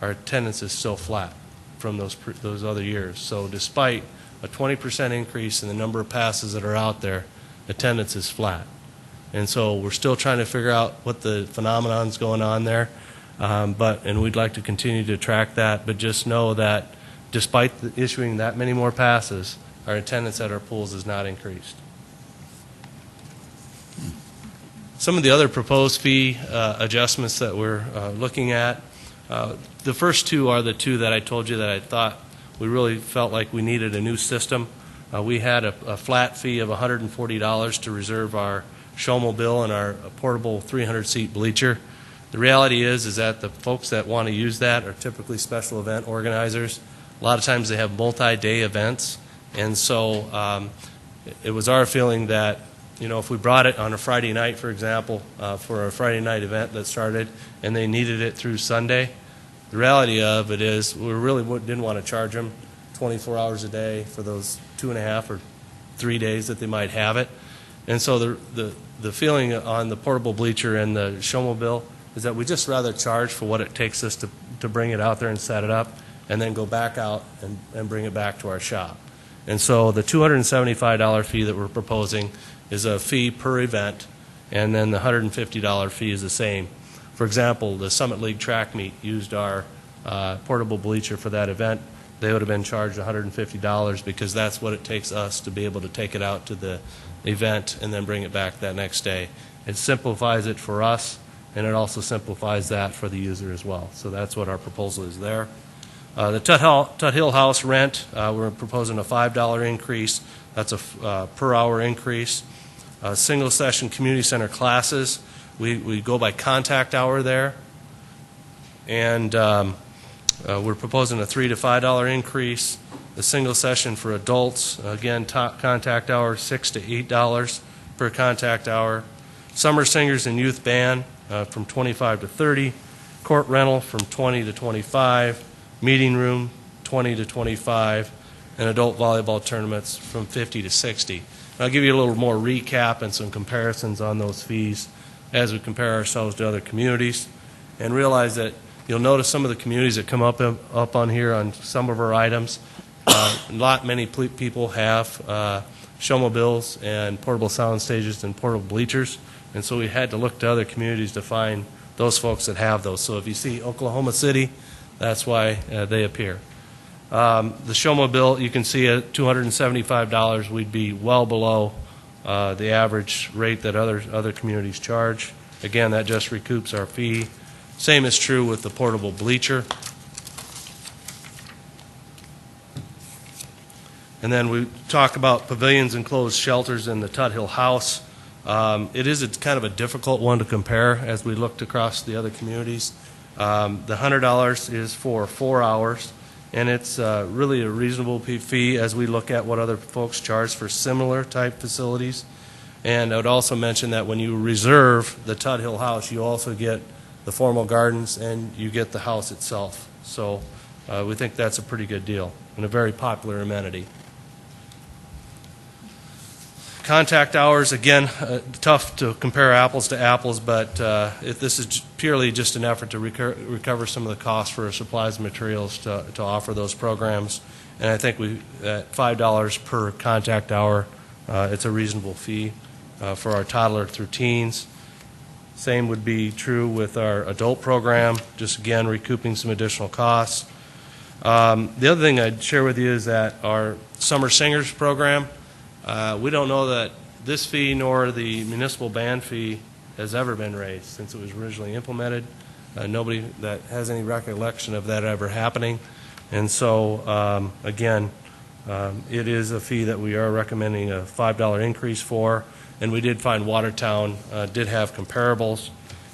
our attendance is still flat from those other years. So despite a 20% increase in the number of passes that are out there, attendance is flat. And so we're still trying to figure out what the phenomenon's going on there. And we'd like to continue to track that, but just know that despite issuing that many more passes, our attendance at our pools has not increased. Some of the other proposed fee adjustments that we're looking at, the first two are the two that I told you that I thought we really felt like we needed a new system. We had a flat fee of $140 to reserve our showmobile and our portable 300-seat bleacher. The reality is that the folks that want to use that are typically special event organizers. A lot of times they have multi-day events, and so it was our feeling that, you know, if we brought it on a Friday night, for example, for a Friday night event that started, and they needed it through Sunday, the reality of it is we really didn't want to charge them 24 hours a day for those 2.5 or 3 days that they might have it. And so the feeling on the portable bleacher and the showmobile is that we just rather charge for what it takes us to bring it out there and set it up, and then go back out and bring it back to our shop. And so the $275 fee that we're proposing is a fee per event, and then the $150 fee is the same. For example, the Summit League track meet used our portable bleacher for that event. They would have been charged $150 because that's what it takes us to be able to take it out to the event and then bring it back that next day. It simplifies it for us, and it also simplifies that for the user as well. So that's what our proposal is there. The Tut Hill House rent, we're proposing a $5 increase. That's a per hour increase. Single session community center classes, we go by contact hour there. And we're proposing a $3 to $5 increase. The single session for adults, again, contact hour, $6 to $8 per contact hour. Summer singers and youth band, from 25 to 30, court rental from 20 to 25, meeting room 20 to 25, and adult volleyball tournaments from 50 to 60. And I'll give you a little more recap and some comparisons on those fees as we compare ourselves to other communities, and realize that you'll notice some of the communities that come up on here on some of our items. Not many people have showmobiles and portable sound stages and portable bleachers. And so we had to look to other communities to find those folks that have those. So if you see Oklahoma City, that's why they appear. The showmobile, you can see at $275, we'd be well below the average rate that other communities charge. Again, that just recoups our fee. Same is true with the portable bleacher. And then we talk about pavilions and closed shelters in the Tut Hill House. It is kind of a difficult one to compare as we looked across the other communities. The $100 is for 4 hours, and it's really a reasonable fee as we look at what other folks charge for similar type facilities. And I would also mention that when you reserve the Tut Hill House, you also get the formal gardens and you get the house itself. So we think that's a pretty good deal and a very popular amenity. Contact hours, again, tough to compare apples to apples, but this is purely just an effort to recover some of the costs for supplies and materials to offer those programs. And I think at $5 per contact hour, it's a reasonable fee for our toddler through teens. Same would be true with our adult program, just again recouping some additional costs. The other thing I'd share with you is that our Summer Singers program, we don't know that this fee nor the municipal band fee has ever been raised since it was originally implemented. Nobody that has any recollection of that ever happening. And so, again, it is a fee that we are recommending a $5 increase for. And we did find Watertown did have comparables.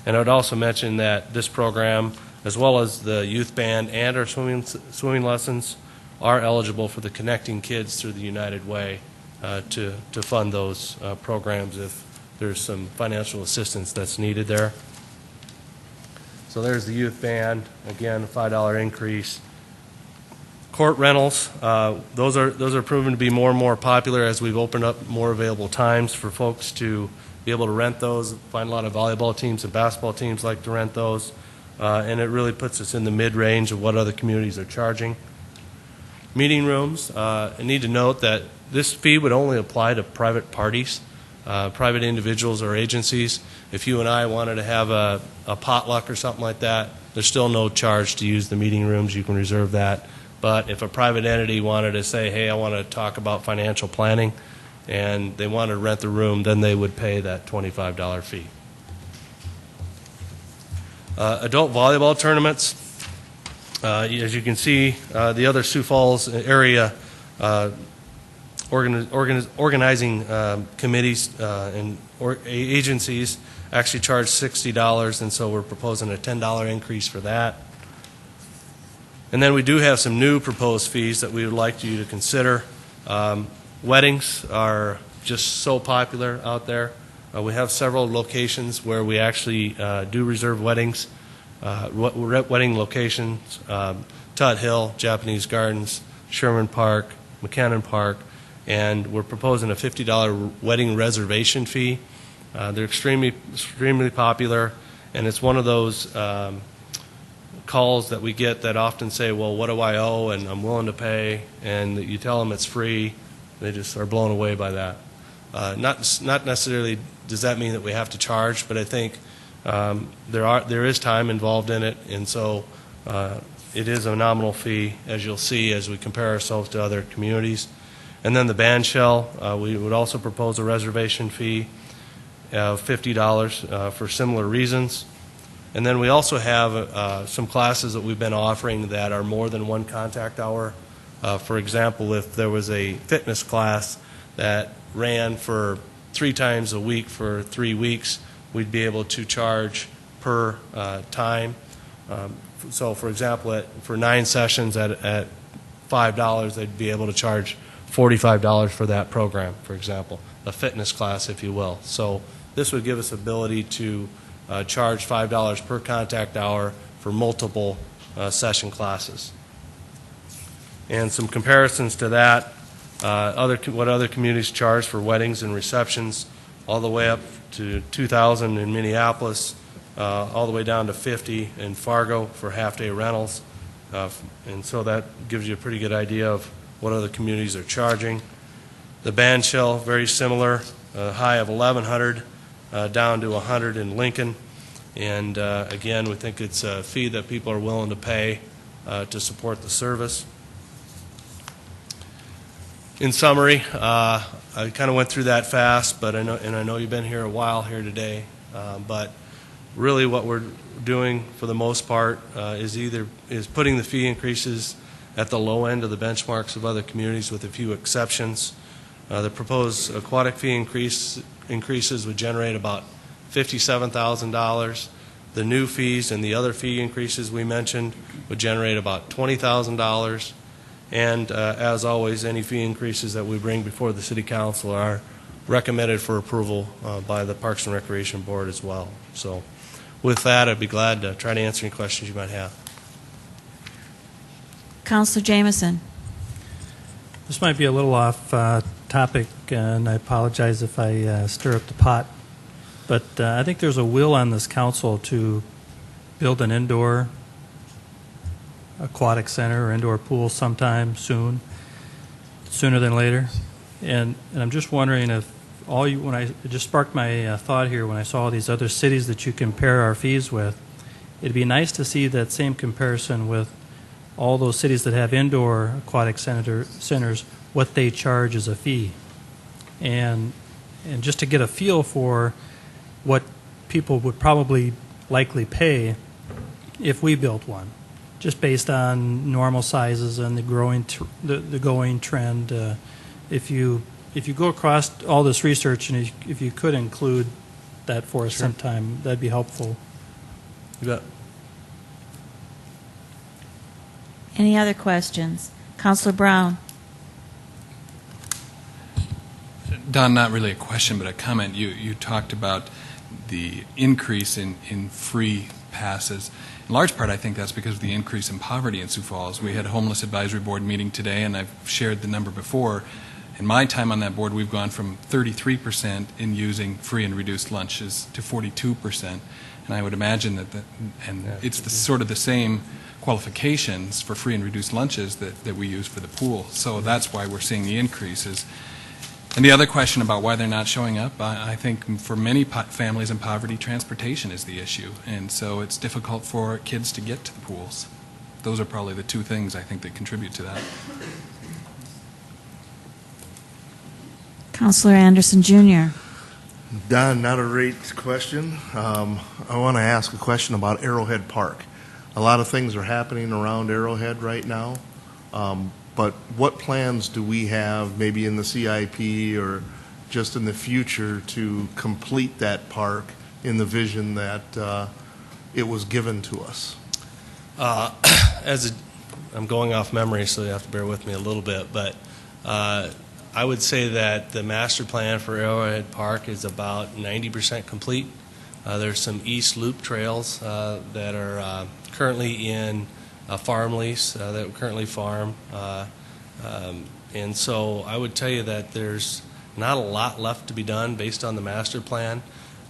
And I would also mention that this program, as well as the youth band and our swimming lessons, are eligible for the Connecting Kids through the United Way to fund those programs if there's some financial assistance that's needed there. So there's the youth band, again, a $5 increase. Court rentals, those are proven to be more and more popular as we've opened up more available times for folks to be able to rent those. Find a lot of volleyball teams and basketball teams like to rent those, and it really puts us in the mid-range of what other communities are charging. Meeting rooms, I need to note that this fee would only apply to private parties, private individuals or agencies. If you and I wanted to have a potluck or something like that, there's still no charge to use the meeting rooms. You can reserve that. But if a private entity wanted to say, hey, I want to talk about financial planning, and they wanted to rent the room, then they would pay that $25 fee. Adult volleyball tournaments, as you can see, the other Sioux Falls area organizing committees and agencies actually charge $60, and so we're proposing a $10 increase for that. And then we do have some new proposed fees that we would like you to consider. Weddings are just so popular out there. We have several locations where we actually do reserve weddings, wedding locations, Tut Hill, Japanese Gardens, Sherman Park, McKinnon Park, and we're proposing a $50 wedding reservation fee. They're extremely popular, and it's one of those calls that we get that often say, well, what do I owe, and I'm willing to pay, and you tell them it's free. They just are blown away by that. Not necessarily does that mean that we have to charge, but I think there is time involved in it, and so it is a nominal fee, as you'll see, as we compare ourselves to other communities. And then the band shell, we would also propose a reservation fee of $50 for similar reasons. And then we also have some classes that we've been offering that are more than one contact hour. For example, if there was a fitness class that ran for 3 times a week for 3 weeks, we'd be able to charge per time. So, for example, for 9 sessions at $5, they'd be able to charge $45 for that program, for example, a fitness class, if you will. So this would give us ability to charge $5 per contact hour for multiple session classes. And some comparisons to that, what other communities charge for weddings and receptions, all the way up to $2,000 in Minneapolis, all the way down to $50 in Fargo for half-day rentals. And so that gives you a pretty good idea of what other communities are charging. The band shell, very similar, a high of $1,100 down to $100 in Lincoln. And again, we think it's a fee that people are willing to pay to support the service. In summary, I kind of went through that fast, but I know you've been here a while here today. But really, what we're doing for the most part is putting the fee increases at the low end of the benchmarks of other communities, with a few exceptions. The proposed aquatic fee increases would generate about $57,000. The new fees and the other fee increases we mentioned would generate about $20,000. And as always, any fee increases that we bring before the City Council are recommended for approval by the Parks and Recreation Board as well. So with that, I'd be glad to try to answer any questions you might have. Councilor Jameson. This might be a little off topic, and I apologize if I stir up the pot, but I think there's a will on this council to build an indoor aquatic center or indoor pool sometime soon, sooner than later. And I'm just wondering if it just sparked my thought here when I saw all these other cities that you compare our fees with. It'd be nice to see that same comparison with all those cities that have indoor aquatic centers, what they charge as a fee. And just to get a feel for what people would probably likely pay if we built one, just based on normal sizes and the going trend. If you go across all this research, and if you could include that for us sometime, that'd be helpful. You bet. Any other questions? Councilor Brown. Don, not really a question, but a comment. You talked about the increase in free passes. In large part, I think that's because of the increase in poverty in Sioux Falls. We had a homeless advisory board meeting today, and I've shared the number before. In my time on that board, we've gone from 33% in using free and reduced lunches to 42%. And I would imagine that it's sort of the same qualifications for free and reduced lunches that we use for the pool. So that's why we're seeing the increases. And the other question about why they're not showing up, I think for many families in poverty, transportation is the issue. And so it's difficult for kids to get to the pools. Those are probably the two things I think that contribute to that. Councilor Anderson Jr. Don, not a great question. I want to ask a question about Arrowhead Park. A lot of things are happening around Arrowhead right now, but what plans do we have, maybe in the CIP or just in the future, to complete that park in the vision that it was given to us? I'm going off memory, so you have to bear with me a little bit, but I would say that the master plan for Arrowhead Park is about 90% complete. There's some east loop trails that are currently in a farm lease that we currently farm. And so I would tell you that there's not a lot left to be done based on the master plan.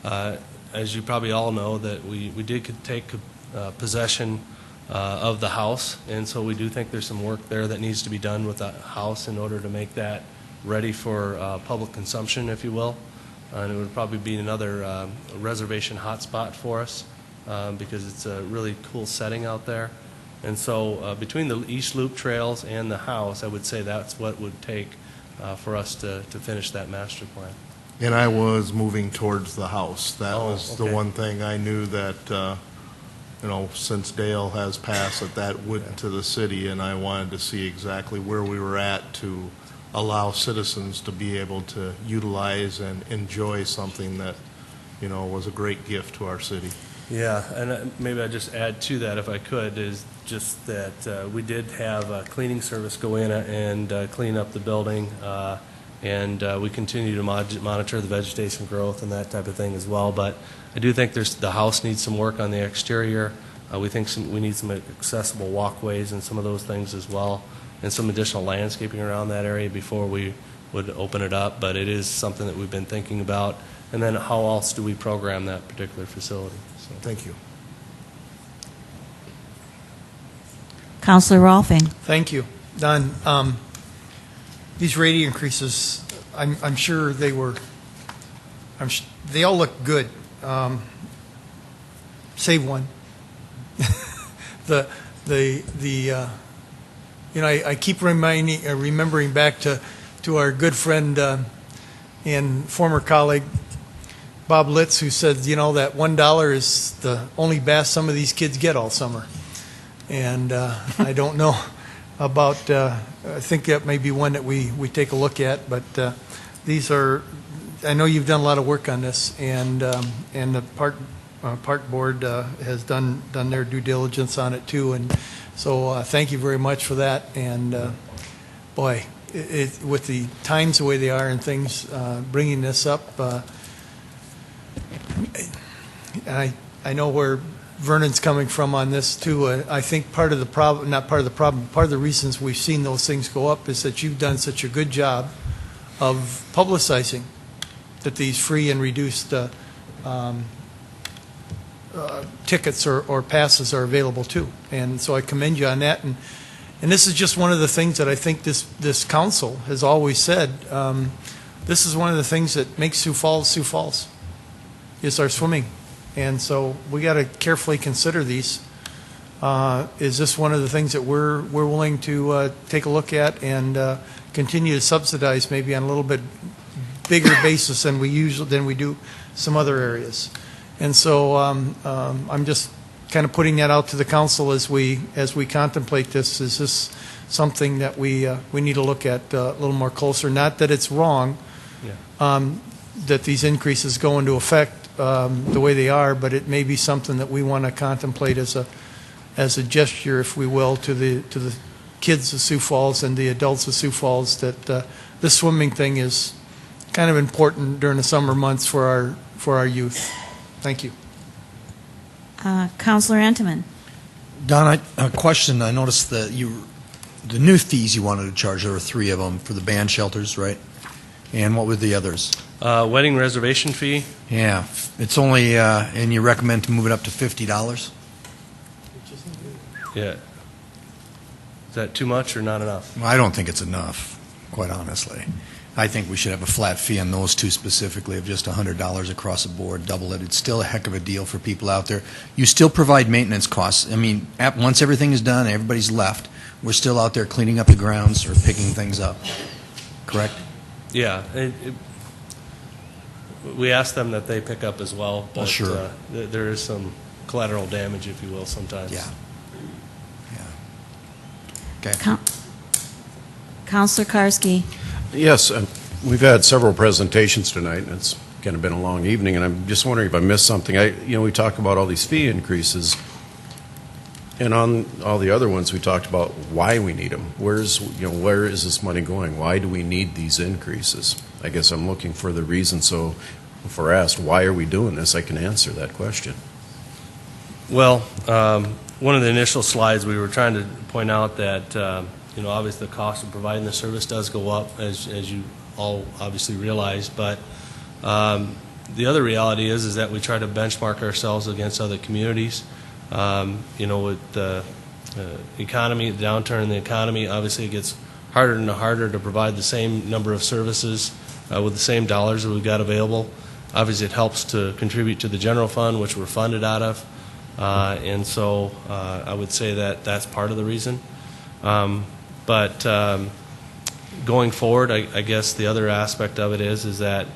As you probably all know, that we did take possession of the house, and so we do think there's some work there that needs to be done with that house in order to make that ready for public consumption, if you will. And it would probably be another reservation hotspot for us because it's a really cool setting out there. And so between the East Loop trails and the house, I would say that's what would take for us to finish that master plan. And I was moving towards the house. That was the one thing I knew that, since Dale has passed, that went to the city, and I wanted to see exactly where we were at to allow citizens to be able to utilize and enjoy something that, was a great gift to our city. Yeah, and maybe I'd just add to that, if I could, is just that we did have a cleaning service go in and clean up the building, and we continue to monitor the vegetation growth and that type of thing as well. But I do think the house needs some work on the exterior. We think we need some accessible walkways and some of those things as well, and some additional landscaping around that area before we would open it up. But it is something that we've been thinking about. And then how else do we program that particular facility? So. Thank you. Councilor Rolfing. Thank you. Don, these rate increases, I'm sure they all look good. Save one. I keep remembering back to our good friend and former colleague Bob Litz, who said, that $1 is the only bass some of these kids get all summer. And I don't know about, I think that may be one that we take a look at, but these are, I know you've done a lot of work on this, and the park board has done their due diligence on it too, and so thank you very much for that. And boy, with the times the way they are and things, bringing this up, I know where Vernon's coming from on this too. I think part of the problem, not part of the problem, part of the reasons we've seen those things go up is that you've done such a good job of publicizing that these free and reduced tickets or passes are available too. And so I commend you on that. And this is just one of the things that I think this council has always said. This is one of the things that makes Sioux Falls, is our swimming. And so we got to carefully consider these. Is this one of the things that we're willing to take a look at and continue to subsidize maybe on a little bit bigger basis than we do some other areas? And so I'm just kind of putting that out to the council as we contemplate this. Is this something that we need to look at a little more closer? Not that it's wrong that these increases go into effect the way they are, but it may be something that we want to contemplate as a gesture, if we will, to the kids of Sioux Falls and the adults of Sioux Falls, that this swimming thing is kind of important during the summer months for our youth. Thank you. Councilor Anteman. Don, a question. I noticed that the new fees you wanted to charge, there were 3 of them for the band shelters, right? And what were the others? Wedding reservation fee. Yeah, it's only, and you recommend to move it up to $50? Yeah. Is that too much or not enough? Well, I don't think it's enough, quite honestly. I think we should have a flat fee on those 2 specifically of just $100 across the board, double it. It's still a heck of a deal for people out there. You still provide maintenance costs. I mean, once everything is done, everybody's left, we're still out there cleaning up the grounds or picking things up, correct? Yeah. We ask them that they pick up as well, but sure. There is some collateral damage, if you will, sometimes. Yeah. Okay. Councilor Karski. Yes, we've had several presentations tonight, and it's kind of been a long evening, and I'm just wondering if I missed something. We talked about all these fee increases, and on all the other ones, we talked about why we need them. Where is this money going? Why do we need these increases? I guess I'm looking for the reason. So, if we're asked why are we doing this, I can answer that question. Well, one of the initial slides, we were trying to point out that obviously the cost of providing the service does go up, as you all obviously realize. But the other reality is that we try to benchmark ourselves against other communities. With the economy, the downturn in the economy, obviously it gets harder and harder to provide the same number of services with the same dollars that we've got available. Obviously, it helps to contribute to the general fund, which we're funded out of. And so I would say that that's part of the reason. But going forward, I guess the other aspect of it is that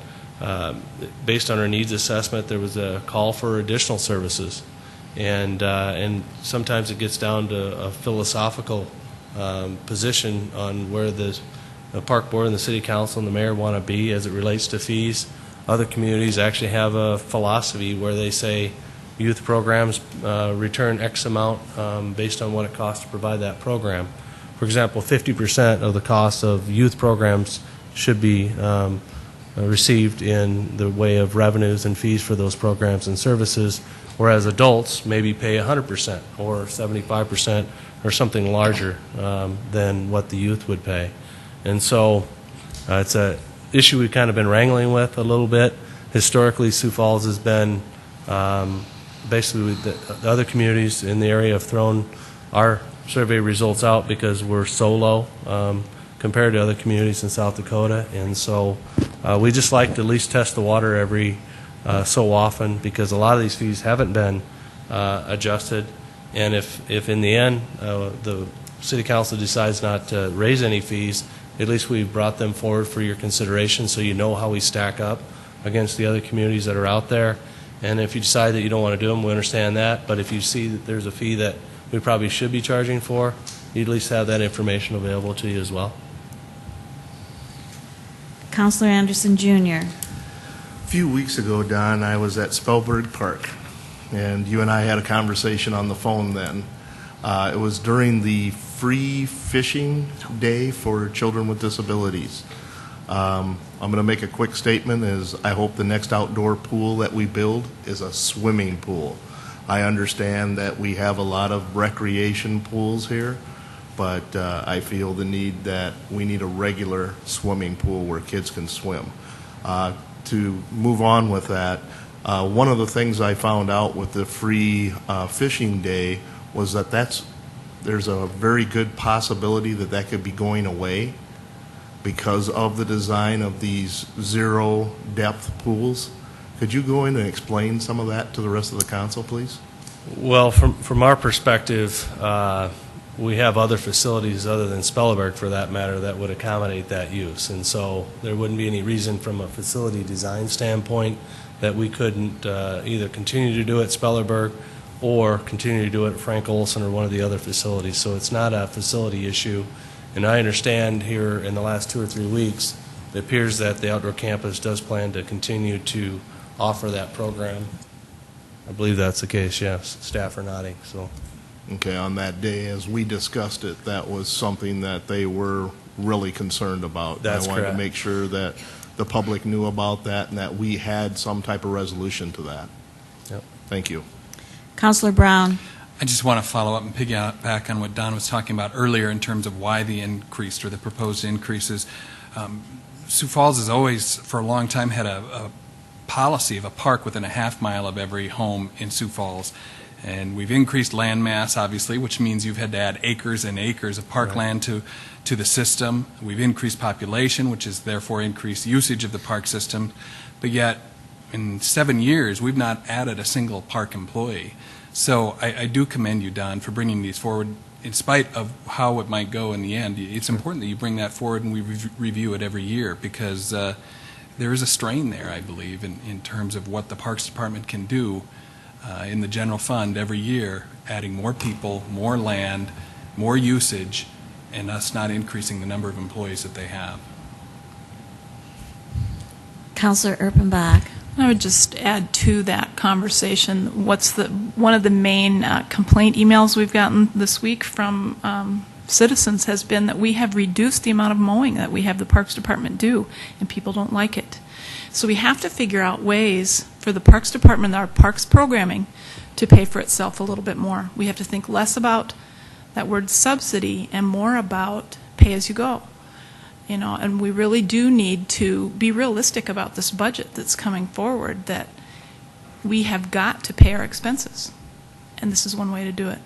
based on our needs assessment, there was a call for additional services. And sometimes it gets down to a philosophical position on where the park board and the city council and the mayor want to be as it relates to fees. Other communities actually have a philosophy where they say youth programs return X amount based on what it costs to provide that program. For example, 50% of the cost of youth programs should be received in the way of revenues and fees for those programs and services, whereas adults maybe pay 100% or 75% or something larger than what the youth would pay. And so it's an issue we've kind of been wrangling with a little bit. Historically, Sioux Falls has been basically the other communities in the area have thrown our survey results out because we're so low compared to other communities in South Dakota. And so we just like to at least test the water every so often, because a lot of these fees haven't been adjusted. And if in the end the city council decides not to raise any fees, at least we've brought them forward for your consideration so you know how we stack up against the other communities that are out there. And if you decide that you don't want to do them, we understand that. But if you see that there's a fee that we probably should be charging for, you at least have that information available to you as well. Councilor Anderson Jr. A few weeks ago, Don, I was at Spellberg Park, and you and I had a conversation on the phone then. It was during the free fishing day for children with disabilities. I'm going to make a quick statement is I hope the next outdoor pool that we build is a swimming pool. I understand that we have a lot of recreation pools here, but I feel the need that we need a regular swimming pool where kids can swim. To move on with that, One of the things I found out with the free fishing day was that there's a very good possibility that that could be going away because of the design of these zero depth pools. Could you go in and explain some of that to the rest of the council, please? Well, from our perspective, we have other facilities other than Spelleberg, for that matter, that would accommodate that use. And so there wouldn't be any reason from a facility design standpoint that we couldn't either continue to do it at Spelleberg or continue to do it at Frank Olson or one of the other facilities. So it's not a facility issue. And I understand here in the last 2 or 3 weeks, it appears that the outdoor campus does plan to continue to offer that program. I believe that's the case, yes. Staff are nodding, so. Okay, on that day, as we discussed it, that was something that they were really concerned about. That's I wanted correct. to make sure that the public knew about that and that we had some type of resolution to that. Yep. Thank you. Councilor Brown. I just want to follow up and piggyback on what Don was talking about earlier in terms of why the increased or the proposed increases. Sioux Falls has always, for a long time, had a policy of a park within a half mile of every home in Sioux Falls. And we've increased land mass, obviously, which means you've had to add acres and acres of parkland to the system. We've increased population, which is therefore increased usage of the park system. But yet, in 7 years, we've not added a single park employee. So I do commend you, Don, for bringing these forward. In spite of how it might go in the end, it's important that you bring that forward and we review it every year because there is a strain there, I believe, in terms of what the Parks Department can do in the general fund every year, adding more people, more land, more usage, and us not increasing the number of employees that they have. Councilor Erpenbach. I would just add to that conversation, one of the main complaint emails we've gotten this week from citizens has been that we have reduced the amount of mowing that we have the Parks Department do, and people don't like it. So we have to figure out ways for the Parks Department, our parks programming, to pay for itself a little bit more. We have to think less about that word subsidy and more about pay as you go. You know, and we really do need to be realistic about this budget that's coming forward, that we have got to pay our expenses, and this is one way to do it.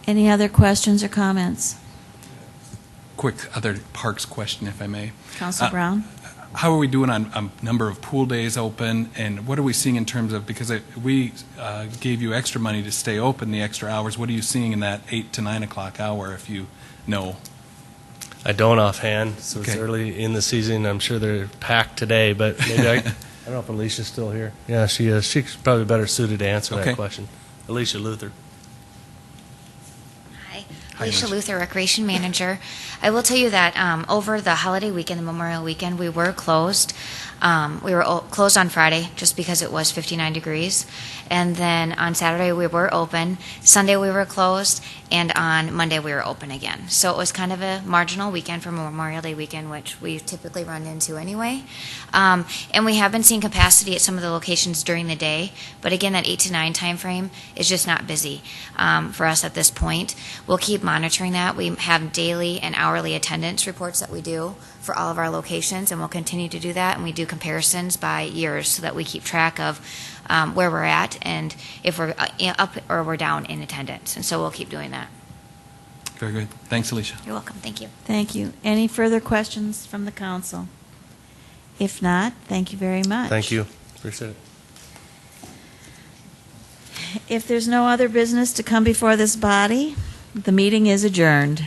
Any other questions or comments? Quick other parks question, if I may. Councilor Brown. How are we doing on number of pool days open, and what are we seeing in terms of, because we gave you extra money to stay open the extra hours, what are you seeing in that 8 to 9 o'clock hour, if you know? I don't offhand, so it's early in the season. I'm sure they're packed today, but maybe I don't know if Alicia's still here. Yeah, she is. She's probably better suited to answer that question. Alicia Luther. Hi, Alicia Luther, Recreation Manager. I will tell you that over the holiday weekend, the Memorial Weekend, we were closed. We were closed on Friday just because it was 59 degrees. And then on Saturday we were open. Sunday we were closed. And on Monday we were open again. So it was kind of a marginal weekend for Memorial Day weekend, which we typically run into anyway. And we have been seeing capacity at some of the locations during the day. But again, that 8 to 9 time frame is just not busy for us at this point. We'll keep monitoring that. We have daily and hourly attendance reports that we do for all of our locations, and we'll continue to do that. And we do comparisons by years so that we keep track of where we're at and if we're up or we're down in attendance. And so we'll keep doing that. Very good. Thanks, Alicia. You're welcome. Thank you. Thank you. Any further questions from the council? If not, thank you very much. Thank you. Appreciate it. If there's no other business to come before this body, the meeting is adjourned.